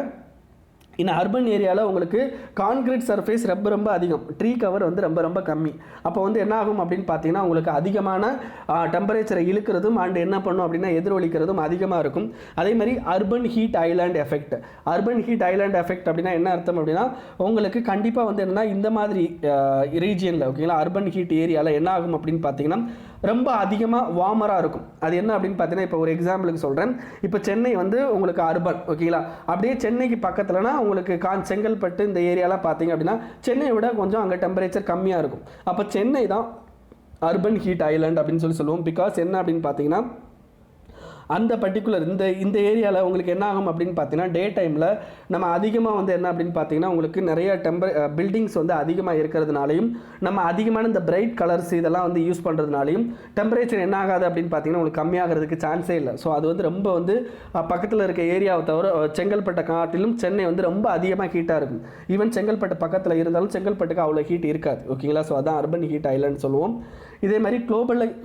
இன்னும் அர்பன் ஏரியாவில் உங்களுக்கு கான்கிரீட் சர்ஃபேஸ் ரொம்ப அதிகம், ட்ரீ கவர் வந்து ரொம்ப கம்மி. அப்போ வந்து என்ன ஆகும் அப்படின்னு பார்த்தீங்கன்னா உங்களுக்கு அதிகமான டெம்பரேச்சரை இழுக்கிறதும் அண்ட் என்ன பண்ணும் அப்படின்னா எதிரொலிக்கிறதும் அதிகமாக இருக்கும். அதே மாதிரி urban heat island effect. Urban heat island effect அப்படின்னா என்ன அர்த்தம் அப்படின்னா உங்களுக்கு கண்டிப்பாக வந்து என்னென்னா இந்த மாதிரி ரீஜியனில் ஓகேங்களா அர்பன் ஹீட் ஏரியாவில் என்ன ஆகும் அப்படின்னு பார்த்தீங்கன்னா ரொம்ப அதிகமாக வார்மராக இருக்கும். அது என்ன அப்படின்னு பார்த்தீங்கன்னா இப்போ ஒரு எக்ஸாம்பிளுக்கு சொல்கிறேன். இப்போ சென்னை வந்து உங்களுக்கு அர்பன் ஓகேங்களா, அப்படியே சென்னைக்கு பக்கத்துலனா உங்களுக்கு செங்கல்பட்டு இந்த ஏரியாலாம் பார்த்தீங்க அப்படின்னா சென்னையை விட கொஞ்சம் அங்கே டெம்பரேச்சர் கம்மியாக இருக்கும். அப்போ சென்னை தான் அர்பன் ஹீட் ஐலாண்ட் அப்படின்னு சொல்லுவோம். பிகாஸ் என்ன அப்படின்னு பார்த்தீங்கன்னா அந்த பர்டிகுலர் இந்த ஏரியாவில் உங்களுக்கு என்ன ஆகும் அப்படின்னு பார்த்தீங்கன்னா டே டைமில் நம்ம அதிகமாக வந்து என்ன அப்படின்னு பார்த்தீங்கன்னா உங்களுக்கு நிறைய பில்டிங்ஸ் வந்து அதிகமாக இருக்கிறதுனாலையும் நம்ம அதிகமான இந்த பிரைட் கலர்ஸ் இதெல்லாம் வந்து யூஸ் பண்ணுறதுனாலையும் டெம்பரேச்சர் என்ன ஆகாது அப்படின்னு பார்த்தீங்கன்னா உங்களுக்கு கம்மியாகிறதுக்கு சான்ஸே இல்லை. ஸோ அது வந்து ரொம்ப வந்து பக்கத்தில் இருக்க ஏரியாவை தவிர செங்கல்பட்டை காட்டிலும் சென்னை வந்து ரொம்ப அதிகமாக ஹீட்டாக இருக்கும். ஈவன் செங்கல்பட்டு பக்கத்தில் இருந்தாலும் செங்கல்பட்டுக்கு அவ்வளோ ஹீட் இருக்காது. ஓகேங்களா? ஸோ அதான் அர்பன் ஹீட் ஐலாண்ட் சொல்லுவோம். இதே மாதிரி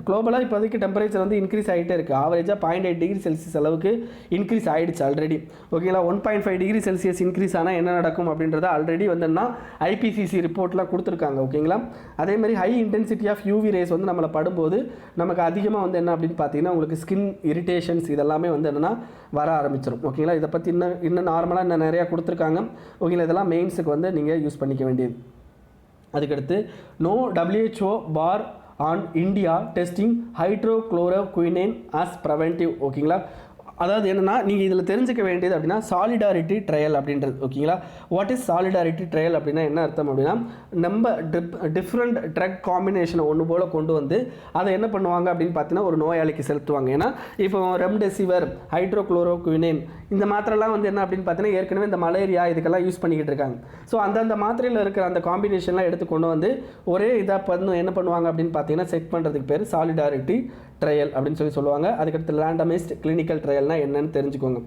குளோபலாக இப்போதைக்கு டெம்பரேச்சர் வந்து இன்க்ரீஸ் ஆகிட்டே இருக்குது. ஆவரேஜாக 0.8 டிகிரி செல்சியஸ் அளவுக்கு இன்க்ரீஸ் ஆகிடுச்சு ஆல்ரெடி. ஓகேங்களா? 1.5 டிகிரி செல்சியஸ் இன்க்ரீஸ் ஆனால் என்ன நடக்கும் அப்படின்றத ஆல்ரெடி வந்துன்னா ஐபிசிசி ரிப்போர்ட்லாம் கொடுத்துருக்காங்க. ஓகேங்களா? அதே மாதிரி high intensity of UV rays வந்து நம்மளை படும்போது நமக்கு அதிகமாக வந்து என்ன அப்படின்னு பார்த்தீங்கன்னா உங்களுக்கு ஸ்கின் இரிட்டேஷன்ஸ் இதெல்லாமே வந்து என்னென்னா வர ஆரம்பிச்சிடும். ஓகேங்களா? இதை பற்றி இன்னும் நார்மலாக இன்னும் நிறையா கொடுத்துருக்காங்க. ஓகேங்களா? இதெல்லாம் மெயின்ஸுக்கு வந்து நீங்கள் யூஸ் பண்ணிக்க வேண்டியது. அதுக்கடுத்து no WHO bar on India testing hydroxychloroquine as preventive. ஓகேங்களா? அதாவது என்னென்னா நீங்கள் இதில் தெரிஞ்சுக்க வேண்டியது அப்படின்னா சாலிடாரிட்டி ட்ரையல் அப்படின்றது. ஓகேங்களா? வாட் இஸ் சாலிடாரிட்டி ட்ரையல் அப்படின்னா என்ன அர்த்தம் அப்படின்னா நம்ம டிஃப்ரெண்ட் ட்ரக் காம்பினேஷனை ஒன்று போல் கொண்டு வந்து அதை என்ன பண்ணுவாங்க அப்படின்னு பார்த்தீங்கன்னா ஒரு நோயாளிக்கு செலுத்துவாங்க. ஏன்னா இப்போ ரெம்டெசிவிர் ஹைட்ரோக்ளோரோகுயினேன் இந்த மாத்திரைலாம் வந்து என்ன அப்படின்னு பார்த்தீங்கன்னா ஏற்கனவே இந்த மலேரியா இதுக்கெல்லாம் யூஸ் பண்ணிக்கிட்டு இருக்காங்க. ஸோ அந்தந்த மாத்திரையில் இருக்கிற அந்த காம்பினேஷன்லாம் எடுத்து கொண்டு வந்து ஒரே இதாக என்ன பண்ணுவாங்க அப்படின்னு பார்த்தீங்கன்னா செக் பண்ணுறதுக்கு பேர் சாலிடாரிட்டி ட்ரையல் அப்படின்னு சொல்லுவாங்க. அதுக்கடுத்து ரேண்டமைஸ்ட் கிளினிக்கல் ட்ரையல்னால் என்னன்னு தெரிஞ்சுக்கோங்க.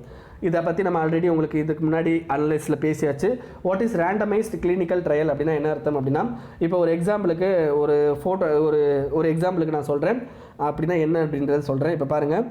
இதை பற்றி நம்ம ஆல்ரெடி உங்களுக்கு இதுக்கு முன்னாடி அனலைஸில் பேசியாச்சு. What is randomised clinical trial அப்படின்னா என்ன அர்த்தம் அப்படின்னா இப்போ ஒரு எக்ஸாம்பிளுக்கு ஒரு எக்ஸாம்பிளுக்கு நான் சொல்கிறேன் அப்படின்னா என்ன அப்படின்றத சொல்கிறேன். இப்போ பாருங்கள்,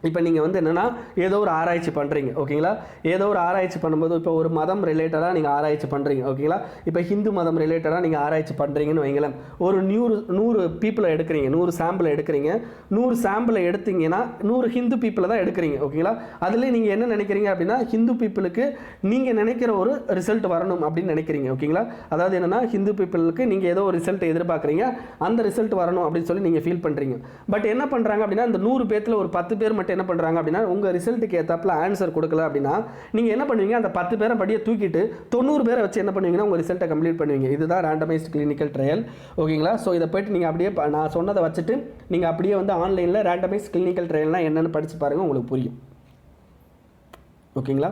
இப்போ நீங்கள் வந்து என்னென்னா ஏதோ ஒரு ஆராய்ச்சி பண்ணுறீங்க. ஓகேங்களா? ஏதோ ஒரு ஆராய்ச்சி பண்ணும்போது இப்போ ஒரு மதம் ரிலேட்டடாக நீங்கள் ஆராய்ச்சி பண்ணுறீங்க. ஓகேங்களா? இப்போ ஹிந்து மதம் ரிலேட்டடாக நீங்கள் ஆராய்ச்சி பண்ணுறீங்கன்னு வைங்களேன். ஒரு 100 பீப்புளை எடுக்கிறீங்க, 100 சாம்பிளை எடுக்கிறீங்க. 100 சாம்பிளை எடுத்தீங்கன்னா 100 ஹிந்து பீப்புளை தான் எடுக்கிறீங்க. ஓகேங்களா? அதுலேயே நீங்கள் என்ன நினைக்கிறீங்க அப்படின்னா ஹிந்து பீப்புளுக்கு நீங்கள் நினைக்கிற ஒரு ரிசல்ட் வரணும் அப்படின்னு நினைக்கிறீங்க. ஓகேங்களா? அதாவது என்னென்னா ஹிந்து பீப்புளுக்கு நீங்கள் ஏதோ ஒரு ரிசல்ட் எதிர்பார்க்குறீங்க, அந்த ரிசல்ட் வரணும் அப்படின்னு சொல்லி நீங்கள் ஃபீல் பண்ணுறீங்க. பட் என்ன பண்ணுறாங்க அப்படின்னா அந்த 100 பேர்த்தில் ஒரு 10 பேர் மட்டும் என்ன பண்ணுறாங்க அப்படின்னா உங்கள் ரிசல்ட்டுக்கு ஏற்றாப்புல ஆன்சர் கொடுக்கல அப்படின்னா நீங்கள் என்ன பண்ணுவீங்க, அந்த 10 பேரை படியே தூக்கிட்டு 90 பேரை வச்சு என்ன பண்ணுவீங்கன்னா உங்கள் ரிசல்ட்டை கம்ப்ளீட் பண்ணுவீங்க. இதுதான் ரேண்டமைஸ்ட் கிளினிக்கல் ட்ரையல். ஓகேங்களா? ஸோ இதை போய்ட்டு நீங்கள் அப்படியே நான் சொன்னதை வச்சுட்டு நீங்கள் அப்படியே வந்து ஆன்லைனில் ரேண்டமைஸ்ட் கிளினிக்கல் ட்ரையல்னால் என்னென்னு படித்து பாருங்கள், உங்களுக்கு புரியும். ஓகேங்களா?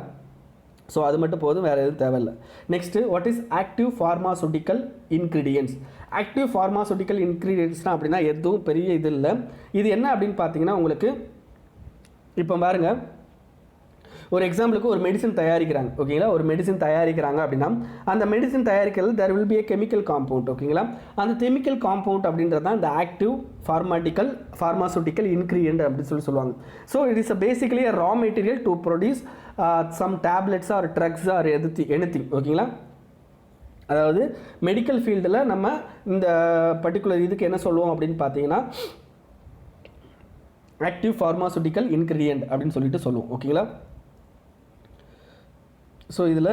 ஸோ அது மட்டும் போதும், வேறு எதுவும் தேவையில்லை. Next what is active pharmaceutical ingredients. Active pharmaceutical இன்க்ரீடியன்ட்ஸ்னால் அப்படின்னா எதுவும் பெரிய இது இல்லை. இது என்ன அப்படின்னு பார்த்தீங்கன்னா உங்களுக்கு இப்போ பாருங்கள், ஒரு எக்ஸாம்பிளுக்கு ஒரு மெடிசன் தயாரிக்கிறாங்க. ஓகேங்களா? ஒரு மெடிசன் தயாரிக்கிறாங்க அப்படின்னா அந்த மெடிசன் தயாரிக்கிறது there will be a chemical compound. ஓகேங்களா? அந்த கெமிக்கல் காம்பவுண்ட் அப்படின்றது தான் இந்த ஆக்டிவ் ஃபார்மாசூட்டிக்கல் இன்க்ரீடியன்ட் அப்படின்னு சொல்லுவாங்க. So it is basically a raw material to produce some tablets or drugs or anything. ஓகேங்களா? அதாவது மெடிக்கல் ஃபீல்டில் நம்ம இந்த பர்டிகுலர் இதுக்கு என்ன சொல்லுவோம் அப்படின்னு பார்த்தீங்கன்னா ஆக்டிவ் ஃபார்மாசூட்டிக்கல் இன்க்ரீடியன்ட் அப்படின்னு சொல்லிட்டு சொல்லுவோம். ஓகேங்களா? ஸோ இதில்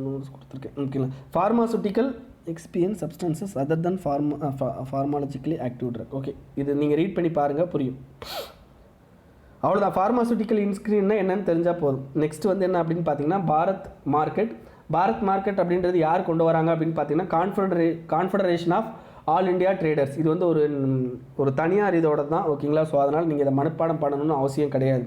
நோட்ஸ் கொடுத்துருக்கேன். ஓகேங்களா? Pharmaceutical excipients substances other than pharmacologically active drug. Okay, இது நீங்கள் ரீட் பண்ணி பாருங்கள், புரியும். அவ்வளோதான். ஃபார்மாசூட்டிக்கல் இன்க்ரீடியன்ட்னா என்னன்னு தெரிஞ்சால் போதும். நெக்ஸ்ட் வந்து என்ன அப்படின்னு பார்த்தீங்கன்னா பாரத் மார்க்கெட் அப்படின்றது யார் கொண்டு வராங்க அப்படின்னு பார்த்தீங்கன்னா confederation of all India traders இது வந்து ஒரு தனியார் இதோட தான் ஓகேங்களா. ஸோ அதனால் நீங்கள் இதை மனப்பாடம் பண்ணணும்னு அவசியம் கிடையாது.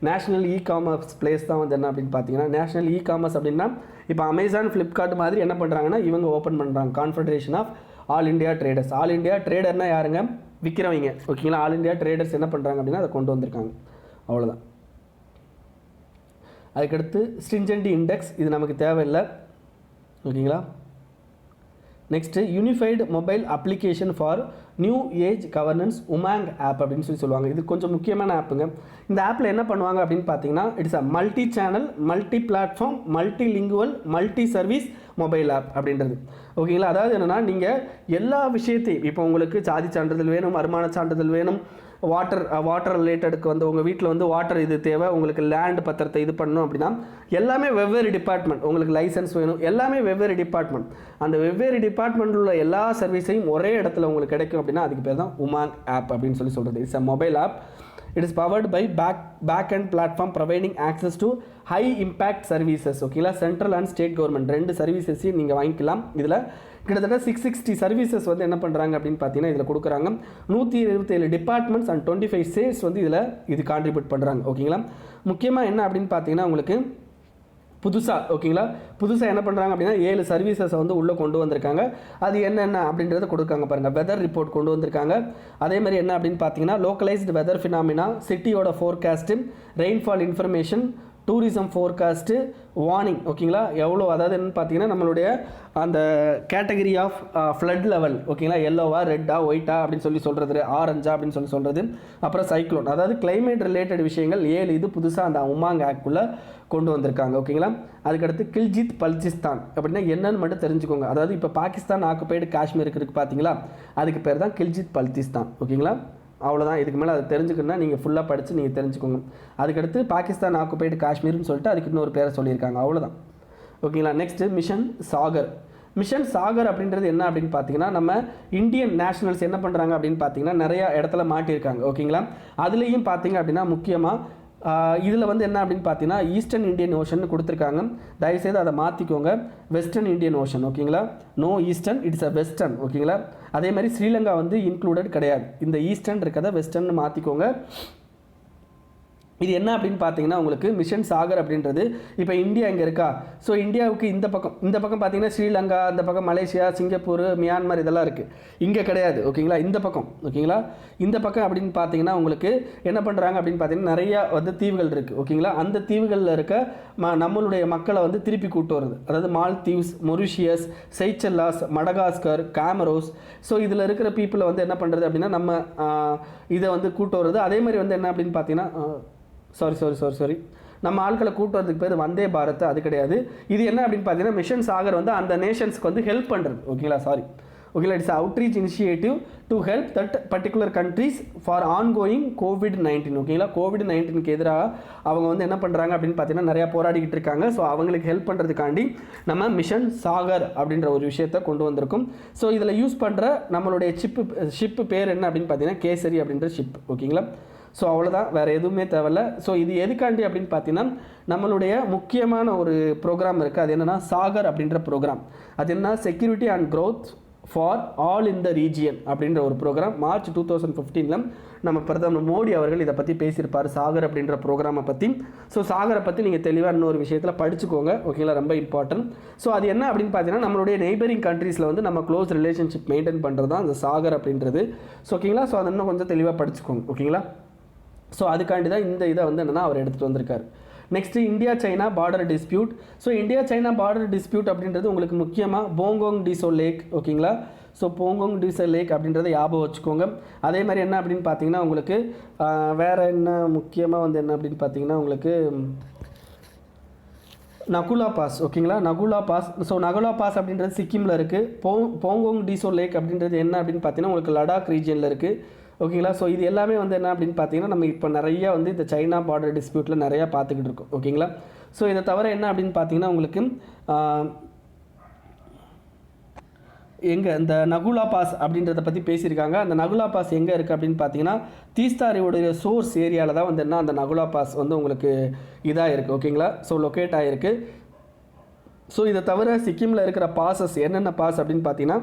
நேஷனல் இ காமர்ஸ் பிளேஸ் தான் வந்து என்ன அப்படின்னு பார்த்தீங்கன்னா, நேஷனல் இ காமர்ஸ் அப்படின்னா இப்போ அமேசான் ஃப்ளிப்கார்ட் மாதிரி என்ன பண்ணுறாங்கன்னா இவங்க ஓப்பன் பண்ணுறாங்க confederation of all India traders. All India ட்ரேடர்னால் யாருங்க, விற்கிறவங்க ஓகேங்களா. ஆல் இண்டியா ட்ரேடர்ஸ் என்ன பண்ணுறாங்க அப்படின்னா அதை கொண்டு வந்திருக்காங்க, அவ்வளோதான். அதுக்கடுத்து ஸ்ட்ரிஞ்சன்ட் இண்டெக்ஸ் இது நமக்கு தேவையில்லை ஓகேங்களா. Next unified mobile application for new age governance Umang app அப்படின்னு சொல்லுவாங்க. இது கொஞ்சம் முக்கியமான ஆப்புங்க. இந்த ஆப்பில் என்ன பண்ணுவாங்க அப்படின்னு பார்த்தீங்கன்னா, it's a multi channel, multi platform, multilingual, multi service mobile app அப்படின்றது ஓகேங்களா. அதாவது என்னென்னா நீங்கள் எல்லா விஷயத்தையும் இப்போ உங்களுக்கு சாதி சான்றிதழ் வேணும், வருமான சான்றிதழ் வேணும், வாட்டர் ரிலேட்டடுக்கு வந்து உங்கள் வீட்டில் வந்து வாட்டர் இது தேவை, உங்களுக்கு லேண்ட் பத்திரத்தை இது பண்ணணும் அப்படின்னா எல்லாமே வெவ்வேறு டிபார்ட்மெண்ட், உங்களுக்கு லைசன்ஸ் வேணும், எல்லாமே வெவ்வேறு டிபார்ட்மெண்ட். அந்த வெவ்வேறு டிபார்ட்மெண்ட்டில் உள்ள எல்லா சர்வீஸையும் ஒரே இடத்துல உங்களுக்கு கிடைக்கும் அப்படின்னா அதுக்கு பேர் தான் உமாங் ஆப் அப்படின்னு சொல்கிறது. It's a mobile app. It is powered by back-end platform providing access to high impact services ஓகேங்களா. சென்ட்ரல் அண்ட் ஸ்டேட் கவர்மெண்ட் ரெண்டு சர்வீசஸையும் நீங்கள் வாங்கிக்கலாம். இதில் கிட்டத்தட்ட 660 சர்வீசஸ் வந்து என்ன பண்ணுறாங்க அப்படின்னு பார்த்தீங்கன்னா இதில் கொடுக்குறாங்க. 127 டிபார்ட்மெண்ட்ஸ் அண்ட் 25 ஸ்டேட்ஸ் வந்து இது கான்ட்ரிபியூட் பண்ணுறாங்க ஓகேங்களா. முக்கியமாக என்ன அப்படின்னு பார்த்தீங்கன்னா உங்களுக்கு புதுசாக என்ன பண்ணுறாங்க அப்படின்னா 7 சர்வீசஸை வந்து உள்ளே கொண்டு வந்திருக்காங்க. அது என்னென்ன அப்படின்றத கொடுக்காங்க பாருங்கள். வெதர் ரிப்போர்ட் கொண்டு வந்திருக்காங்க. அதே மாதிரி என்ன அப்படின்னு பார்த்தீங்கன்னா லோக்கலைஸ்டு வெதர் ஃபினாமினா, சிட்டியோட forecast, rainfall information, tourism forecast, warning ஓகேங்களா. எவ்வளோ அதாவது என்னன்னு பார்த்தீங்கன்னா நம்மளுடைய அந்த கேட்டகரி ஆஃப் ஃப்ளட் லெவல் ஓகேங்களா, எல்லோவா ரெட்டா ஒயிட்டா அப்படின்னு சொல்கிறது, ஆரஞ்சா அப்படின்னு சொல்கிறது. அப்புறம் சைக்ளோன், அதாவது கிளைமேட் ரிலேட்டட் விஷயங்கள் 7 இது புதுசாக அந்த உமாங் ஆக்குள்ளே கொண்டு வந்திருக்காங்க ஓகேங்களா. அதுக்கடுத்து கில்ஜித் பல்சிஸ்தான் அப்படின்னா என்னன்னு மட்டும் தெரிஞ்சுக்கோங்க. அதாவது இப்போ பாகிஸ்தான் ஆக்குபைடு காஷ்மீருக்கு இருக்குது பார்த்தீங்களா, அதுக்கு பேர் தான் கில்ஜித் பல்சிஸ்தான் ஓகேங்களா. அவ்வளோதான். இதுக்கு மேலே அதை தெரிஞ்சுக்கணுன்னா நீங்கள் ஃபுல்லாக படித்து நீங்கள் தெரிஞ்சுக்கோங்க. அதுக்கடுத்து பாகிஸ்தான் ஆக்குபைடு காஷ்மீர்னு சொல்லிட்டு அதுக்கு இன்னொரு பேரை சொல்லியிருக்காங்க, அவ்வளோதான் ஓகேங்களா. நெக்ஸ்ட்டு மிஷன் சாகர் அப்படின்றது என்ன அப்படின்னு பார்த்தீங்கன்னா நம்ம இந்தியன் நேஷனல்ஸ் என்ன பண்ணுறாங்க அப்படின்னு பார்த்தீங்கன்னா நிறையா இடத்துல மாட்டியிருக்காங்க ஓகேங்களா. அதுலேயும் பார்த்தீங்க அப்படின்னா முக்கியமாக இதில் வந்து என்ன அப்படின்னு பார்த்தீங்கன்னா ஈஸ்டர்ன் இந்தியன் ஓஷன் கொடுத்துருக்காங்க. தயவுசெய்து அதை மாற்றிக்கோங்க, வெஸ்டர்ன் இந்தியன் ஓஷன் ஓகேங்களா. No eastern, it's a western ஓகேங்களா. அதே மாதிரி ஸ்ரீலங்கா வந்து இன்க்ளூடட் கிடையாது. இந்த ஈஸ்டர்ன் இருக்கிறத வெஸ்டர்ன் மாற்றிக்கோங்க. இது என்ன அப்படின்னு பார்த்தீங்கன்னா உங்களுக்கு மிஷன் சாகர் அப்படின்றது இப்போ இந்தியா இங்கே இருக்கா. ஸோ இந்தியாவுக்கு இந்த பக்கம் பார்த்தீங்கன்னா ஸ்ரீலங்கா, அந்த பக்கம் மலேசியா, சிங்கப்பூர், மியான்மர் இதெல்லாம் இருக்குது. இங்கே கிடையாது ஓகேங்களா. இந்த பக்கம் ஓகேங்களா. இந்த பக்கம் அப்படின்னு பார்த்தீங்கன்னா உங்களுக்கு என்ன பண்ணுறாங்க அப்படின்னு பார்த்தீங்கன்னா நிறையா வந்து தீவுகள் இருக்குது ஓகேங்களா. அந்த தீவுகளில் இருக்க நம்மளுடைய மக்களை வந்து திருப்பி கூட்டு வருது. அதாவது Maldives, Mauritius, சைச்சல்லாஸ், Madagascar, Comoros. So இதில் இருக்கிற பீப்புளை வந்து என்ன பண்ணுறது அப்படின்னா நம்ம இதை வந்து கூட்டு வருது. அதே மாதிரி வந்து என்ன அப்படின்னு பார்த்தீங்கன்னா சாரி நம்ம ஆட்களை கூட்டு வரதுக்கு பேர் வந்தே பாரத், அது கிடையாது. இது என்ன அப்படின்னு பார்த்தீங்கன்னா மிஷன் சாகர் வந்து அந்த நேஷன்ஸ்க்கு வந்து ஹெல்ப் பண்ணுறது ஓகேங்களா. ஓகேங்களா. It's outreach initiative to help that particular countries for ongoing COVID-19 ஓகேங்களா. COVID-19க்கு எதிராக அவங்க வந்து என்ன பண்ணுறாங்க அப்படின்னு பார்த்தீங்கன்னா நிறையா போராடிக்கிட்டு இருக்காங்க. ஸோ அவங்களுக்கு ஹெல்ப் பண்ணுறதுக்காண்டி நம்ம மிஷன் சாகர் அப்படின்ற ஒரு விஷயத்தை கொண்டு வந்திருக்கும். ஸோ இதில் யூஸ் பண்ணுற நம்மளுடைய ஷிப்பு பேர் என்ன அப்படின்னு பார்த்தீங்கன்னா கேசரி அப்படின்ற ஷிப் ஓகேங்களா. ஸோ அவ்வளோதான், வேறு எதுவுமே தேவையில்ல. ஸோ இது எதுக்காண்டி அப்படின்னு பார்த்தீங்கன்னா நம்மளுடைய முக்கியமான ஒரு ப்ரோக்ராம் இருக்குது. அது என்னென்னா சாகர் அப்படின்ற ப்ரோக்ராம். அது என்ன security and growth for all in the region அப்படின்ற ஒரு ப்ரோக்ராம். மார்ச் 2015 நம்ம பிரதமர் மோடி அவர்கள் இதை பற்றி பேசியிருப்பார், சாகர் அப்படின்ற ப்ரோக்ராமை பற்றி. ஸோ சாகரை பற்றி நீங்கள் தெளிவாக இன்னொரு விஷயத்தில் படிச்சுக்கோங்க ஓகேங்களா, ரொம்ப இம்பார்ட்டன்ட். ஸோ அது என்ன அப்படின்னு பார்த்தீங்கன்னா நம்மளுடைய நெய்பரிங் கண்ட்ரீஸில் வந்து நம்ம க்ளோஸ் ரிலேஷன்ஷிப் மெயின்டைன் பண்ணுறது தான் அந்த சாகர் அப்படின்றது. ஸோ ஓகேங்களா. ஸோ அதை இன்னும் கொஞ்சம் தெளிவாக படிச்சுக்கோங்க ஓகேங்களா. ஸோ அதுக்காண்டி தான் இந்த இதை வந்து என்னென்னா அவர் எடுத்துகிட்டு வந்திருக்கார். Next India China border dispute. So India China border dispute அப்படின்றது உங்களுக்கு முக்கியமாக போங்கோங் டிசோ லேக் ஓகேங்களா. ஸோ போங்கோங் டிசோ லேக் அப்படின்றத ஞாபகம் வச்சுக்கோங்க. அதே மாதிரி என்ன அப்படின்னு பார்த்தீங்கன்னா உங்களுக்கு வேறு என்ன முக்கியமாக வந்து என்ன அப்படின்னு பார்த்தீங்கன்னா உங்களுக்கு நகுலா பாஸ் ஓகேங்களா. நகுலா பாஸ். ஸோ நகுலா பாஸ் அப்படின்றது சிக்கிமில் இருக்குது. போங்கோங் டிசோ லேக் அப்படின்றது என்ன அப்படின்னு பார்த்தீங்கன்னா உங்களுக்கு லடாக் ரீஜியனில் இருக்குது ஓகேங்களா. ஸோ இது எல்லாமே வந்து என்ன அப்படின்னு பார்த்தீங்கன்னா நம்ம இப்போ நிறையா வந்து இந்த சைனா பார்டர் டிஸ்பியூட்டில் நிறையா பார்த்துக்கிட்டு இருக்கோம் ஓகேங்களா. ஸோ இதை தவிர என்ன அப்படின்னு பார்த்தீங்கன்னா உங்களுக்கு எங்கே இந்த நகுலா பாஸ் அப்படின்றத பற்றி பேசியிருக்காங்க. அந்த நகுலா பாஸ் எங்கே இருக்குது அப்படின்னு பார்த்தீங்கன்னா தீஸ்தா ரிவருடைய சோர்ஸ் ஏரியாவில் தான் வந்து என்ன அந்த நகுலா பாஸ் வந்து உங்களுக்கு இதாக இருக்குது ஓகேங்களா. ஸோ லொக்கேட் ஆகிருக்கு. ஸோ இதை தவிர சிக்கிமில் இருக்கிற பாசஸ் என்னென்ன பாஸ் அப்படின்னு பார்த்தீங்கன்னா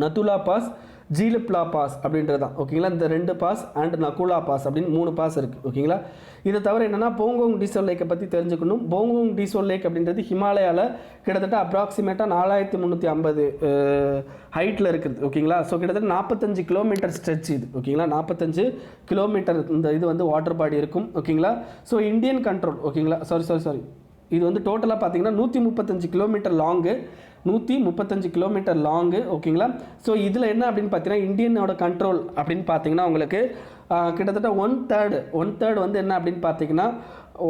நதுலா பாஸ், ஜீலிப்லா பாஸ் அப்படின்றது தான் ஓகேங்களா. இந்த 2 பாஸ் அண்ட் நகுலா பாஸ் அப்படின்னு 3 பாஸ் இருக்குது ஓகேங்களா. இதை தவிர என்னென்னா போங்கோங் டீசோல் லேக்கை பற்றி தெரிஞ்சுக்கணும். போங்கோங் டீசோல் லேக் அப்படின்றது ஹிமாலயாவில் கிட்டத்தட்ட அப்ராக்சிமேட்டாக 4350 ஹைட்டில் இருக்குது ஓகேங்களா. ஸோ கிட்டத்தட்ட 45 கிலோமீட்டர் ஸ்ட்ரெச் இது ஓகேங்களா. 45 கிலோமீட்டர் இந்த இது வந்து வாட்டர் பாடி இருக்கும் ஓகேங்களா. ஸோ இந்தியன் கண்ட்ரோல் ஓகேங்களா. சாரி இது வந்து டோட்டலாக பார்த்தீங்கன்னா 135 கிலோமீட்டர் லாங்கு, 135 கிலோமீட்டர் லாங்கு ஓகேங்களா. ஸோ இதில் என்ன அப்படின்னு பார்த்தீங்கன்னா இந்தியனோட கண்ட்ரோல் அப்படின்னு பார்த்தீங்கன்னா உங்களுக்கு கிட்டத்தட்ட ஒன் தேர்ட் வந்து என்ன அப்படின்னு பார்த்தீங்கன்னா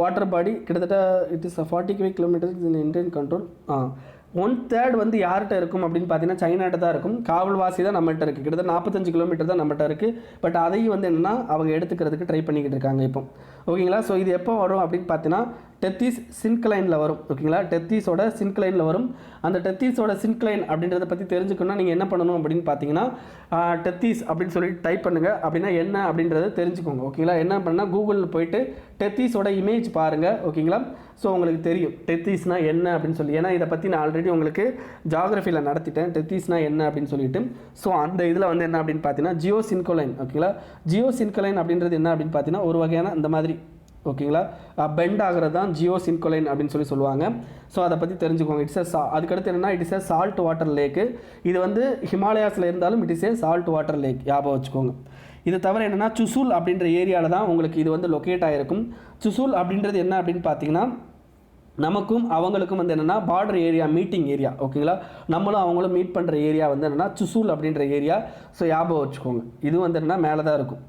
வாட்டர் பாடி கிட்டத்தட்ட it is 45 kilometre Indian control. 1/3 வந்து யார்கிட்ட இருக்கும் அப்படின்னு பார்த்தீங்கன்னா சைனாட்ட தான் இருக்கும். காவல்வாசி தான் நம்மகிட்ட இருக்குது. கிட்டத்தட்ட 45 கிலோமீட்டர் தான் நம்மகிட்ட இருக்குது. பட் அதையும் வந்து என்னென்னா அவங்க எடுத்துக்கிறதுக்கு ட்ரை பண்ணிக்கிட்டு இருக்காங்க இப்போ ஓகேங்களா. ஸோ இது எப்போ வரும் அப்படின்னு பார்த்தீங்கன்னா டெத்தீஸ் சின்க்ளைனில் வரும் ஓகேங்களா. டெத்தீஸோட சின்க்ளைனில் வரும். அந்த டெத்தீஸோட சின்க்ளைன் அப்படின்றத பற்றி தெரிஞ்சுக்கணும்னா நீங்கள் என்ன பண்ணணும் அப்படின்னு பார்த்தீங்கன்னா டெத்தீஸ் அப்படின்னு சொல்லிட்டு டைப் பண்ணுங்கள். அப்படின்னா என்ன அப்படின்றத தெரிஞ்சுக்கோங்க ஓகேங்களா. என்ன பண்ணால் கூகுளில் போயிட்டு டெத்தீஸோட இமேஜ் பாருங்கள் ஓகேங்களா. ஸோ உங்களுக்கு தெரியும் டெத்தீஸ்னால் என்ன அப்படின்னு சொல்லி. ஏன்னா இதை பற்றி நான் ஆல்ரெடி உங்களுக்கு ஜாகிரஃபியில் நடத்திட்டேன் டெத்தீஸ்னால் என்ன அப்படின்னு சொல்லிட்டு. ஸோ அந்த இதில் வந்து என்ன அப்படின்னு பார்த்தீங்கன்னா ஜியோசின்கோலைன் ஓகேங்களா. ஜியோசின்கோலைன் அப்படின்றது என்ன அப்படின்னு பார்த்தீங்கன்னா ஒரு வகையான இந்த மாதிரி ஓகேங்களா பெண்ட் ஆகிறது தான் ஜியோசின்கோலைன் அப்படின்னு சொல்லுவாங்க. ஸோ அதை பற்றி தெரிஞ்சுக்கோங்க. அதுக்கடுத்து என்னென்னா it is a salt water லேக்கு. இது வந்து ஹிமாலயாஸில் இருந்தாலும் it is a salt water lakh ஞாபகம் வச்சுக்கோங்க. இது தவிர என்னென்னா சுசூல் அப்படின்ற ஏரியாவில் தான் உங்களுக்கு இது வந்து லொக்கேட் ஆகிருக்கும். சுசூல் அப்படின்றது என்ன அப்படின்னு பார்த்தீங்கன்னா நமக்கும் அவங்களுக்கும் வந்து என்னென்னா பார்டர் ஏரியா, மீட்டிங் ஏரியா ஓகேங்களா. நம்மளும் அவங்களும் மீட் பண்ணுற ஏரியா வந்து என்னென்னா சுசூல் அப்படின்ற ஏரியா. ஸோ ஞாபகம் வச்சுக்கோங்க. இது வந்து என்னென்னா மேலே தான் இருக்கும்.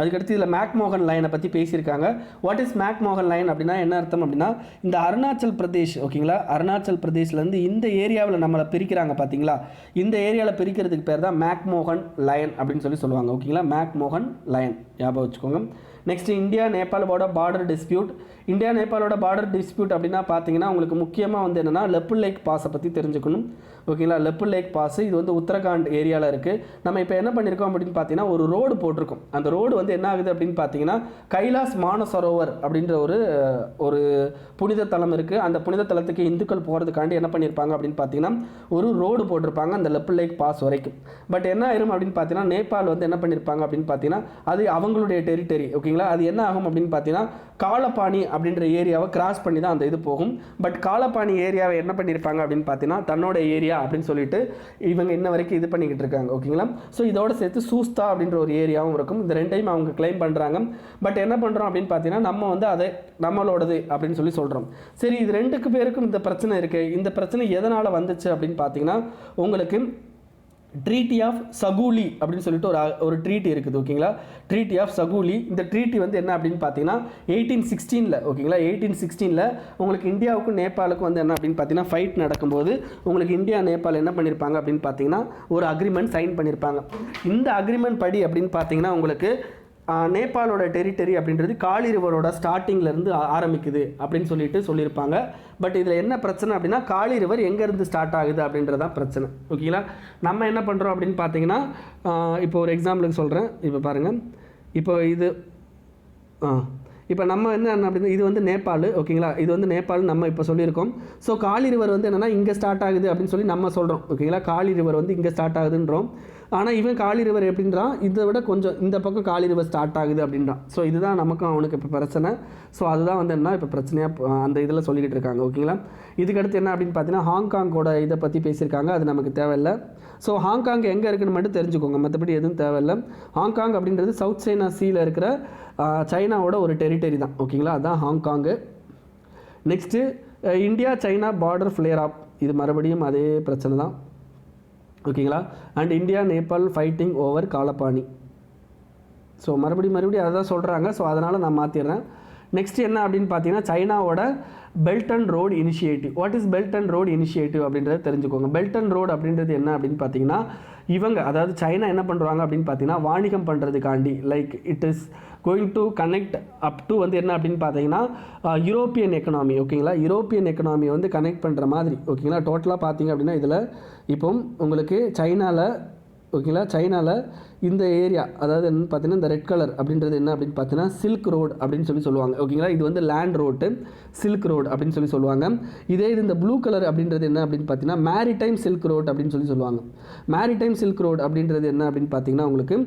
அதுக்கடுத்து இதில் மேக்மோகன் லைனை பற்றி பேசியிருக்காங்க. வாட் இஸ் மேக்மோகன் லைன் அப்படின்னா என்ன அர்த்தம் அப்படின்னா இந்த அருணாச்சல் பிரதேஷ் ஓகேங்களா. அருணாச்சல் பிரதேஷ்லேருந்து இந்த ஏரியாவில் நம்மளை பிரிக்கிறாங்க பார்த்தீங்களா. இந்த ஏரியாவில் பிரிக்கிறதுக்கு பேர் தான் மேக்மோகன் லைன் அப்படின்னு சொல்லுவாங்க ஓகேங்களா. மேக்மோகன் லைன் ஞாபகம் வச்சுக்கோங்க. நெக்ஸ்ட் இந்தியா நேபாளோட பார்டர் டிஸ்பியூட். இந்தியா நேபாளோட பார்டர் டிஸ்பியூட் அப்படின்னா பார்த்தீங்கன்னா உங்களுக்கு முக்கியமாக வந்து என்னென்னா லெப்புல் லேக் பாஸை பற்றி தெரிஞ்சுக்கணும் ஓகேங்களா. லெப்புல் லேக் பாஸ் இது வந்து உத்தரகாண்ட் ஏரியாவில் இருக்குது. நம்ம இப்போ என்ன பண்ணியிருக்கோம் அப்படின்னு பார்த்தீங்கன்னா ஒரு ரோடு போட்டிருக்கோம். அந்த ரோடு வந்து என்ன ஆகுது அப்படின்னு பார்த்தீங்கன்னா கைலாஸ் மானசரோவர் அப்படின்ற ஒரு புனித தலம் இருக்குது. அந்த புனித தலத்துக்கு இந்துக்கள் போகிறதுக்காண்டி என்ன பண்ணியிருப்பாங்க அப்படின்னு பார்த்தீங்கன்னா ஒரு ரோடு போட்டிருப்பாங்க அந்த லெப்புல் லேக் பாஸ் வரைக்கும். பட் என்ன ஆயிரும் அப்படின்னு பார்த்தீங்கன்னா நேபாள் வந்து என்ன பண்ணியிருப்பாங்க அப்படின்னு பார்த்தீங்கன்னா அது அவங்களுடைய டெரிட்டரி ஓகேங்களா. அது என்ன ஆகும் அப்படின்னு பார்த்தீங்கன்னா காலப்பாணி அப்படின்ற ஏரியாவை கிராஸ் பண்ணி தான் அந்த இது போகும். பட் காலப்பாணி ஏரியாவை என்ன பண்ணியிருப்பாங்க அப்படின்னு பார்த்தீங்கன்னா தன்னோட ஏரியா அப்படின்னு சொல்லிட்டு இவங்க இன்ன வரைக்கும் இது பண்ணிக்கிட்டு இருக்காங்க ஓகேங்களா. ஸோ இதோட சேர்த்து சூஸ்தா அப்படின்ற ஒரு ஏரியாவும் இருக்கும். இந்த ரெண்டையும் அவங்க கிளைம் பண்ணுறாங்க. பட் என்ன பண்ணுறோம் அப்படின்னு பார்த்தீங்கன்னா நம்ம வந்து அதை நம்மளோடது அப்படின்னு சொல்கிறோம். சரி இது 2 பேருக்கும் இந்த பிரச்சனை இருக்குது. இந்த பிரச்சனை எதனால் வந்துச்சு அப்படின்னு பார்த்தீங்கன்னா உங்களுக்கு ட்ரீட்டி ஆஃப் சகூலி அப்படின்னு சொல்லிட்டு ஒரு ட்ரீட்டி இருக்குது ஓகேங்களா. Treaty of Sugauli. இந்த ட்ரீட்டி வந்து என்ன அப்படின்னு பார்த்தீங்கன்னா 1816 ஓகேங்களா. 1816 உங்களுக்கு இந்தியாவுக்கும் நேபாளுக்கும் வந்து என்ன அப்படின்னு பார்த்தீங்கன்னா ஃபைட் நடக்கும்போது உங்களுக்கு இந்தியா நேபாள் என்ன பண்ணியிருப்பாங்க அப்படின்னு பார்த்தீங்கன்னா ஒரு அக்ரிமெண்ட் சைன் பண்ணியிருப்பாங்க. இந்த அக்ரிமெண்ட் படி அப்படின்னு பார்த்தீங்கன்னா உங்களுக்கு நேபாளோட டெரிட்டரி அப்படின்றது காளி ரிவரோட ஸ்டார்டிங்லேருந்து ஆரம்பிக்குது அப்படின்னு சொல்லியிருப்பாங்க. பட் இதில் என்ன பிரச்சனை அப்படின்னா காளி ரிவர் எங்கேருந்து ஸ்டார்ட் ஆகுது அப்படின்றதான் பிரச்சனை ஓகேங்களா. நம்ம என்ன பண்ணுறோம் அப்படின்னு பார்த்தீங்கன்னா இப்போ ஒரு எக்ஸாம்பிளுக்கு சொல்கிறேன். இப்போ பாருங்கள். இப்போ நம்ம என்ன அப்படின்னா இது வந்து நேபாள் ஓகேங்களா. இது வந்து நேபாள் நம்ம இப்போ சொல்லியிருக்கோம். ஸோ காளி ரிவர் வந்து என்னென்னா இங்கே ஸ்டார்ட் ஆகுது அப்படின்னு சொல்லி நம்ம சொல்கிறோம் ஓகேங்களா. காளி ரிவர் வந்து இங்கே ஸ்டார்ட் ஆகுதுன்றோம். ஆனால் இவன் காளி ரிவர் எப்படின்றான் இதை விட கொஞ்சம் இந்த பக்கம் காளி ரிவர் ஸ்டார்ட் ஆகுது அப்படின்றான். ஸோ இதுதான் நமக்கும் அவனுக்கு இப்போ பிரச்சனை. ஸோ அதுதான் வந்து என்ன இப்போ பிரச்சனையாக அந்த இதில் சொல்லிக்கிட்டு இருக்காங்க ஓகேங்களா. இதுக்கடுத்து என்ன அப்படின்னு பார்த்தீங்கன்னா ஹாங்காங்கோட இதை பற்றி பேசியிருக்காங்க. அது நமக்கு தேவையில்லை. ஸோ ஹாங்காங் எங்கே இருக்குன்னு மட்டும் தெரிஞ்சுக்கோங்க. மற்றபடி எதுவும் தேவையில்லை. ஹாங்காங் அப்படின்றது சவுத் சைனா சீயில் இருக்கிற சைனாவோட ஒரு டெரிட்டரி தான் ஓகேங்களா. அதுதான் Hong Kong. Next India China border flare up. இது மறுபடியும் அதே பிரச்சனை தான் ஓகேங்களா. And India Nepal fighting over Kalapani. So மறுபடியும் அதை தான் சொல்கிறாங்க. ஸோ அதனால் நான் மாற்றிடுறேன். நெக்ஸ்ட் என்ன அப்படின்னு பார்த்தீங்கன்னா சைனாவோட belt and road initiative. What is belt and road initiative அப்படின்றத தெரிஞ்சுக்கோங்க. பெல்ட் அண்ட் ரோடு அப்படின்றது என்ன அப்படின்னு பார்த்தீங்கன்னா இவங்க அதாவது சைனா என்ன பண்ணுறாங்க அப்படின்னு பார்த்தீங்கன்னா வாணிகம் பண்ணுறதுக்காண்டி like it is going to connect up to வந்து என்ன அப்படின்னு பார்த்தீங்கன்னா யூரோப்பியன் எக்கனாமி ஓகேங்களா. யூரோப்பியன் எக்கனாமி வந்து கனெக்ட் பண்ணுற மாதிரி ஓகேங்களா. டோட்டலாக பார்த்தீங்க அப்படின்னா இதில் இப்போ உங்களுக்கு சைனாவில் ஓகேங்களா. சைனாவில் இந்த ஏரியா அதாவது என்ன பார்த்தீங்கன்னா இந்த ரெட் கலர் அப்படின்றது என்ன அப்படின்னு பார்த்தீங்கன்னா சில்க் ரோடு அப்படின்னு சொல்லுவாங்க ஓகேங்களா. இது வந்து லேண்ட் ரோட்டு சில்க் ரோடு அப்படின்னு சொல்லுவாங்க. இதே இது இந்த ப்ளூ கலர் அப்படின்றது என்ன அப்படின்னு பார்த்தீங்கன்னா மேரிடைம் சில்க் ரோடு அப்படின்னு சொல்லுவாங்க. மேரிடைம் சில்க் ரோடு அப்படின்றது என்ன அப்படின்னு பார்த்தீங்கன்னா உங்களுக்கு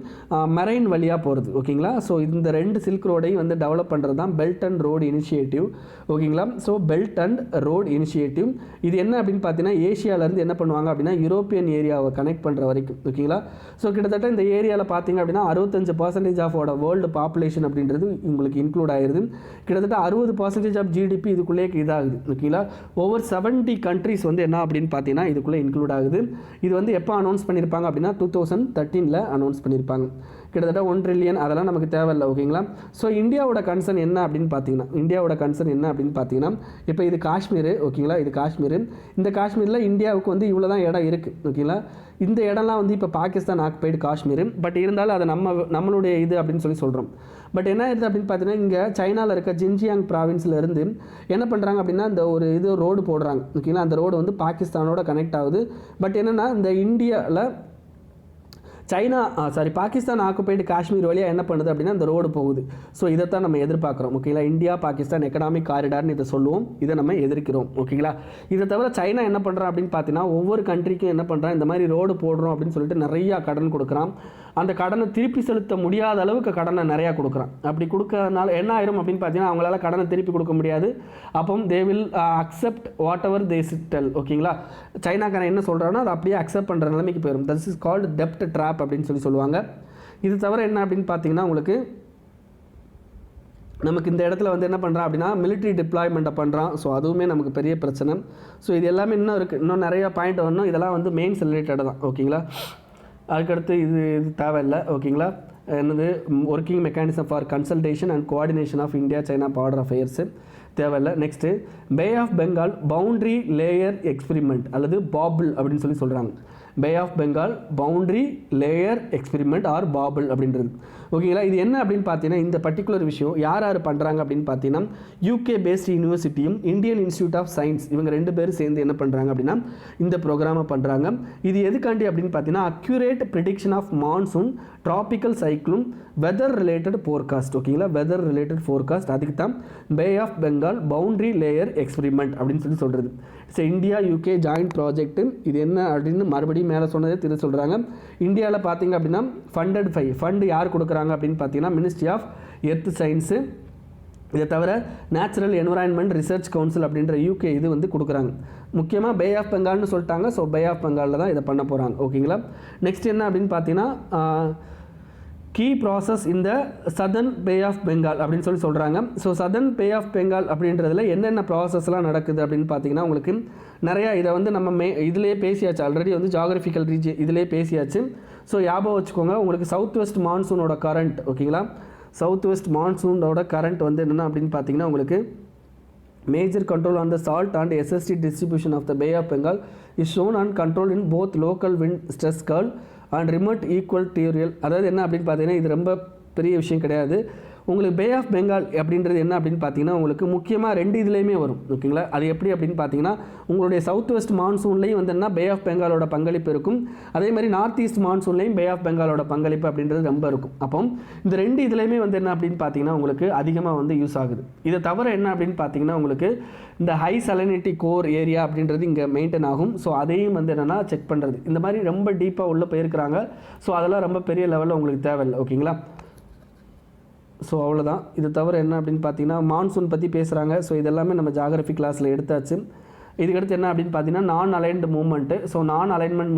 மெரைன் வழியாக போகிறது. ஓகேங்களா. ஸோ இந்த 2 சில்க் ரோடையும் வந்து டெவலப் பண்ணுறது தான் பெல்ட் அண்ட் ரோடு இனிஷியேட்டிவ். ஓகேங்களா. So belt and road initiative இது என்ன அப்படின்னு பார்த்தீங்கன்னா ஏஷியாவிலேருந்து என்ன பண்ணுவாங்க அப்படின்னா யூரோப்பியன் ஏரியாவை கனெக்ட் பண்ணுற வரைக்கும். ஓகேங்களா. ஸோ கிட்டத்தட்ட இந்த ஏரியாவில் பார்த்தீங்க அப்படின்னா 65% ஆஃப் வேர்ல்டு பாப்புலேஷன் அப்படின்றது உங்களுக்கு இன்க்ளூட் ஆகிடுது. கிட்டத்தட்ட 60% ஆஃப் ஜிடிபி இதுக்குள்ளே இதாகுது. ஓகேங்களா. ஓவர் 70 கண்ட்ரிஸ் வந்து என்ன அப்படின்னு பார்த்தீங்கன்னா இதுக்குள்ளே இன்க்ளூட் ஆகுது. இது வந்து எப்போ அனௌன்ஸ் பண்ணியிருப்பாங்க அப்படின்னா 2013 அனௌன்ஸ் பண்ணியிருப்பாங்க. கிட்டத்தட்ட 1 ட்ரில்லியன் அதெல்லாம் நமக்கு தேவையில்லை. ஓகேங்களா. ஸோ இந்தியாவோட கன்சர்ன் என்ன அப்படின்னு பார்த்தீங்கன்னா இப்போ இது காஷ்மீர். ஓகேங்களா. இது காஷ்மீர். இந்த காஷ்மீரில் இந்தியாவுக்கு வந்து இவ்வளோ தான் இடம் இருக்குது. ஓகேங்களா. இந்த இடம்லாம் வந்து இப்போ பாகிஸ்தான் ஆக்குபைடு காஷ்மீர். பட் இருந்தாலும் அதை நம்மளுடைய இது அப்படின்னு சொல்கிறோம். பட் என்ன ஆயிடுது அப்படின்னு பார்த்தீங்கன்னா இங்கே சைனாவில் இருக்க ஜின்ஜியாங் ப்ராவின்ஸில் இருந்து என்ன பண்ணுறாங்க அப்படின்னா இந்த ஒரு இது ரோடு போடுறாங்க. ஓகேங்களா. அந்த ரோடு வந்து பாகிஸ்தானோட கனெக்ட் ஆகுது. பட் என்னென்னா இந்த இந்தியாவில் பாகிஸ்தான் ஆக்குபைடு காஷ்மீர் வழியாக என்ன பண்ணுது அப்படின்னா இந்த ரோடு போகுது. ஸோ இதைத்தான் நம்ம எதிர்பார்க்குறோம். ஓகேங்களா. இந்தியா பாகிஸ்தான் எக்கனாமிக் காரிடார்னு இதை சொல்லுவோம். இதை நம்ம எதிர்க்கிறோம். ஓகேங்களா. இதை தவிர சைனா என்ன பண்ணுறான் அப்படின்னு பார்த்தீங்கன்னா ஒவ்வொரு கண்ட்ரிக்கும் என்ன பண்ணுறான் இந்த மாதிரி ரோடு போடுறோம் அப்படின்னு சொல்லிட்டு நிறையா கடன் கொடுக்குறான். அந்த கடனை திருப்பி செலுத்த முடியாத அளவுக்கு கடனை நிறையா கொடுக்குறான். அப்படி கொடுக்கறதுனால என்ன ஆயிரும் அப்படின்னு பார்த்தீங்கன்னா அவங்களால கடனை திருப்பி கொடுக்க முடியாது. அப்போ they will accept what ever they tell. ஓகேங்களா. சைனாக்காரன் என்ன சொல்கிறானோ அதை அப்படியே அக்செப்ட் பண்ணுற நிலைமைக்கு போயிடும். That's is called dept drop அப்படின்னு சொல்லுவாங்க. இது தவிர என்ன அப்படின்னு பார்த்தீங்கன்னா உங்களுக்கு நமக்கு இந்த இடத்துல வந்து என்ன பண்ணுறான் அப்படின்னா மிலிட்ரி டிப்ளாய்மெண்ட்டை பண்ணுறான். ஸோ அதுவுமே நமக்கு பெரிய பிரச்சனை. ஸோ இது எல்லாமே இன்னும் இருக்குது. இன்னும் நிறையா பாயிண்ட் வரணும். இதெல்லாம் வந்து மெயின்ஸ் ரிலேட்டடாக தான். ஓகேங்களா. அதுக்கடுத்து இது தேவையில்லை. ஓகேங்களா. என்னது working mechanism for consultation and coordination of India China border affairs தேவையில்லை. Next bay of Bengal boundary layer experiment அல்லது பாபிள் அப்படின்னு சொல்கிறாங்க. Bay of Bengal boundary layer experiment or BoBBLE அப்படின்றது. ஓகேங்களா. இது என்ன அப்படின்னு பார்த்தீங்கன்னா இந்த பர்டிகுலர் விஷயம் யார் பண்ணுறாங்க அப்படின்னு பார்த்தீங்கன்னா யூகே பேஸ்ட் யூனிவர்சிட்டியும் இந்தியன் இன்ஸ்டியூட் ஆஃப் சயின்ஸ் இவங்க 2 பேரும் சேர்ந்து என்ன பண்ணுறாங்க அப்படின்னா இந்த ப்ரோக்ராமை பண்ணுறாங்க. இது எதுக்காண்டி அப்படின்னு பார்த்தீங்கன்னா accurate prediction of monsoon tropical cyclone weather related forecast. ஓகேங்களா. வெதர் ரிலேட்டட் ஃபோர்காஸ்ட் அதுக்கு தான் bay of Bengal boundary layer experiment அப்படின்னு சொல்கிறது. It's India UK joint project. இது என்ன அப்படின்னு மறுபடியும் மேலே சொன்னதே திரு சொல்கிறாங்க. இந்தியாவில் பார்த்தீங்க அப்படின்னா ஃபண்டு யார் கொடுக்குறாங்க அப்படின்னு பார்த்தீங்கன்னா மினிஸ்ட்ரி ஆஃப் எர்த் சயின்ஸு. இதை தவிர நேச்சுரல் என்விரான்மெண்ட் ரிசர்ச் கவுன்சில் அப்படின்ற யூகே இது வந்து கொடுக்குறாங்க. முக்கியமாக பே ஆஃப் பெங்கால்னு சொல்லிட்டாங்க. ஸோ பே ஆஃப் பெங்காலில் தான் இதை பண்ண போகிறாங்க. ஓகேங்களா. நெக்ஸ்ட் என்ன அப்படின்னு பார்த்தீங்கன்னா கீ ப்ராசஸ் இந்த சதர்ன் பே ஆஃப் பெங்கால் அப்படின்னு சொல்கிறாங்க. So southern Bay of Bengal அப்படின்றதுல என்னென்ன ப்ராசஸ்லாம் நடக்குது அப்படின்னு பார்த்தீங்கன்னா உங்களுக்கு நிறையா இதை வந்து நம்ம இதிலே பேசியாச்சு. ஆல்ரெடி வந்து ஜியாகிரபிக்கல் ரீஜன் இதிலே பேசியாச்சு. ஸோ ஞாபகம் வச்சுக்கோங்க. உங்களுக்கு சவுத் வெஸ்ட் மான்சூனோட கரண்ட். ஓகேங்களா. சவுத் வெஸ்ட் மான்சூனோட கரண்ட் வந்து என்னென்ன அப்படின்னு பார்த்தீங்கன்னா உங்களுக்கு major control on the salt and SST distribution of the bay of Bengal is shown and control in both local wind stress curl and remote equal diurnal. அதாவது என்ன அப்படின்னு பார்த்தீங்கன்னா இது ரொம்ப பெரிய விஷயம் கிடையாது. உங்களுக்கு பே ஆஃப் பெங்கால் அப்படின்றது என்ன அப்படின்னு பார்த்தீங்கன்னா உங்களுக்கு முக்கியமாக 2 இதுலேயுமே வரும். ஓகேங்களா. அது எப்படி அப்படின்னு பார்த்தீங்கன்னா உங்களுடைய சவுத் வெஸ்ட் மான்சூன்லேயும் வந்து என்ன பே ஆஃப் பெங்காலோட பங்களிப்பு இருக்கும். அதே மாதிரி நார்த் ஈஸ்ட் மான்சூன்லேயும் பே ஆஃப் பெங்காலோட பங்களிப்பு அப்படின்றது ரொம்ப இருக்கும். அப்போ இந்த 2 இதுலேயுமே வந்து என்ன அப்படின்னு பார்த்தீங்கன்னா உங்களுக்கு அதிகமாக வந்து யூஸ் ஆகுது. இதை தவிர என்ன அப்படின்னு பார்த்தீங்கன்னா உங்களுக்கு இந்த ஹை சலனிட்டி கோர் ஏரியா அப்படின்றது இங்கே மெயின்டைன் ஆகும். ஸோ அதையும் வந்து என்னென்னா செக் பண்ணுறது. இந்த மாதிரி ரொம்ப டீப்பாக உள்ளே போயிருக்கிறாங்க. ஸோ அதெல்லாம் ரொம்ப பெரிய லெவலில் உங்களுக்கு தேவையில்லை. ஓகேங்களா. ஸோ அவ்வளோதான். இது தவிர என்ன அப்படின்னு பார்த்தீங்கன்னா மான்சூன் பற்றி பேசுகிறாங்க. ஸோ இதெல்லாமே நம்ம ஜியாகிரபி கிளாஸில் எடுத்தாச்சு. இதுக்கடுத்து என்ன அப்படின்னு பார்த்தீங்கன்னா நான் அலைன்டு மூவ்மெண்ட்டு. ஸோ நான் அலைன்மெண்ட்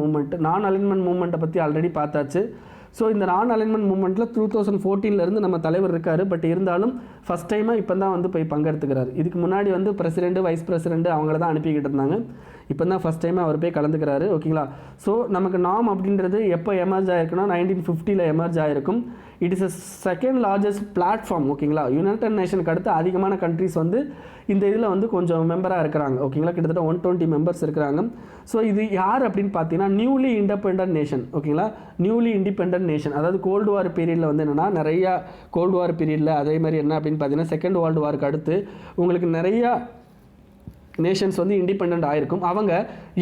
மூவ்மெண்ட்டை பற்றி ஆல்ரெடி பார்த்தாச்சு. ஸோ இந்த நான் அலைன்மெண்ட் மூவ்மெண்ட்டில் 2014 நம்ம தலைவர் இருக்கார். பட் இருந்தாலும் ஃபஸ்ட் டைமாக இப்போ தான் வந்து போய் பங்கெடுத்துக்கிறார். இதுக்கு முன்னாடி வந்து பிரசிடென்ட் வைஸ் பிரசிடென்ட் அவங்கள தான் அனுப்பிக்கிட்டு இருந்தாங்க. இப்போ தான் ஃபஸ்ட் டைமாக அவர் போய் கலந்துக்கிறாரு. ஓகேங்களா. ஸோ நமக்கு நாம் அப்படின்றது எப்போ எமர்ஜ் ஆகிருக்குன்னா 1950 எமர்ஜ் ஆகிருக்கும். It is a second largest platform. ஓகேங்களா. யுனைடெட் நேஷனுக்கு அடுத்து அதிகமான கண்ட்ரிஸ் வந்து இந்த இதில் வந்து கொஞ்சம் மெம்பராக இருக்கிறாங்க. ஓகேங்களா. கிட்டத்தட்ட 120 மெம்பர்ஸ் இருக்கிறாங்க. ஸோ இது யார் அப்படின்னு பார்த்தீங்கன்னா நியூலி இண்டிபெண்டன்ட் நேஷன். ஓகேங்களா. நியூலி இண்டிபெண்டன்ட் நேஷன் அதாவது கோல்டு வார் பீரியடில் வந்து என்னென்னா நிறையா கோல்டு வார் பீரியடில் அதே மாதிரி என்ன அப்படின்னு பார்த்தீங்கன்னா செகண்ட் வேர்ல்டு வாருக்கு அடுத்து உங்களுக்கு நிறையா நேஷன்ஸ் வந்து இண்டிபெண்ட் ஆகிருக்கும். அவங்க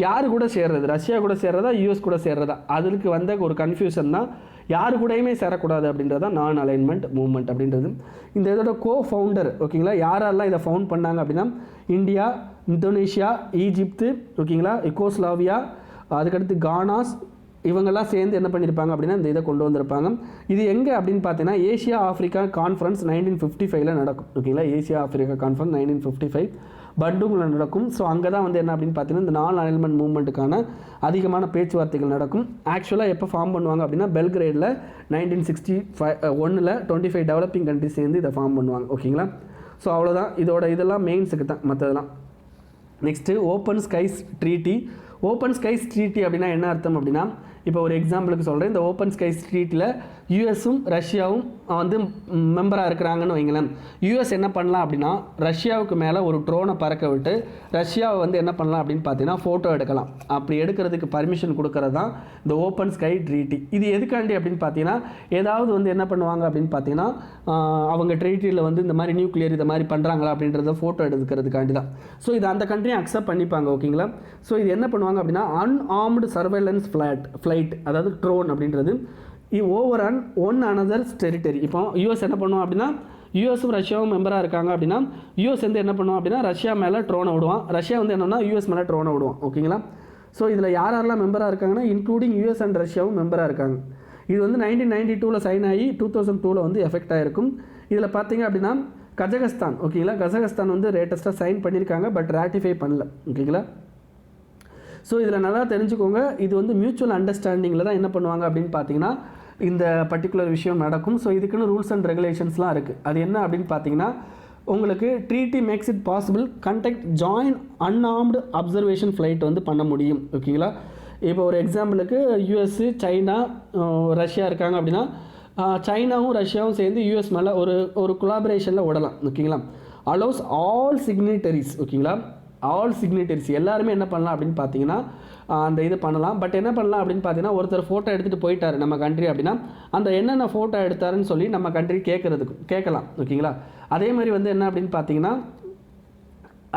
யார் கூட சேர்றது, ரஷ்யா கூட சேர்றதா யூஎஸ் கூட சேர்றதா, அதுக்கு வந்த ஒரு கன்ஃபியூஷன் தான் யார் கூடயுமே சேரக்கூடாது அப்படின்றத நான் அலைன்மெண்ட் மூவ்மெண்ட் அப்படின்றது. இந்த இதோட ஃபவுண்டர் ஓகேங்களா யாரெல்லாம் இதை ஃபவுண்ட் பண்ணாங்க அப்படின்னா இந்தியா, இந்தோனேஷியா, ஈஜிப்து, ஓகேங்களா, யுகோஸ்லாவியா, அதுக்கடுத்து கானாஸ், இவங்கெல்லாம் சேர்ந்து என்ன பண்ணியிருப்பாங்க அப்படின்னா இந்த இதை கொண்டு வந்திருப்பாங்க. இது எங்கே அப்படின்னு பார்த்தீங்கன்னா ஏஷியா ஆஃப்ரிக்கா கான்ஃபரன்ஸ் 1955 நடக்கும். ஓகேங்களா, ஏஷியா ஆஃப்ரிக்கா கான்ஃபரன்ஸ் 1955 பண்டூங்கில் நடக்கும். ஸோ அங்கே தான் வந்து என்ன அப்படின்னு பார்த்தீங்கன்னா இந்த நான் அலைன்மெண்ட் மூவ்மெண்ட்டுக்கான அதிகமான பேச்சுவார்த்தைகள் நடக்கும். ஆக்சுவலாக எப்போ ஃபார்ம் பண்ணுவாங்க அப்படின்னா பெல்கிரேடில் 1961 25 டெவலப்பிங் கண்ட்ரிஸ் சேர்ந்து இதை ஃபார்ம் பண்ணுவாங்க. ஓகேங்களா, ஸோ அவ்வளோதான். இதெல்லாம் மெயின்ஸுக்கு தான், மற்றதெல்லாம். Next open skies treaty. Open skies treaty அப்படின்னா என்ன அர்த்தம் அப்படின்னா, இப்போ ஒரு எக்ஸாம்பிளுக்கு சொல்கிறேன். இந்த ஓப்பன் ஸ்கைஸ் ட்ரீட்டியில் யூஎஸும் ரஷ்யாவும் வந்து மெம்பராக இருக்கிறாங்கன்னு வைங்களேன். யூஎஸ் என்ன பண்ணலாம் அப்படின்னா ரஷ்யாவுக்கு மேலே ஒரு ட்ரோனை பறக்க விட்டு ரஷ்யாவை வந்து என்ன பண்ணலாம் அப்படின்னு பார்த்தீங்கன்னா ஃபோட்டோ எடுக்கலாம். அப்படி எடுக்கிறதுக்கு பர்மிஷன் கொடுக்கறது தான் இந்த ஓப்பன் ஸ்கை ட்ரீட்டி. இது எதுக்காண்டி அப்படின்னு பார்த்தீங்கன்னா ஏதாவது வந்து என்ன பண்ணுவாங்க அப்படின்னு பார்த்தீங்கன்னா அவங்க ட்ரீட்டியில் வந்து இந்த மாதிரி நியூக்ளியர் இதை மாதிரி பண்ணுறாங்களா அப்படின்றத ஃபோட்டோ எடுக்கிறதுக்காண்டி தான். ஸோ இது அந்த கண்ட்ரியும் அக்செப்ட் பண்ணிப்பாங்க. ஓகேங்களா, ஸோ இது என்ன பண்ணுவாங்க அப்படின்னா அன்ஆர்ம்டு சர்வேலன்ஸ் ஃப்ளைட், அதாவது ட்ரோன் அப்படின்றது over and one another territory. இப்போ யூஎஸ் என்ன பண்ணுவோம் அப்படின்னா யூஎஸும் ரஷ்யாவும் மெம்பராக இருக்காங்க அப்படின்னா யூஎஸ் வந்து என்ன பண்ணுவோம் அப்படின்னா ரஷ்யா மேலே ட்ரோனை விடுவான், ரஷ்யா வந்து என்னன்னா யூஎஸ் மேலே ட்ரோனை விடுவான். ஓகேங்களா, ஸோ இதில் யாரெல்லாம் மெம்பராக இருக்காங்கன்னா இன்க்ளூடிங் யூஎஸ் அண்ட் ரஷ்யாவும் மெம்பராக இருக்காங்க. இது வந்து 1992 சைன் ஆகி 2002 வந்து எஃபெக்ட் ஆகிருக்கும். இதில் பார்த்தீங்க அப்படின்னா கஜகஸ்தான், ஓகேங்களா, கஜகஸ்தான் வந்து லேட்டஸ்ட்டாக சைன் பண்ணியிருக்காங்க, பட் ராட்டிஃபை பண்ணல. ஓகேங்களா, ஸோ இதில் நல்லா தெரிஞ்சுக்கோங்க, இது வந்து மியூச்சுவல் அண்டர்ஸ்டாண்டிங்கில் தான் என்ன பண்ணுவாங்க அப்படின்னு பார்த்தீங்கன்னா இந்த பர்டிகுலர் விஷயம் நடக்கும். ஸோ இதுக்குன்னு ரூல்ஸ் அண்ட் ரெகுலேஷன்ஸ்லாம் இருக்குது. அது என்ன அப்படின்னு பார்த்தீங்கன்னா உங்களுக்கு treaty makes it possible conduct join unarmed observation flight வந்து பண்ண முடியும். ஓகேங்களா, இப்போ ஒரு எக்ஸாம்பிளுக்கு யூஎஸ்ஸு சைனா ரஷ்யா இருக்காங்க அப்படின்னா சைனாவும் ரஷ்யாவும் சேர்ந்து யூஎஸ் மேலே ஒரு கொலாபரேஷனில் விடலாம். ஓகேங்களா, அலோஸ் ஆல் சிக்னேட்டரிஸ், ஓகேங்களா, ஆல் சிக்னேட்டரிஸ் எல்லாருமே என்ன பண்ணலாம் அப்படின்னு பார்த்தீங்கன்னா அந்த இது பண்ணலாம். பட் என்ன பண்ணலாம் அப்படின்னு பார்த்தீங்கன்னா ஒருத்தர் ஃபோட்டோ எடுத்துகிட்டு போயிட்டார் நம்ம கண்ட்ரி அப்படின்னா அந்த என்னென்ன ஃபோட்டோ எடுத்தாருன்னு சொல்லி நம்ம கண்ட்ரி கேட்கலாம். ஓகேங்களா, அதே மாதிரி வந்து என்ன அப்படின்னு பார்த்தீங்கன்னா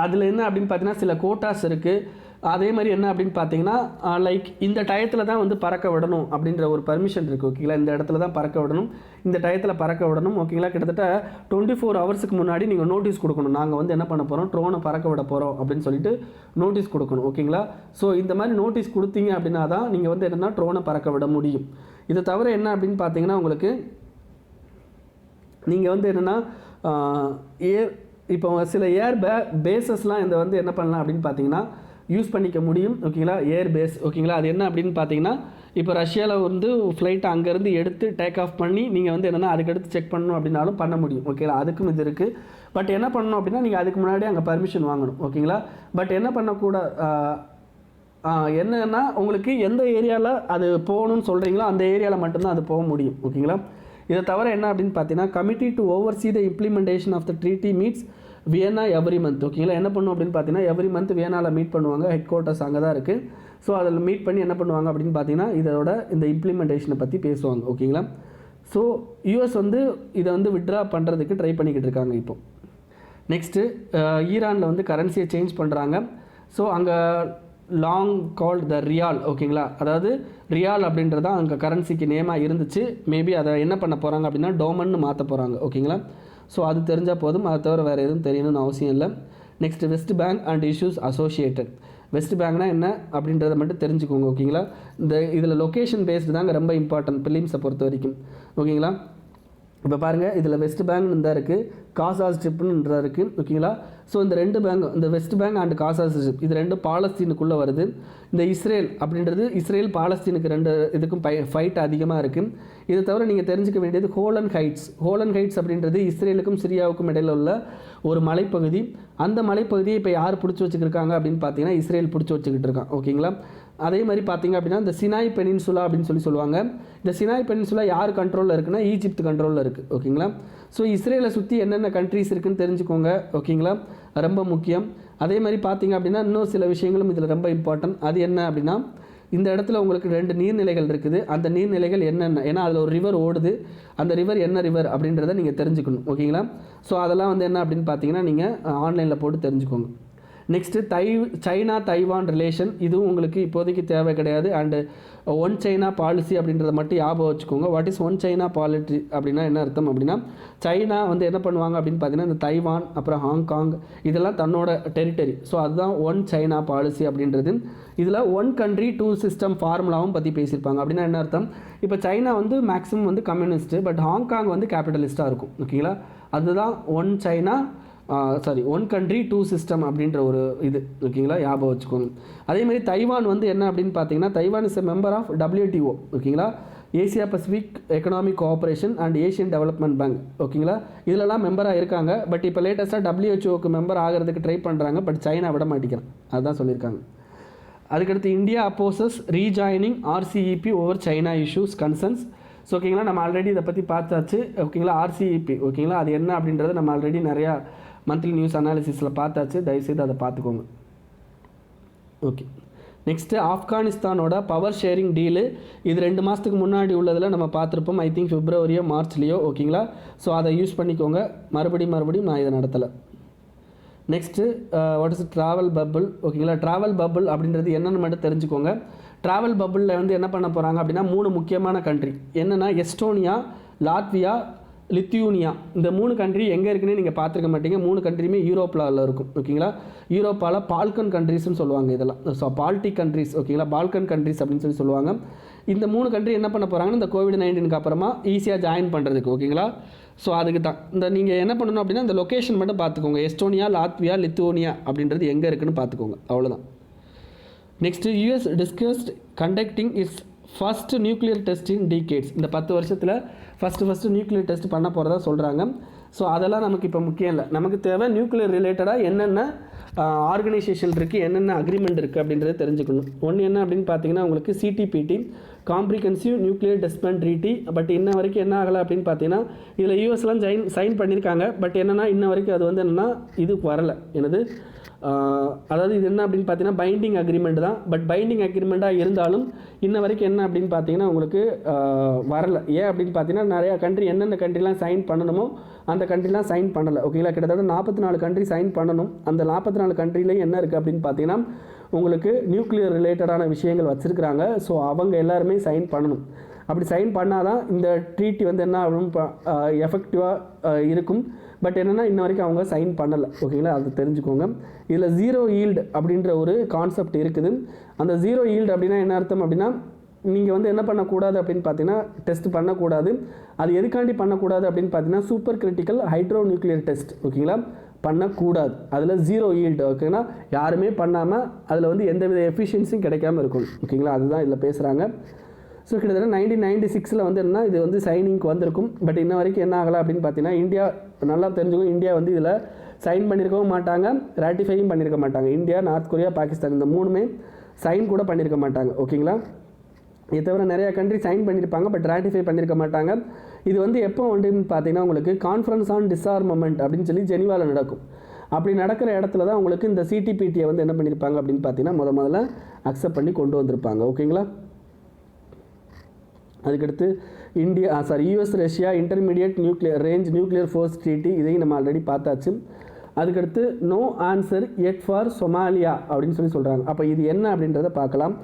அதில் என்ன அப்படின்னு பார்த்தீங்கன்னா சில கோட்டாஸ் இருக்குது. அதே மாதிரி என்ன அப்படின்னு பார்த்தீங்கன்னா லைக் இந்த டயத்தில் தான் வந்து பறக்க விடணும் அப்படின்ற ஒரு பர்மிஷன் இருக்குது. ஓகேங்களா, இந்த இடத்துல தான் பறக்க விடணும், இந்த டயத்தில் பறக்க விடணும். ஓகேங்களா, கிட்டத்தட்ட 24 ஹவர்ஸுக்கு முன்னாடி நீங்கள் நோட்டீஸ் கொடுக்கணும், நாங்கள் வந்து என்ன பண்ண போகிறோம் ட்ரோனை பறக்க விட போகிறோம் அப்படின்னு சொல்லிட்டு நோட்டீஸ் கொடுக்கணும். ஓகேங்களா, ஸோ இந்த மாதிரி நோட்டீஸ் கொடுத்தீங்க அப்படின்னா தான் நீங்கள் வந்து என்னென்னா ட்ரோனை பறக்க விட முடியும். இதை தவிர என்ன அப்படின்னு பார்த்தீங்கன்னா உங்களுக்கு நீங்கள் வந்து என்னென்னா இப்போ சில பேஸஸ்லாம் இந்த வந்து என்ன பண்ணலாம் அப்படின்னு பார்த்தீங்கன்னா யூஸ் பண்ணிக்க முடியும். ஓகேங்களா, ஏர் பேஸ். ஓகேங்களா, அது என்ன அப்படின்னு பார்த்தீங்கன்னா இப்போ ரஷ்யாவில் வந்து ஃப்ளைட்டை அங்கேருந்து எடுத்து டேக் ஆஃப் பண்ணி நீங்கள் வந்து என்னென்னா அதுக்கடுத்து செக் பண்ணணும் அப்படின்னாலும் பண்ண முடியும். ஓகேங்களா, அதுக்கும் இது இருக்குது. பட் என்ன பண்ணணும் அப்படின்னா நீங்கள் அதுக்கு முன்னாடி அங்கே பர்மிஷன் வாங்கணும். ஓகேங்களா, பட் என்ன என்னன்னா உங்களுக்கு எந்த ஏரியாவில் அது போகணும்னு சொல்கிறீங்களோ அந்த ஏரியாவில் மட்டும்தான் அது போக முடியும். ஓகேங்களா, இதை தவிர என்ன அப்படின்னு பார்த்தீங்கன்னா committee to oversee the implementation of the treaty meets Vienna every month. ஓகேங்களா, என்ன பண்ணும் அப்படின்னு பார்த்தீங்கன்னா எவ்ரி மந்த் வியன்னாவில் மீட் பண்ணுவாங்க, ஹெட் குவார்ட்டர்ஸ் அங்கே தான் இருக்குது. ஸோ அதில் மீட் பண்ணி என்ன பண்ணுவாங்க அப்படின்னு பார்த்தீங்கன்னா இதோட இந்த இம்ப்ளிமெண்டேஷனை பற்றி பேசுவாங்க. ஓகேங்களா, ஸோ யூஎஸ் வந்து இதை வந்து விட்ரா பண்ணுறதுக்கு ட்ரை பண்ணிக்கிட்டு இருக்காங்க. இப்போ நெக்ஸ்ட்டு ஈரானில் வந்து கரன்சியை சேஞ்ச் பண்ணுறாங்க. ஸோ அங்கே லாங் கால்ட் த ரியால். ஓகேங்களா, அதாவது ரியால் அப்படின்றதான் அங்கே கரன்சிக்கு நேமாக இருந்துச்சு. மேபி அதை என்ன பண்ண போகிறாங்க அப்படின்னா டோமன்னு மாற்ற போகிறாங்க. ஓகேங்களா, ஸோ அது தெரிஞ்சால் போதும், அதை தவிர வேறு எதுவும் தெரியணும்னு அவசியம் இல்லை. Next west bank and issues associated. West பேங்க்னா என்ன அப்படின்றத மட்டும் தெரிஞ்சுக்கோங்க. ஓகேங்களா, இதில் லொக்கேஷன் பேஸ்டு தாங்க ரொம்ப இம்பார்ட்டன்ட் பிலிம்ஸை பொறுத்த வரைக்கும். ஓகேங்களா, இப்போ பாருங்கள் இதில் வெஸ்ட் பேங்க்னு தான் இருக்குது, காசா ஸ்ட்ரிப்னு இருக்குது. ஓகேங்களா, ஸோ இந்த ரெண்டு பேங்க், இந்த west bank and Gaza strip இது ரெண்டும் பாலஸ்தீனுக்குள்ளே வருது. இந்த இஸ்ரேல் அப்படின்றது இஸ்ரேல் பாலஸ்தீனுக்கு ரெண்டு இதுக்கும் ஃபைட் அதிகமாக இருக்குது. இதை தவிர நீங்கள் தெரிஞ்சுக்க வேண்டியது கோலன் ஹைட்ஸ் அப்படின்றது இஸ்ரேலுக்கும் சிரியாவுக்கும் இடையில் உள்ள ஒரு மலைப்பகுதி. அந்த மலைப்பகுதியை இப்போ யார் பிடிச்சி வச்சுக்கிருக்காங்க அப்படின்னு பார்த்தீங்கன்னா இஸ்ரேல் பிடிச்சி வச்சுக்கிட்டு இருக்கான். ஓகேங்களா, அதே மாதிரி பார்த்தீங்க அப்படின்னா இந்த சினாய் பெனின்சுலா அப்படின்னு சொல்லுவாங்க. இந்த சினாய் பெனின்சுலா யார் கண்ட்ரோலில் இருக்குன்னா ஈஜிப்ட் கண்ட்ரோலில் இருக்குது. ஓகேங்களா, ஸோ இஸ்ரேலை சுற்றி என்னென்ன கண்ட்ரிஸ் இருக்குதுன்னு தெரிஞ்சுக்கோங்க. ஓகேங்களா, ரொம்ப முக்கியம். அதே மாதிரி பார்த்தீங்க அப்படின்னா இன்னும் சில விஷயங்களும் இதில் ரொம்ப இம்பார்ட்டன்ட். அது என்ன அப்படின்னா இந்த இடத்துல உங்களுக்கு 2 நீர்நிலைகள் இருக்குது. அந்த நீர்நிலைகள் என்னென்ன, ஏன்னா அதில் ஒரு ரிவர் ஓடுது, அந்த ரிவர் என்ன ரிவர் அப்படின்றத நீங்கள் தெரிஞ்சுக்கணும். ஓகேங்களா, ஸோ அதெல்லாம் வந்து என்ன அப்படின்னு பார்த்தீங்கன்னா நீங்கள் ஆன்லைனில் போட்டு தெரிஞ்சுக்கோங்க. நெக்ஸ்ட்டு சைனா தைவான் ரிலேஷன், இதுவும் உங்களுக்கு இப்போதைக்கு தேவை கிடையாது. அண்டு ஒன் சைனா பாலிசி அப்படின்றத மட்டும் ஞாபகம் வச்சுக்கோங்க. What is one China policy அப்படின்னா என்ன அர்த்தம் அப்படின்னா, சைனா வந்து என்ன பண்ணுவாங்க அப்படின்னு பார்த்தீங்கன்னா, இந்த தைவான் அப்புறம் ஹாங்காங் இதெல்லாம் தன்னோட டெரிட்டரி. ஸோ அதுதான் ஒன் சைனா பாலிசி அப்படின்றது. இதில் ஒன் கண்ட்ரி டூ சிஸ்டம் ஃபார்முலாவும் பற்றி பேசியிருப்பாங்க. அப்படின்னா என்ன அர்த்தம், இப்போ சைனா வந்து மேக்ஸிமம் வந்து கம்யூனிஸ்ட்டு, பட் ஹாங்காங் வந்து கேபிட்டலிஸ்ட்டாக இருக்கும். ஓகேங்களா, அதுதான் one China one country two system அப்படின்ற ஒரு இது. ஓகேங்களா, ஞாபகம் வச்சுக்கோங்க. அதேமாதிரி தைவான் வந்து என்ன அப்படின்னு பார்த்தீங்கன்னா, Taiwan is a member of WTO. ஓகேங்களா, Asia Pacific economic cooperation and Asian development bank. ஓகேங்களா, இதிலலாம் மெம்பராக இருக்காங்க. பட் இப்போ லேட்டஸ்ட்டாக WHOக்கு மெம்பர் ஆகிறதுக்கு ட்ரை பண்ணுறாங்க. பட் சைனா விட மாட்டேங்கிறான், அதுதான் சொல்லியிருக்காங்க. அதுக்கடுத்து India opposes rejoining RCEP over China issues concerns. So ஓகேங்களா, நம்ம ஆல்ரெடி இதை பற்றி பார்த்தாச்சு. ஓகேங்களா, RCEP ஓகேங்களா, அது என்ன அப்படின்றத நம்ம ஆல்ரெடி நிறையா மந்த்லி நியூஸ் அனாலிசிஸில் பார்த்தாச்சு. தயவுசெய்து அதை பார்த்துக்கோங்க. ஓகே, நெக்ஸ்ட்டு ஆப்கானிஸ்தானோட பவர் ஷேரிங் டீலு, இது 2 மாதத்துக்கு முன்னாடி உள்ளதில் நம்ம பார்த்துருப்போம். ஐ திங்க் பிப்ரவரியோ மார்ச்லேயோ. ஓகேங்களா, ஸோ அதை யூஸ் பண்ணிக்கோங்க. மறுபடியும் நான் இதை நடத்தலை. Next what is travel bubble. ஓகேங்களா, ட்ராவல் பபுள் அப்படின்றது என்னென்னு மட்டும் தெரிஞ்சுக்கோங்க. ட்ராவல் பபுளில் வந்து என்ன பண்ண போகிறாங்க அப்படின்னா, 3 முக்கியமான கண்ட்ரி என்னென்னா, எஸ்டோனியா, லாத்வியா, லித்யூனியா. இந்த 3 கண்ட்ரி எங்கே இருக்குன்னு நீங்கள் பார்த்துருக்க மாட்டீங்க. 3 கண்ட்ரியுமே யூரோப்பில் இருக்கும். ஓகேங்களா, யூரோப்பால் பால்கன் கண்ட்ரிஸ்ன்னு சொல்லுவாங்க இதெல்லாம். So Baltic countries. ஓகேங்களா, பால்கன் கண்ட்ரிஸ் அப்படின்னு சொல்லுவாங்க. இந்த 3 கண்ட்ரி என்ன பண்ண போகிறாங்கன்னா, இந்த COVID-19 அப்புறமா ஈஸியாக ஜாயின் பண்ணுறதுக்கு. ஓகேங்களா, ஸோ அதுக்கு தான் இந்த நீங்கள் என்ன பண்ணணும் அப்படின்னா, இந்த லொக்கேஷன் மட்டும் பார்த்துக்கோங்க. எஸ்டோனியா, லாத்வியா, லித்துவோனியா அப்படின்றது எங்கே இருக்குன்னு பார்த்துக்கோங்க, அவ்வளோதான். Next US discussed conducting it's first nuclear test in decades. இந்த 10 வருஷத்தில் ஃபஸ்ட்டு நியூக்ளியர் டெஸ்ட் பண்ண போகிறதா சொல்கிறாங்க. ஸோ அதெல்லாம் நமக்கு இப்போ முக்கியம் இல்லை. நமக்கு தேவை நியூக்ளியர் ரிலேட்டடாக என்னென்ன ஆர்கனைசேஷன் இருக்குது, என்னென்ன அக்ரிமெண்ட் இருக்குது அப்படின்றத தெரிஞ்சுக்கணும். ஒன்று என்ன அப்படின்னு பார்த்தீங்கன்னா, உங்களுக்கு CTPT comprehensive nuclear testament treaty. But இன்ன வரைக்கும் என்ன ஆகலை அப்படின்னு பார்த்தீங்கன்னா, இதில் யூஎஸ்லாம் சைன் பண்ணியிருக்காங்க. பட் என்னென்னா இன்ன வரைக்கும் அது வந்து என்னென்னா இதுக்கு வரலை. எனது அதாவது இது என்ன அப்படின்னு பார்த்தீங்கன்னா, பைண்டிங் அக்ரிமெண்ட் தான். பட் பைண்டிங் அக்ரிமெண்ட்டாக இருந்தாலும் இன்ன வரைக்கும் என்ன அப்படின்னு பார்த்தீங்கன்னா உங்களுக்கு வரலை. ஏன் அப்படின்னு பார்த்தீங்கன்னா, நிறையா கண்ட்ரி என்னென்ன கண்ட்ரிலாம் சைன் பண்ணணுமோ அந்த கண்ட்ரிலாம் சைன் பண்ணலை. ஓகேங்களா, கிட்டத்தட்ட 44 கண்ட்ரி சைன் பண்ணணும். அந்த 44 கண்ட்ரிலையும் என்ன இருக்குது அப்படின்னு பார்த்தீங்கன்னா, உங்களுக்கு நியூக்ளியர் ரிலேட்டடான விஷயங்கள் வச்சுருக்கிறாங்க. ஸோ அவங்க எல்லாருமே சைன் பண்ணணும். அப்படி சைன் பண்ணால் தான் இந்த ட்ரீட்டி வந்து என்ன ஆகும், எஃபெக்டிவாக இருக்கும். பட் என்னென்னா இன்ன வரைக்கும் அவங்க சைன் பண்ணலை. ஓகேங்களா, அது தெரிஞ்சுக்கோங்க. இதில் ஜீரோ ஈல்டு அப்படின்ற ஒரு கான்செப்ட் இருக்குது. அந்த ஜீரோ ஈல்டு அப்படின்னா என்ன அர்த்தம் அப்படின்னா, நீங்கள் வந்து என்ன பண்ணக்கூடாது அப்படின்னு பார்த்தீங்கன்னா, டெஸ்ட் பண்ணக்கூடாது. அது எதுக்காண்டி பண்ணக்கூடாது அப்படின்னு பார்த்தீங்கன்னா, super critical hydro nuclear test. ஓகேங்களா, பண்ணக்கூடாது. அதில் ஜீரோ ஈல்டு. ஓகேங்களா, யாருமே பண்ணாமல் அதில் வந்து எந்தவித எஃபிஷியன்சியும் கிடைக்காமல் இருக்கும். ஓகேங்களா, அதுதான் இதில் பேசுகிறாங்க. ஸோ கிட்டத்தட்ட 1996 வந்து என்ன இது வந்து சைனிங்க்கு வந்திருக்கும். பட் இன்ன வரைக்கும் என்ன ஆகலை அப்படின்னு பார்த்தீங்கன்னா, இந்தியா நல்லா தெரிஞ்சுக்கும். இந்தியா வந்து இதில் சைன் பண்ணியிருக்கவும் மாட்டாங்க, ராட்டிஃபையும் பண்ணியிருக்க மாட்டாங்க. இந்தியா, நார்த் கொரியா, பாகிஸ்தான் இந்த 3மே சைன் கூட பண்ணியிருக்க மாட்டாங்க. ஓகேங்களா, இதை தவிர நிறையா கண்ட்ரி சைன் பண்ணியிருப்பாங்க, பட் ராட்டிஃபை பண்ணியிருக்க மாட்டாங்க. இது வந்து எப்போ வந்து பார்த்தீங்கன்னா, உங்களுக்கு கான்ஃபரன்ஸ் ஆன் டிஸ்ஆர்மமெண்ட் அப்படின்னு சொல்லி ஜெனீவாவில் நடக்கும். அப்படி நடக்கிற இடத்துல தான் உங்களுக்கு இந்த CTPTயை வந்து என்ன பண்ணியிருப்பாங்க அப்படின்னு பார்த்தீங்கன்னா, முதல்ல அக்செப்ட் பண்ணி கொண்டு வந்திருப்பாங்க. ஓகேங்களா, அதுக்கடுத்து US Russia intermediate nuclear force treaty, இதையும் நம்ம ஆல்ரெடி பார்த்தாச்சு. அதுக்கடுத்து no answer yet for Somalia அப்படின்னு சொல்கிறாங்க. அப்போ இது என்ன அப்படின்றத பார்க்கலாம்.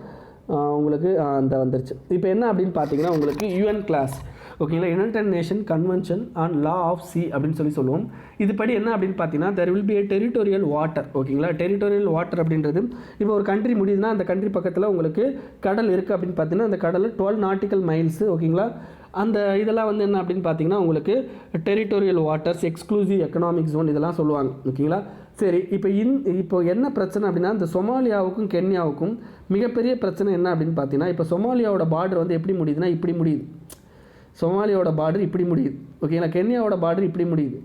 உங்களுக்கு அந்த வந்துருச்சு. இப்போ என்ன அப்படின்னு பார்த்தீங்கன்னா, உங்களுக்கு UN கிளாஸ். ஓகேங்களா, united nation convention on law of sea அப்படின்னு சொல்லுவோம். இதுபடி என்ன அப்படின்னு பார்த்தீங்கன்னா, there will be a territorial water. ஓகேங்களா, டெரிட்டோரியல் வாட்டர் அப்படின்றது இப்போ ஒரு கண்ட்ரி முடியுதுன்னா அந்த கண்ட்ரி பக்கத்தில் உங்களுக்கு கடல் இருக்குது அப்படின்னு பார்த்தீங்கன்னா, அந்த கடலில் 12 நாட்டிக்கல் மைல்ஸு. ஓகேங்களா, அந்த இதெல்லாம் வந்து என்ன அப்படின்னு பார்த்தீங்கன்னா, உங்களுக்கு territorial waters, exclusive economic zone இதெல்லாம் சொல்லுவாங்க. ஓகேங்களா, சரி. இப்போ என்ன பிரச்சனை அப்படின்னா, இந்த சொமாலியாவுக்கும் கென்யாவுக்கும் மிகப்பெரிய பிரச்சனை என்ன அப்படின்னு பார்த்தீங்கன்னா, இப்போ சொமாலியாவோட பார்டர் வந்து எப்படி முடியுதுன்னா இப்படி முடியுது. சொமாலியாவோட பார்டர் இப்படி முடியுது. ஓகேங்களா, கென்யாவோட பார்டர் இப்படி முடியுது.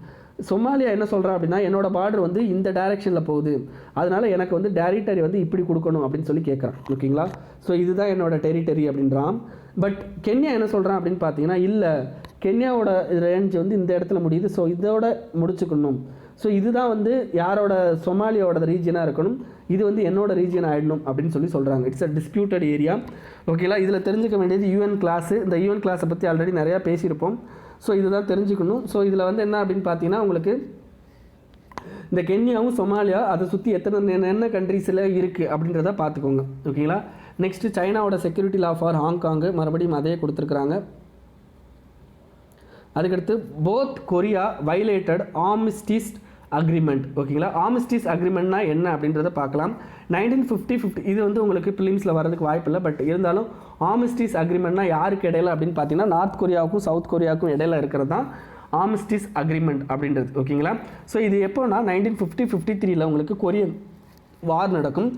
சொமாலியா என்ன சொல்கிறா அப்படின்னா, என்னோடய பார்டர் வந்து இந்த டைரெக்ஷனில் போகுது, அதனால் எனக்கு வந்து டெரிட்டரி வந்து இப்படி கொடுக்கணும் அப்படின்னு சொல்லி கேட்குறான். ஓகேங்களா, ஸோ இதுதான் என்னோடய டெரிட்டரி அப்படின்றான். பட் கென்யா என்ன சொல்கிறான் அப்படின்னு பார்த்தீங்கன்னா, இல்லை, கென்யாவோட ரேஞ்ச் வந்து இந்த இடத்துல முடியுது, ஸோ இதோட முடிச்சுக்கணும். ஸோ இதுதான் வந்து யாரோட சொமாலியாவோட ரீஜியனாக இருக்கணும், இது வந்து என்னோட ரீஜியன் ஆகிடணும் அப்படின்னு சொல்கிறாங்க. It's a disputed area. ஓகேங்களா, இதில் தெரிஞ்சுக்க வேண்டியது UN கிளாஸு. இந்த UN கிளாஸை பற்றி ஆல்ரெடி நிறையா பேசியிருப்போம். ஸோ இதுதான் தெரிஞ்சுக்கணும். ஸோ இதில் வந்து என்ன அப்படின்னு பார்த்தீங்கன்னா, உங்களுக்கு இந்த கென்யாவும் சொமாலியா அதை சுற்றி என்ன கண்ட்ரீஸில் இருக்குது அப்படின்றத பார்த்துக்கோங்க. ஓகேங்களா. நெக்ஸ்ட்டு சைனாவோட செக்யூரிட்டி லா ஃபார் ஹாங்காங்கு மறுபடியும் அதே கொடுத்துருக்குறாங்க. அதுக்கடுத்து போத் கொரியா வைலேட்டட் ஆர்மிஸ்டிஸ் அக்ரிமெண்ட். ஓகேங்களா. ஆர்மிஸ்டிஸ் அக்ரிமெண்ட்னா என்ன அப்படின்றத பார்க்கலாம். 1950 இது வந்து உங்களுக்கு பிலிம்ஸில் வரதுக்கு வாய்ப்பு இல்லை. பட் இருந்தாலும் ஆர்மிஸ்டிஸ் அக்ரிமெண்ட்னா யாருக்கு இடையில அப்படின்னு பார்த்தீங்கன்னா நார்த் கொரியாவுக்கும் சவுத் கொரியாவுக்கும் இடையில இருக்கிறது தான் ஆர்மிஸ்டிஸ் அக்ரிமெண்ட் அப்படின்றது. ஓகேங்களா. ஸோ இது எப்போனா 1953 உங்களுக்கு கொரியன் வார் நடக்கும்.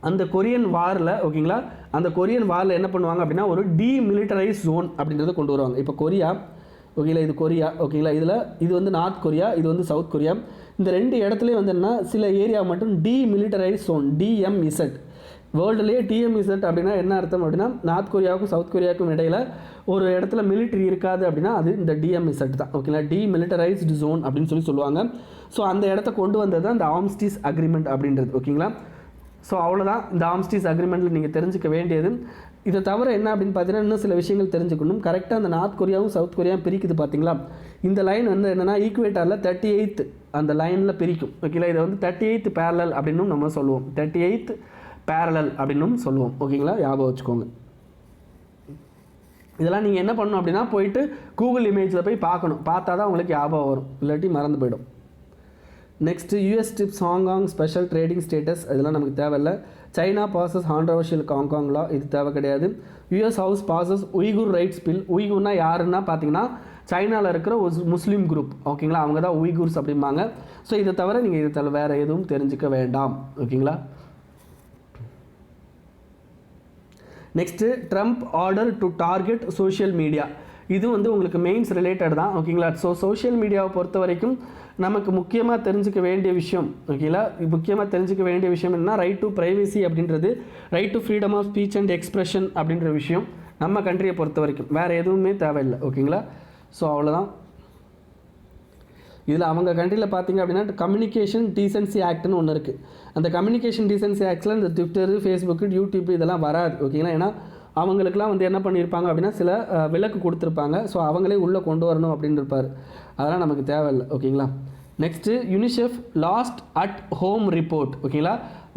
அந்த கொரியன் வாரில் ஓகேங்களா, அந்த கொரியன் வாரில் என்ன பண்ணுவாங்க அப்படின்னா ஒரு டீமிலிட்டரைஸ் ஜோன் அப்படின்றத கொண்டு வருவாங்க. இப்போ கொரியா ஓகேங்களா, இது கொரியா ஓகேங்களா, இது வந்து நார்த் கொரியா, இது வந்து சவுத் கொரியா. இந்த ரெண்டு இடத்துலையும் வந்து என்ன சில ஏரியா மட்டும் டீமிலிட்டரைஸ் ஜோன் DMZ. வேர்ல்டுலேயே TMZ அப்படின்னா என்ன அர்த்தம் அப்படின்னா நார்த் கொரியாவுக்கும் சவுத் கொரியாவுக்கும் இடையில் ஒரு இடத்துல மிலிட்ரி இருக்காது அப்படின்னா அது இந்த DMZ தான். ஓகேங்களா. டீமிலிட்டரைஸ்டு ஜோன் அப்படின்னு சொல்லுவாங்க. ஸோ அந்த இடத்த கொண்டு வந்தது தான் இந்த ஆர்மிஸ்டிஸ் அக்ரிமெண்ட் அப்படின்றது. ஓகேங்களா. ஸோ அவ்வளோதான் இந்த ஆர்மிஸ்டிஸ் அக்ரிமெண்ட்டில் நீங்கள் தெரிஞ்சுக்க வேண்டியது. இதை தவிர என்ன அப்படின்னு பார்த்தீங்கன்னா இன்னும் சில விஷயங்கள் தெரிஞ்சுக்கணும். கரெக்டாக அந்த நார்த் கொரியாவும் சவுத் கொரியாவும் பிரிக்குது பார்த்தீங்களா. இந்த லைன் வந்து என்னென்னா ஈக்குவேட்டரில் 38th அந்த லைனில் பிரிக்கும். ஓகேங்களா. இதை வந்து 38th பேரலல் அப்படின்னும் நம்ம சொல்லுவோம். 38th பேரலல் அப்படின்னும் சொல்லுவோம். ஓகேங்களா. ஞாபகம் வச்சுக்கோங்க. இதெல்லாம் நீங்கள் என்ன பண்ணணும் அப்படின்னா போயிட்டு கூகுள் இமேஜில் போய் பார்க்கணும். பார்த்தா தான் உங்களுக்கு ஞாபகம் வரும், இல்லாட்டி மறந்து போயிடும். Next US tips Hong Kong special trading status, இதெல்லாம் நமக்கு தேவையில்லை. China passes controversial Hong Kong law, இது தேவை கிடையாது. US house passes Uyghur rights bill. உய்குர்னா யாருன்னா பார்த்தீங்கன்னா சைனாவில் இருக்கிற ஒரு முஸ்லீம் குரூப். ஓகேங்களா. அவங்க தான் உய்குர்ஸ் அப்படிம்பாங்க. ஸோ இதை தவிர நீங்கள் இதை தவிர வேறு எதுவும் தெரிஞ்சுக்க வேண்டாம். ஓகேங்களா. Next Trump order to target social media. இது வந்து உங்களுக்கு மெயின்ஸ் ரிலேட்டட் தான். ஓகேங்களா. ஸோ சோஷியல் மீடியாவை பொறுத்த வரைக்கும் நமக்கு முக்கியமாக தெரிஞ்சுக்க வேண்டிய விஷயம் ஓகேங்களா, முக்கியமாக தெரிஞ்சுக்க வேண்டிய விஷயம் என்ன, ரைட் டு ப்ரைவசி அப்படின்றது, right to freedom of speech and expression அப்படின்ற விஷயம் நம்ம கண்ட்ரியை பொறுத்த வரைக்கும் வேறு எதுவுமே தேவையில்லை. ஓகேங்களா. ஸோ அவ்வளோதான். இதில் அவங்க கண்ட்ரியில் பார்த்தீங்க அப்படின்னா கம்யூனிகேஷன் டீசென்சி ஆக்ட்னு ஒன்று இருக்குது. அந்த கம்யூனிகேஷன் டீசென்சி ஆக்டில் இந்த ட்விட்டரு, ஃபேஸ்புக்கு, யூடியூப் இதெல்லாம் வராது. ஓகேங்களா. ஏன்னா அவங்களுக்குலாம் வந்து என்ன பண்ணியிருப்பாங்க அப்படின்னா சில விலக்கு கொடுத்துருப்பாங்க. ஸோ அவங்களே உள்ளே கொண்டு வரணும் அப்படின்னு இருப்பார். அதெல்லாம் நமக்கு தேவையில்லை. ஓகேங்களா. Next UNICEF last at home report. ஓகேங்களா.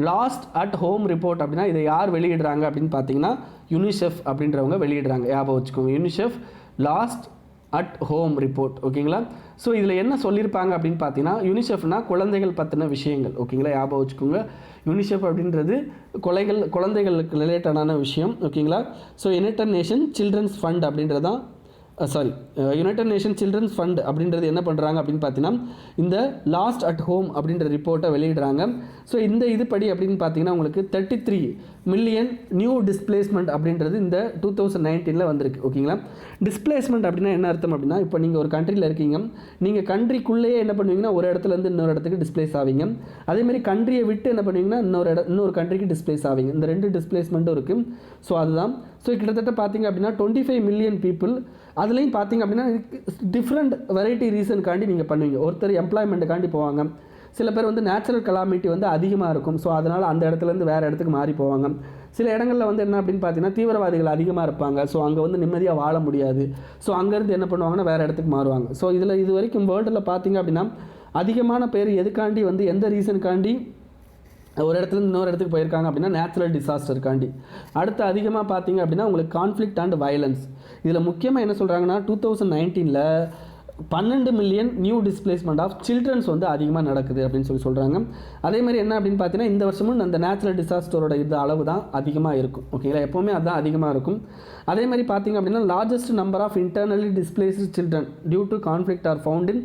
லாஸ்ட் அட் ஹோம் ரிப்போர்ட் அப்படின்னா இதை யார் வெளியிடுறாங்க அப்படின்னு பார்த்தீங்கன்னா யூனிசெஃப் அப்படின்றவங்க வெளியிடுறாங்க. ஞாபகம் வச்சுக்கோங்க. UNICEF last at home report. ஓகேங்களா. ஸோ இதில் என்ன சொல்லியிருப்பாங்க அப்படின்னு பார்த்தீங்கன்னா யூனிசெஃப்னா குழந்தைகள் பற்றின விஷயங்கள். ஓகேங்களா. ஞாபகம் வச்சுக்கோங்க. யூனிசெஃப் அப்படின்றது குழந்தைகளுக்கு ரிலேட்டடான விஷயம். ஓகேங்களா. So united nation children's fund அப்படின்றது தான் யுனைடெட் நேஷன் சில்ட்ரன்ஸ் ஃபண்ட் அப்படின்றது என்ன பண்ணுறாங்க அப்படின்னு பார்த்தீங்கன்னா இந்த லாஸ்ட் அட் ஹோம் அப்படின்ற ரிப்போர்ட்டை வெளியிடுறாங்க. ஸோ இந்த இதுபடி அப்படின்னு பார்த்தீங்கன்னா உங்களுக்கு 33 மில்லியன் நியூ டிஸ்பிளேஸ்மெண்ட் அப்படின்றது இந்த 2019 வந்திருக்கு. ஓகேங்களா. டிஸ்பிளேஸ்மெண்ட் அப்படின்னா என்ன அர்த்தம் அப்படின்னா இப்போ நீங்கள் ஒரு கண்ட்ரியில் இருக்கீங்க, நீங்கள் கண்ட்ரிக்குள்ளேயே என்ன பண்ணுவீங்கன்னா ஒரு இடத்துலேருந்து இன்னொரு இடத்துக்கு டிஸ்பிளேஸ் ஆவீங்க. அதேமாதிரி கண்ட்ரியை விட்டு என்ன பண்ணுவீங்கன்னா இன்னொரு கண்ட்ரிக்கு டிஸ்பிளேஸ் ஆவீங்க. இந்த 2 டிஸ்பிளேஸ்மெண்ட்டும் இருக்குது. ஸோ அதுதான். ஸோ கிட்டத்தட்ட பார்த்தீங்க அப்படின்னா 25 மில்லியன் பீப்புள். அதுலேயும் பார்த்தீங்க அப்படின்னா டிஃப்ரெண்ட் வெரைட்டி ரீசனுக்காண்டி நீங்கள் பண்ணுவீங்க. ஒருத்தர் எம்ப்ளாய்மெண்ட்டுக்காண்டி போவாங்க, சில பேர் வந்து நேச்சுரல் கலாமிட்டி வந்து அதிகமாக இருக்கும். ஸோ அதனால் அந்த இடத்துலேருந்து வேறு இடத்துக்கு மாறி போவாங்க. சில இடங்களில் வந்து என்ன அப்படின்னு பார்த்தீங்கன்னா தீவிரவாதிகள் அதிகமாக இருப்பாங்க. ஸோ அங்கே வந்து நிம்மதியாக வாழ முடியாது. ஸோ அங்கேருந்து என்ன பண்ணுவாங்கன்னா வேறு இடத்துக்கு மாறுவாங்க. ஸோ இதில் இது வரைக்கும் வேர்ல்டில் பார்த்தீங்க அப்படின்னா அதிகமான பேர் எதுக்காண்டி வந்து எந்த ரீசனுக்காண்டி ஒரு இடத்துலேருந்து இன்னொரு இடத்துக்கு போயிருக்காங்க அப்படின்னா நேச்சுரல் டிசாஸ்டருக்காண்டி. அடுத்து அதிகமாக பார்த்தீங்க அப்படின்னா உங்களுக்கு கான்ஃப்ளிக்ட் அண்ட் வயலன்ஸ். இதில் முக்கியமாக என்ன சொல்கிறாங்கன்னா 2019 12 million new displacement of children's வந்து அதிகமாக நடக்குது அப்படின்னு சொல்கிறாங்க. அதே மாதிரி என்ன அப்படின்னு பார்த்தீங்கன்னா இந்த வருஷமும் அந்த நேச்சுரல் டிசாஸ்டரோட இது அளவு தான் அதிகமாக இருக்கும். ஓகேங்களா. எப்போவுமே அதுதான் அதிகமாக இருக்கும். அதே மாதிரி பார்த்தீங்க அப்படின்னா largest number of internally displaced children due to conflict are found in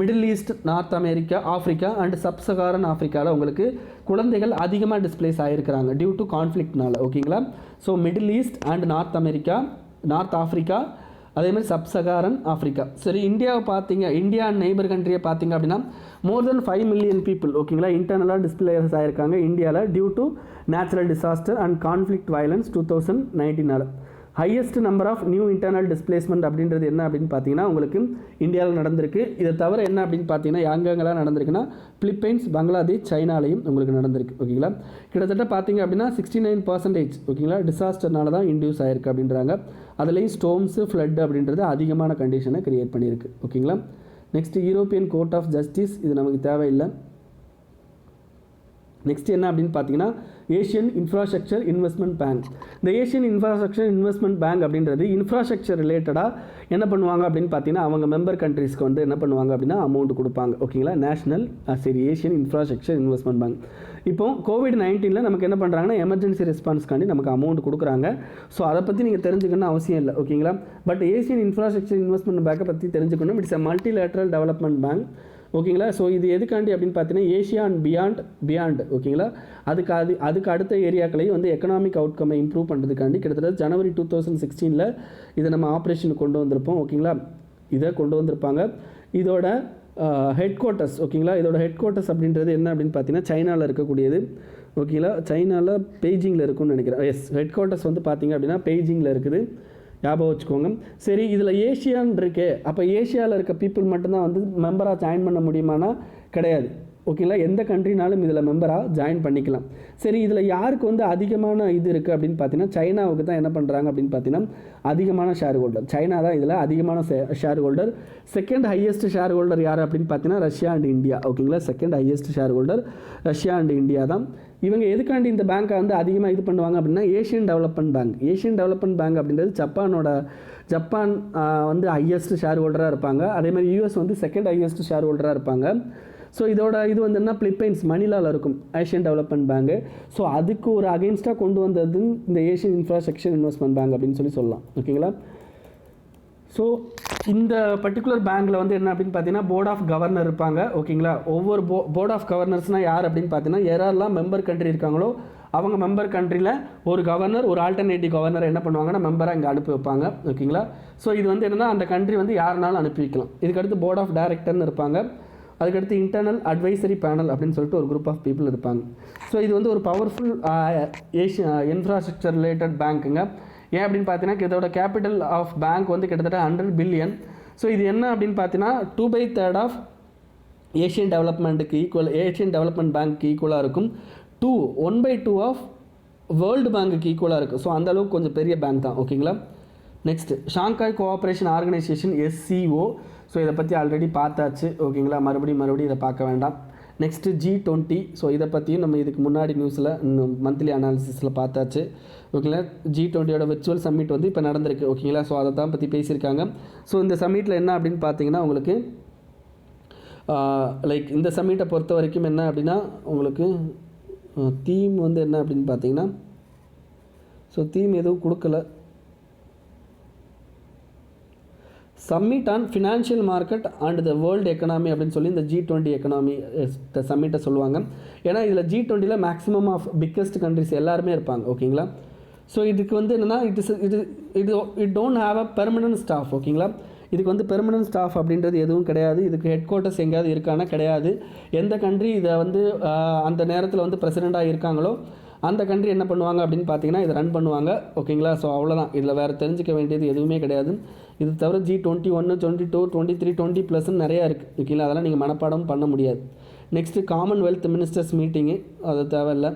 Middle East, North America, Africa and sub Saharan ஆஃப்ரிக்காவில் உங்களுக்கு குழந்தைகள் அதிகமாக டிஸ்பிளேஸ் ஆகிருக்கிறாங்க டியூ டு கான்ஃப்ளிக்ட்னால. ஓகேங்களா. So Middle East and North America, North Africa, அதேமாதிரி சப்சகாரன் ஆஃப்ரிக்கா. சரி, இந்தியாவை பார்த்தீங்க, இந்தியா அண்ட் நெய்பர் கண்ட்ரியை பார்த்தீங்க அப்படின்னா மோர் தென் 5 மில்லியன் பீப்புள் ஓகேங்களா இன்டர்னலாக டிஸ்பிளேஸ் ஆகிருக்காங்க இந்தியாவில் due to natural disaster and conflict violence 2019. Highest number of new internal displacement அப்படின்றது என்ன அப்படின்னு பார்த்தீங்கன்னா உங்களுக்கு இந்தியாவில் நடந்திருக்கு. இதை தவிர என்ன அப்படின்னு பார்த்தீங்கன்னா எங்கெங்கெல்லாம் நடந்திருக்குன்னா பிலிப்பைன்ஸ், பங்களாதேஷ், சைனாலையும் உங்களுக்கு நடந்திருக்கு. ஓகேங்களா. கிட்டத்தட்ட பார்த்தீங்க அப்படின்னா 69% ஓகேங்களா டிசாஸ்டர்னால தான் இன்டியூஸ் ஆகிருக்கு அப்படின்றாங்க. அதுலேயும் ஸ்டோம்ஸு, ஃப்ளட் அப்படின்றது அதிகமான கண்டிஷனை க்ரியேட் பண்ணியிருக்கு. ஓகேங்களா. Next European court of justice, இது நமக்கு தேவையில்லை. நெக்ஸ்ட் என்ன அப்படின்னு பார்த்தீங்கன்னா ஏஷியன் இன்ஃப்ராஸ்ட்ரக்சர் இன்வெஸ்ட்மெண்ட் பேங்க். இந்த ஏஷியன் இன்ஃப்ராஸ்ட்ரக்சர் இன்வெஸ்ட்மெண்ட் பேங்க் அப்படின்றது இன்ஃப்ராஸ்ட்ரக்சர் ரிலேட்டடாக என்ன பண்ணுவாங்க அப்படின்னு பார்த்தீங்கன்னா அவங்க மெம்பர் கண்ட்ரீஸ்க்கு வந்து என்ன பண்ணுவாங்க அப்படின்னா அமௌண்ட் கொடுப்பாங்க. ஓகேங்களா, national Asian infrastructure investment bank. இப்போ கோவிட்-19 நமக்கு என்ன பண்ணுறாங்கன்னா எமர்ஜென்சி ரெஸ்பான்ஸ்க்காண்டி நமக்கு அமௌண்ட் கொடுக்குறாங்க. ஸோ அதை பற்றி நீங்கள் தெரிஞ்சுக்கணும்னு அவசியம் இல்லை. ஓகேங்களா, பட் ஏஷியன் இன்ஃப்ராஸ்ட்ரக்சர் இன்வெஸ்ட்மெண்ட் பேங்கை பற்றி தெரிஞ்சுக்கணும். It's a multilateral development bank. ஓகேங்களா, ஸோ இது எதுக்காண்டி அப்படின்னு பார்த்தீங்கன்னா ஏஷியா அண்ட் பியாண்ட். ஓகேங்களா, அதுக்கு அடுத்த ஏரியாக்களையும் வந்து எக்கனாமிக் அவுட்கம்மை இம்ப்ரூவ் பண்ணுறதுக்காண்டி கிட்டத்தட்ட ஜனவரி 2016 இதை நம்ம ஆப்ரேஷனுக்கு கொண்டு வந்திருப்போம். ஓகேங்களா, இதை கொண்டு வந்திருப்பாங்க. இதோட ஹெட் குவார்ட்டர்ஸ், ஓகேங்களா, இதோட ஹெட் குவார்ட்டர்ஸ் அப்படின்றது என்ன அப்படின்னு பார்த்தீங்கன்னா சைனாவில் இருக்கக்கூடியது. ஓகேங்களா, சைனாவில் பெய்ஜிங்கில் இருக்குன்னு நினைக்கிறேன். எஸ், ஹெட் குவார்ட்டர்ஸ் வந்து பார்த்தீங்க அப்படின்னா பெய்ஜிங்கில் இருக்குது, ஞாபகம் வச்சுக்கோங்க. சரி, இதில் ஏஷியான் இருக்கு, அப்போ ஏஷியாவில் இருக்க பீப்புள் மட்டும்தான் வந்து மெம்பராக ஜாயின் பண்ண முடியுமானா கிடையாது. ஓகேங்களா, எந்த கண்ட்ரினாலும் இதில் மெம்பராக ஜாயின் பண்ணிக்கலாம். சரி, இதில் யாருக்கு வந்து அதிகமான இது இருக்குது அப்படின்னு பார்த்தீங்கன்னா சைனாவுக்கு தான் என்ன பண்ணுறாங்க அப்படின்னு பார்த்தீங்கன்னா அதிகமான ஷேர் ஹோல்டர். சைனா தான் இதில் அதிகமான share holder. Second highest share holder யார் அப்படின்னு பார்த்தீங்கன்னா ரஷ்யா அண்ட் இந்தியா. ஓகேங்களா, second highest share holder Russia and India தான். இவங்க எதுக்காண்டி இந்த பேங்க்கை வந்து அதிகமாக இது பண்ணுவாங்க அப்படின்னா Asian development bank. Asian development bank அப்படின்றது ஜப்பான் வந்து ஹையஸ்ட் ஷேர் ஹோல்டராக இருப்பாங்க. அதே மாதிரி யூஎஸ் வந்து செகண்ட் ஹையஸ்ட் ஷேர் ஹோல்டராக இருப்பாங்க. ஸோ இதோட இது வந்து என்ன பிலிப்பைன்ஸ் மணிலாவில் இருக்கும் ஏஷியன் டெவலப்மெண்ட் பேங்கு. ஸோ அதுக்கு ஒரு அகெயின்ஸ்டாக கொண்டு வந்தது இந்த ஏஷியன் இன்ஃப்ராஸ்ட்ரக்சர் இன்வெஸ்ட்மெண்ட் பேங்க் அப்படின்னு சொல்லலாம். ஓகேங்களா, ஸோ இந்த பர்டிகுலர் பேங்க்கில் வந்து என்ன அப்படின்னு பார்த்தீங்கன்னா போர்ட் ஆஃப் கவர்னர் இருப்பாங்க. ஓகேங்களா, ஒவ்வொரு போர்ட் ஆஃப் கவர்னர்ஸ்னால் யார் அப்படின்னு பார்த்தீங்கன்னா யாரெல்லாம் மெம்பர் கண்ட்ரி இருக்காங்களோ அவங்க மெம்பர் கண்ட்ரியில் ஒரு கவர்னர், ஒரு ஆல்டர்னேட்டிவ் கவர்னர் என்ன பண்ணுவாங்கன்னா மெம்பராக இங்கே அனுப்பி வைப்பாங்க. ஓகேங்களா, ஸோ இது வந்து என்னென்னா அந்த கண்ட்ரி வந்து யாருனாலும் அனுப்பி வைக்கலாம். இதுக்கடுத்து போர்ட் ஆஃப் டைரக்டர்னு இருப்பாங்க. அதுக்கடுத்து இன்டர்னல் அட்வைசரி பேனல் அப்படின்னு சொல்லிட்டு ஒரு குரூப் ஆஃப் பீப்புள் இருப்பாங்க. ஸோ இது வந்து ஒரு பவர்ஃபுல் இன்ஃப்ராஸ்ட்ரக்சர் ரிலேட்டட் பேங்க்குங்க. ஏன் அப்படின்னு பார்த்தீங்கன்னா இதோட கேபிட்டல் ஆஃப் பேங்க் வந்து கிட்டத்தட்ட 100 பில்லியன். ஸோ இது என்ன அப்படின்னு பார்த்தீங்கன்னா 2/3 ஆஃப் ஏஷியன் டெவலப்மெண்ட்டுக்கு ஈக்குவல், ஏஷியன் டெவலப்மெண்ட் பேங்க்கு ஈக்குவலாக இருக்கும். 1/2 ஆஃப் வேர்ல்டு பேங்க்குக்கு ஈக்குவலாக இருக்குது. ஸோ அந்தளவுக்கு கொஞ்சம் பெரிய பேங்க் தான். ஓகேங்களா, next Shanghai cooperation organisation SCO. So இதை பற்றி ஆல்ரெடி பார்த்தாச்சு. ஓகேங்களா, மறுபடியும் இதை பார்க்க வேண்டாம். Next G20. ஸோ இதை பற்றியும் நம்ம இதுக்கு முன்னாடி நியூஸில் மந்த்லி அனாலிசிஸில் பார்த்தாச்சு. ஓகேங்களா, G20யோட விர்ச்சுவல் சம்மிட் வந்து இப்போ நடந்திருக்கு. ஓகேங்களா, ஸோ அதை தான் பற்றி பேசியிருக்காங்க. ஸோ இந்த சம்மிட்டில் என்ன அப்படின்னு பார்த்தீங்கன்னா உங்களுக்கு லைக் இந்த சம்மிட்டை பொறுத்த வரைக்கும் என்ன அப்படின்னா உங்களுக்கு தீம் வந்து என்ன அப்படின்னு பார்த்தீங்கன்னா ஸோ தீம் எதுவும் கொடுக்கல. Summit on financial market and the world economy அப்படின்னு சொல்லி இந்த G20 எக்கனாமி சம்மிட்டை சொல்லுவாங்க. ஏன்னா இதில் G20 maximum of biggest countries எல்லாருமே இருப்பாங்க. ஓகேங்களா, ஸோ இதுக்கு வந்து என்னென்னா it don't have a permanent staff. ஓகேங்களா, இதுக்கு வந்து பெர்மனன்ட் ஸ்டாஃப் அப்படின்றது எதுவும் கிடையாது. இதுக்கு ஹெட் குவார்ட்டர்ஸ் எங்கேயாவது இருக்கானா கிடையாது. எந்த கண்ட்ரி இதை வந்து அந்த நேரத்தில் வந்து பிரசிடெண்ட்டாக இருக்காங்களோ அந்த கண்ட்ரி என்ன பண்ணுவாங்க அப்படின்னு பார்த்தீங்கன்னா இதை ரன் பண்ணுவாங்க. ஓகேங்களா, ஸோ அவ்வளோதான். இதில் வேறு தெரிஞ்சிக்க வேண்டியது எதுவுமே கிடையாது. இது தவிர G21, 22, 23, 20+ நிறையா இருக்குது. ஓகேங்களா, அதெல்லாம் நீங்கள் மனப்பாடம் பண்ண முடியாது. நெக்ஸ்ட்டு காமன்வெல்த் மினிஸ்டர்ஸ் மீட்டிங்கு, அது தேவையில்லை.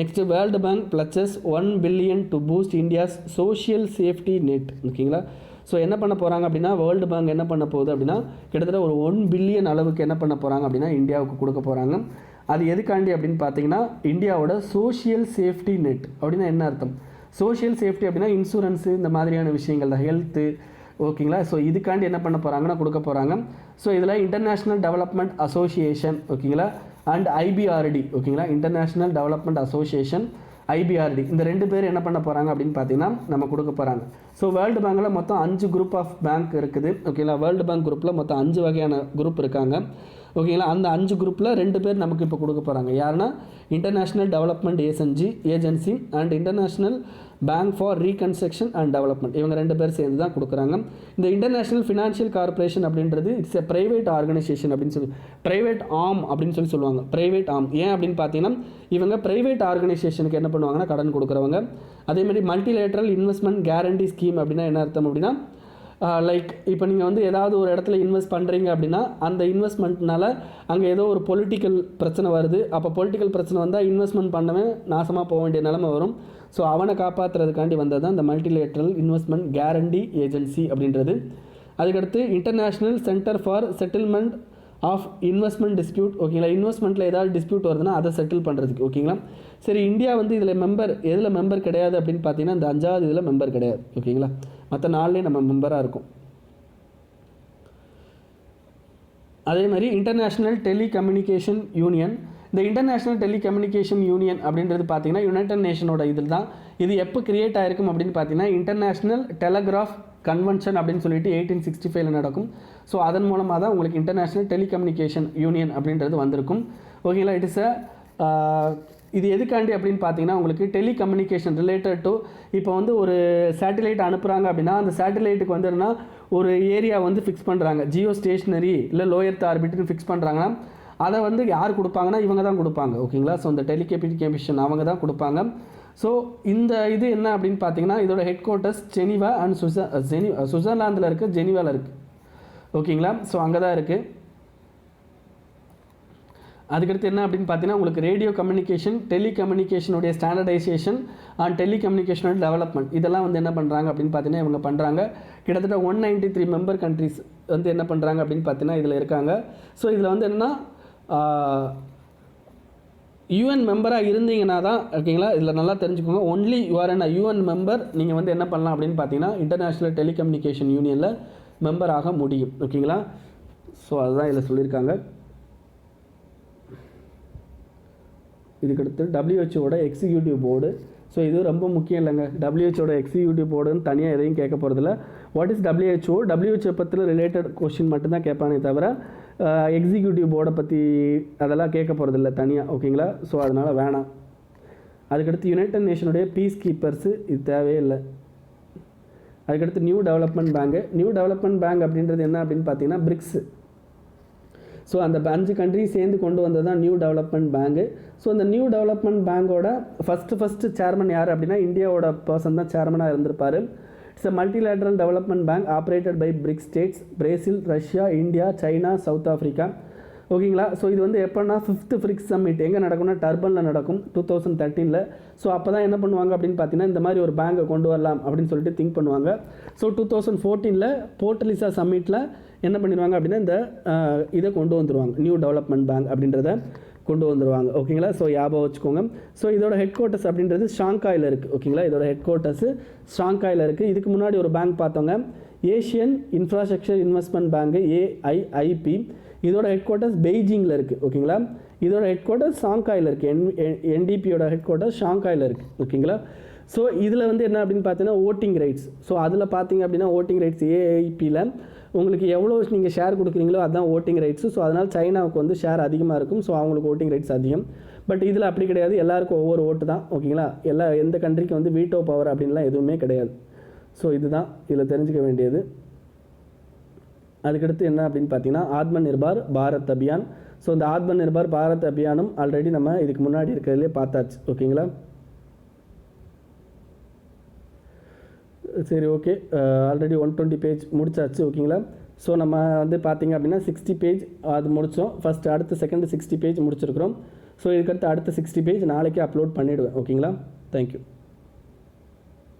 Next World Bank pledges $1 billion to boost India's social safety net. ஓகேங்களா, ஸோ என்ன பண்ண போகிறாங்க அப்படின்னா வேர்ல்டு பேங்க் என்ன பண்ண போகுது அப்படின்னா கிட்டத்தட்ட ஒரு 1 பில்லியன் அளவுக்கு என்ன பண்ண போகிறாங்க அப்படின்னா இந்தியாவுக்கு கொடுக்க போகிறாங்க. அது எதுக்காண்டி அப்படின்னு பார்த்தீங்கன்னா இந்தியாவோட சோஷியல் சேஃப்டி நெட் அப்படின்னா என்ன அர்த்தம்? சோஷியல் சேஃப்டி அப்படின்னா இன்சூரன்ஸு இந்த மாதிரியான விஷயங்கள் தான், ஹெல்த்து. ஓகேங்களா, ஸோ இதுக்காண்டி என்ன பண்ண போகிறாங்கன்னா கொடுக்க போகிறாங்க. ஸோ இதில் இன்டர்நேஷ்னல் டெவலப்மெண்ட் அசோசியேஷன், ஓகேங்களா, அண்ட் IBRD. ஓகேங்களா, இன்டர்நேஷ்னல் டெவலப்மெண்ட் அசோசியேஷன், IBRD, இந்த 2 பேர் என்ன பண்ண போகிறாங்க அப்படின்னு பார்த்தீங்கன்னா நம்ம கொடுக்க போகிறாங்க. ஸோ வேர்ல்டு பேங்கில் மொத்தம் 5 குரூப் ஆஃப் பேங்க் இருக்குது. ஓகேங்களா, வேர்ல்டு பேங்க் குரூப்பில் மொத்தம் 5 வகையான குரூப் இருக்காங்க. ஓகேங்களா, அந்த 5 குரூப்பில் 2 பேர் நமக்கு இப்போ கொடுக்க போகிறாங்க. யாருன்னா international development agency and international bank for reconstruction and development, இவங்க 2 பேர் சேர்ந்து தான் கொடுக்குறாங்க. இந்த இன்டர்நேஷ்னல் ஃபினான்ஷியல் கார்பரேஷன் அப்படின்றது இட்ஸ் எ ப்ரைவேட் ஆர்கனைசேஷன் அப்படின்னு சொல்லி, ப்ரைவேட் ஆர்ம் அப்படின்னு சொல்லி சொல்லுவாங்க. ப்ரைவேட் ஆர்ம் ஏன் அப்படின்னு பார்த்தீங்கன்னா இவங்க ப்ரைவேட் ஆர்கனைசேஷனுக்கு என்ன பண்ணுவாங்கன்னா கடன் கொடுக்குறவங்க. அதேமாதிரி மல்டிலேட்ரல் இன்வெஸ்ட்மெண்ட் கேரண்டி ஸ்கீம் அப்படின்னா என்ன அர்த்தம் அப்படின்னா லைக் இப்போ நீங்கள் வந்து ஏதாவது ஒரு இடத்துல இன்வெஸ்ட் பண்ணுறீங்க அப்படின்னா அந்த இன்வெஸ்ட்மெண்ட்னால அங்கே ஏதோ ஒரு பொலிட்டிக்கல் பிரச்சனை வருது. அப்போ பொலிட்டிக்கல் பிரச்சனை வந்தால் இன்வெஸ்ட்மெண்ட் பண்ணவே நாசமாக போக வேண்டிய நிலைமை வரும். ஸோ அவனை காப்பாற்றுறதுக்காண்டி வந்தது தான் இந்த மல்டிலேட்ரல் இன்வெஸ்ட்மெண்ட் கேரண்டி ஏஜென்சி அப்படின்றது. அதுக்கடுத்து international centre for settlement of investment dispute. ஓகேங்களா, இன்வெஸ்ட்மெண்ட்டில் ஏதாவது டிஸ்பியூட் வருதுன்னா அதை செட்டில் பண்ணுறதுக்கு. ஓகேங்களா, சரி, இந்தியா வந்து இதில் எதில் மெம்பர் கிடையாது அப்படின்னு பார்த்தீங்கன்னா இந்த 5வது இதில் மெம்பர் கிடையாது. ஓகேங்களா, மற்ற 4லேயும் நம்ம மெம்பராக இருக்கும். அதே மாதிரி இன்டர்நேஷ்னல் டெலிகம்யூனிகேஷன் யூனியன். இந்த இன்டர்நேஷ்னல் டெலிகம்யூனிகேஷன் யூனியன் அப்படின்றது பார்த்தீங்கன்னா யுனைடெட் நேஷனோட இதில் தான். இது எப்போ கிரியேட் ஆகிருக்கும் அப்படின்னு பார்த்தீங்கன்னா இன்டர்நேஷ்னல் டெலகிராஃப் கன்வென்ஷன் அப்படின்னு சொல்லிட்டு 1865 நடக்கும். ஸோ அதன் மூலமாக தான் உங்களுக்கு இன்டர்நேஷ்னல் டெலிகம்யூனிகேஷன் யூனியன் அப்படின்றது வந்திருக்கும். ஓகேங்களா, இது எதுக்காண்டி அப்படின்னு பார்த்தீங்கன்னா உங்களுக்கு டெலிகம்யூனிகேஷன் ரிலேட்டட் டு இப்போ வந்து ஒரு சேட்டலைட் அனுப்புகிறாங்க அப்படின்னா அந்த சேட்டலைட்டுக்கு வந்துன்னா ஒரு ஏரியா வந்து ஃபிக்ஸ் பண்ணுறாங்க, ஜியோ ஸ்டேஷனரி இல்லை லோ எர்த் ஆர்பிட்னு ஃபிக்ஸ் பண்ணுறாங்கன்னா அதை வந்து யார் கொடுப்பாங்கன்னா இவங்க தான் கொடுப்பாங்க. ஓகேங்களா, ஸோ இந்த டெலிகம்யூனிகேஷன் அவங்க தான் கொடுப்பாங்க. ஸோ இந்த இது என்ன அப்படின்னு பார்த்தீங்கன்னா இதோட ஹெட் குவார்ட்டர்ஸ் ஜெனீவா அண்ட் சுவிட்சர்லாந்தில் இருக்குது, ஜெனீவாவில் இருக்குது. ஓகேங்களா, ஸோ அங்கே தான் இருக்குது. அதுக்கடுத்து என்ன அப்படின்னு பார்த்தீங்கன்னா உங்களுக்கு ரேடியோ கம்யூனிகேஷன், டெலிகம்யூனிகேஷனுடைய ஸ்டாண்டர்டைசேஷன் அண்ட் டெலிகம்யூனிகேஷனோட டெவலப்மெண்ட் இதெல்லாம் வந்து என்ன பண்ணுறாங்க அப்படின்னு பார்த்தீங்கன்னா இவங்க பண்ணுறாங்க. கிட்டத்தட்ட 193 மெம்பர் கண்ட்ரிஸ் வந்து என்ன பண்ணுறாங்க அப்படின்னு பார்த்தீங்கன்னா இதில் இருக்காங்க. ஸோ இதில் வந்து என்னென்னா யூஎன் மெம்பராக இருந்தீங்கன்னா தான், ஓகேங்களா, இதில் நல்லா தெரிஞ்சுக்கோங்க, ஒன்லி யூஆர் அண்ட் யூஎன் மெம்பர் நீங்கள் வந்து என்ன பண்ணலாம் அப்படின்னு பார்த்தீங்கன்னா இன்டர்நேஷ்னல் டெலிகம்யூனிகேஷன் யூனியனில் மெம்பர் ஆக முடியும். ஓகேங்களா, ஸோ அதுதான் இதில் சொல்லியிருக்காங்க. இதுக்கடுத்து WHO எக்ஸிக்யூட்டிவ் போர்டு. ஸோ இது ரொம்ப முக்கியம் இல்லைங்க. WHO எக்ஸிக்யூட்டிவ் போர்டுன்னு தனியாக எதையும் கேட்க போகிறதில்ல. வாட் இஸ் WHO பற்றின ரிலேட்டட் கொஸ்டின் மட்டும்தான் கேட்பானே தவிர எக்ஸிக்யூட்டிவ் போர்டை பற்றி அதெல்லாம் கேட்க போகிறதில்ல தனியாக. ஓகேங்களா, ஸோ அதனால் வேணாம். அதுக்கடுத்து யுனைடெட் நேஷனுடைய பீஸ் கீப்பர்ஸு இது தேவையே இல்லை. அதுக்கடுத்து நியூ டெவலப்மெண்ட் பேங்க் அப்படின்றது என்ன அப்படின்னு பார்த்தீங்கன்னா பிரிக்ஸு. ஸோ அந்த 5 கண்ட்ரி சேர்ந்து கொண்டு வந்தது தான் நியூ டெவலப்மெண்ட் பேங்கு. ஸோ அந்த நியூ டெவலப்மெண்ட் பேங்கோட ஃபஸ்ட்டு சேர்மன் யார் அப்படின்னா இந்தியாவோட பர்சன் தான் சேர்மனாக இருந்திருப்பார். It's a multilateral development bank operated by BRICS states, Brazil, Russia, India, China, South Africa. ஓகேங்களா, ஸோ இது வந்து எப்போன்னா 5th பிரிக்ஸ் சம்மிட் எங்கே நடக்கும்னா டர்பனில் நடக்கும் 2013. ஸோ அப்போ தான் என்ன பண்ணுவாங்க அப்படின்னு பார்த்தீங்கன்னா இந்த மாதிரி ஒரு பேங்கை கொண்டு வரலாம் அப்படின்னு சொல்லிட்டு திங்க் பண்ணுவாங்க. ஸோ 2014 போர்ட்டலிசா சம்மிட்டில் என்ன பண்ணிடுவாங்க அப்படின்னா இந்த இதை கொண்டு வந்துடுவாங்க, நியூ டெவலப்மெண்ட் பேங்க் அப்படின்றத கொண்டு வந்துடுவாங்க. ஓகேங்களா, ஸோ ஞாபகம் வச்சுக்கோங்க. ஸோ இதோட ஹெட் குவார்ட்டர்ஸ் அப்படின்றது ஷாங்காயில் இருக்குது. ஓகேங்களா, இதோட ஹெட் குவார்ட்டர்ஸு ஷாங்காயில் இருக்குது. இதுக்கு முன்னாடி ஒரு பேங்க் பார்த்தோங்க, Asian infrastructure investment bank, AIIP. இதோட ஹெட் குவார்ட்டர்ஸ் பெய்ஜிங்கில் இருக்குது. ஓகேங்களா, இதோட ஹெட் குவார்ட்டர்ஸ் ஷாங்காயில் இருக்குது. NDPயோட ஹெட் குவார்ட்டர்ஸ் ஷாங்காயில் இருக்குது. ஓகேங்களா, ஸோ இதில் வந்து என்ன அப்படின்னு பார்த்தீங்கன்னா ஓட்டிங் ரைட்ஸ். ஸோ அதில் பார்த்தீங்க அப்படின்னா ஓட்டிங் ரைட்ஸ் AIIPயில் உங்களுக்கு எவ்வளோ நீங்கள் ஷேர் கொடுக்குறீங்களோ அதுதான் ஓட்டிங் ரைட்ஸு. ஸோ அதனால் சைனாவுக்கு வந்து ஷேர் அதிகமாக இருக்கும். ஸோ அவங்களுக்கு ஓட்டிங் ரைட்ஸ் அதிகம். பட் இதில் அப்படி கிடையாது, எல்லாருக்கும் ஒவ்வொரு ஓட்டு தான். ஓகேங்களா, எந்த கண்ட்ரிக்கு வந்து வீட்டோ பவர் அப்படின்லாம் எதுவுமே கிடையாது. ஸோ இதுதான் இதில் தெரிஞ்சுக்க வேண்டியது. அதுக்கடுத்து என்ன அப்படின்னு பார்த்தீங்கன்னா ஆத்ம நிர்பார் பாரத் அபியான். ஸோ இந்த ஆத்ம நிர்பார் பாரத் அபியானும் ஆல்ரெடி நம்ம இதுக்கு முன்னாடி இருக்கிறதுலே பார்த்தாச்சு. ஓகேங்களா, சரி, ஓகே, ஆல்ரெடி 120 பேஜ் முடிச்சாச்சு. ஓகேங்களா, ஸோ நம்ம வந்து பார்த்திங்க அப்படின்னா 60 பேஜ் அது முடித்தோம். ஃபஸ்ட்டு அடுத்த செகண்ட் 60 பேஜ் முடிச்சிருக்கிறோம். ஸோ இதுக்கடுத்து அடுத்த 60 பேஜ் நாளைக்கே அப்லோட் பண்ணிவிடுவேன். ஓகேங்களா, தேங்க்யூ.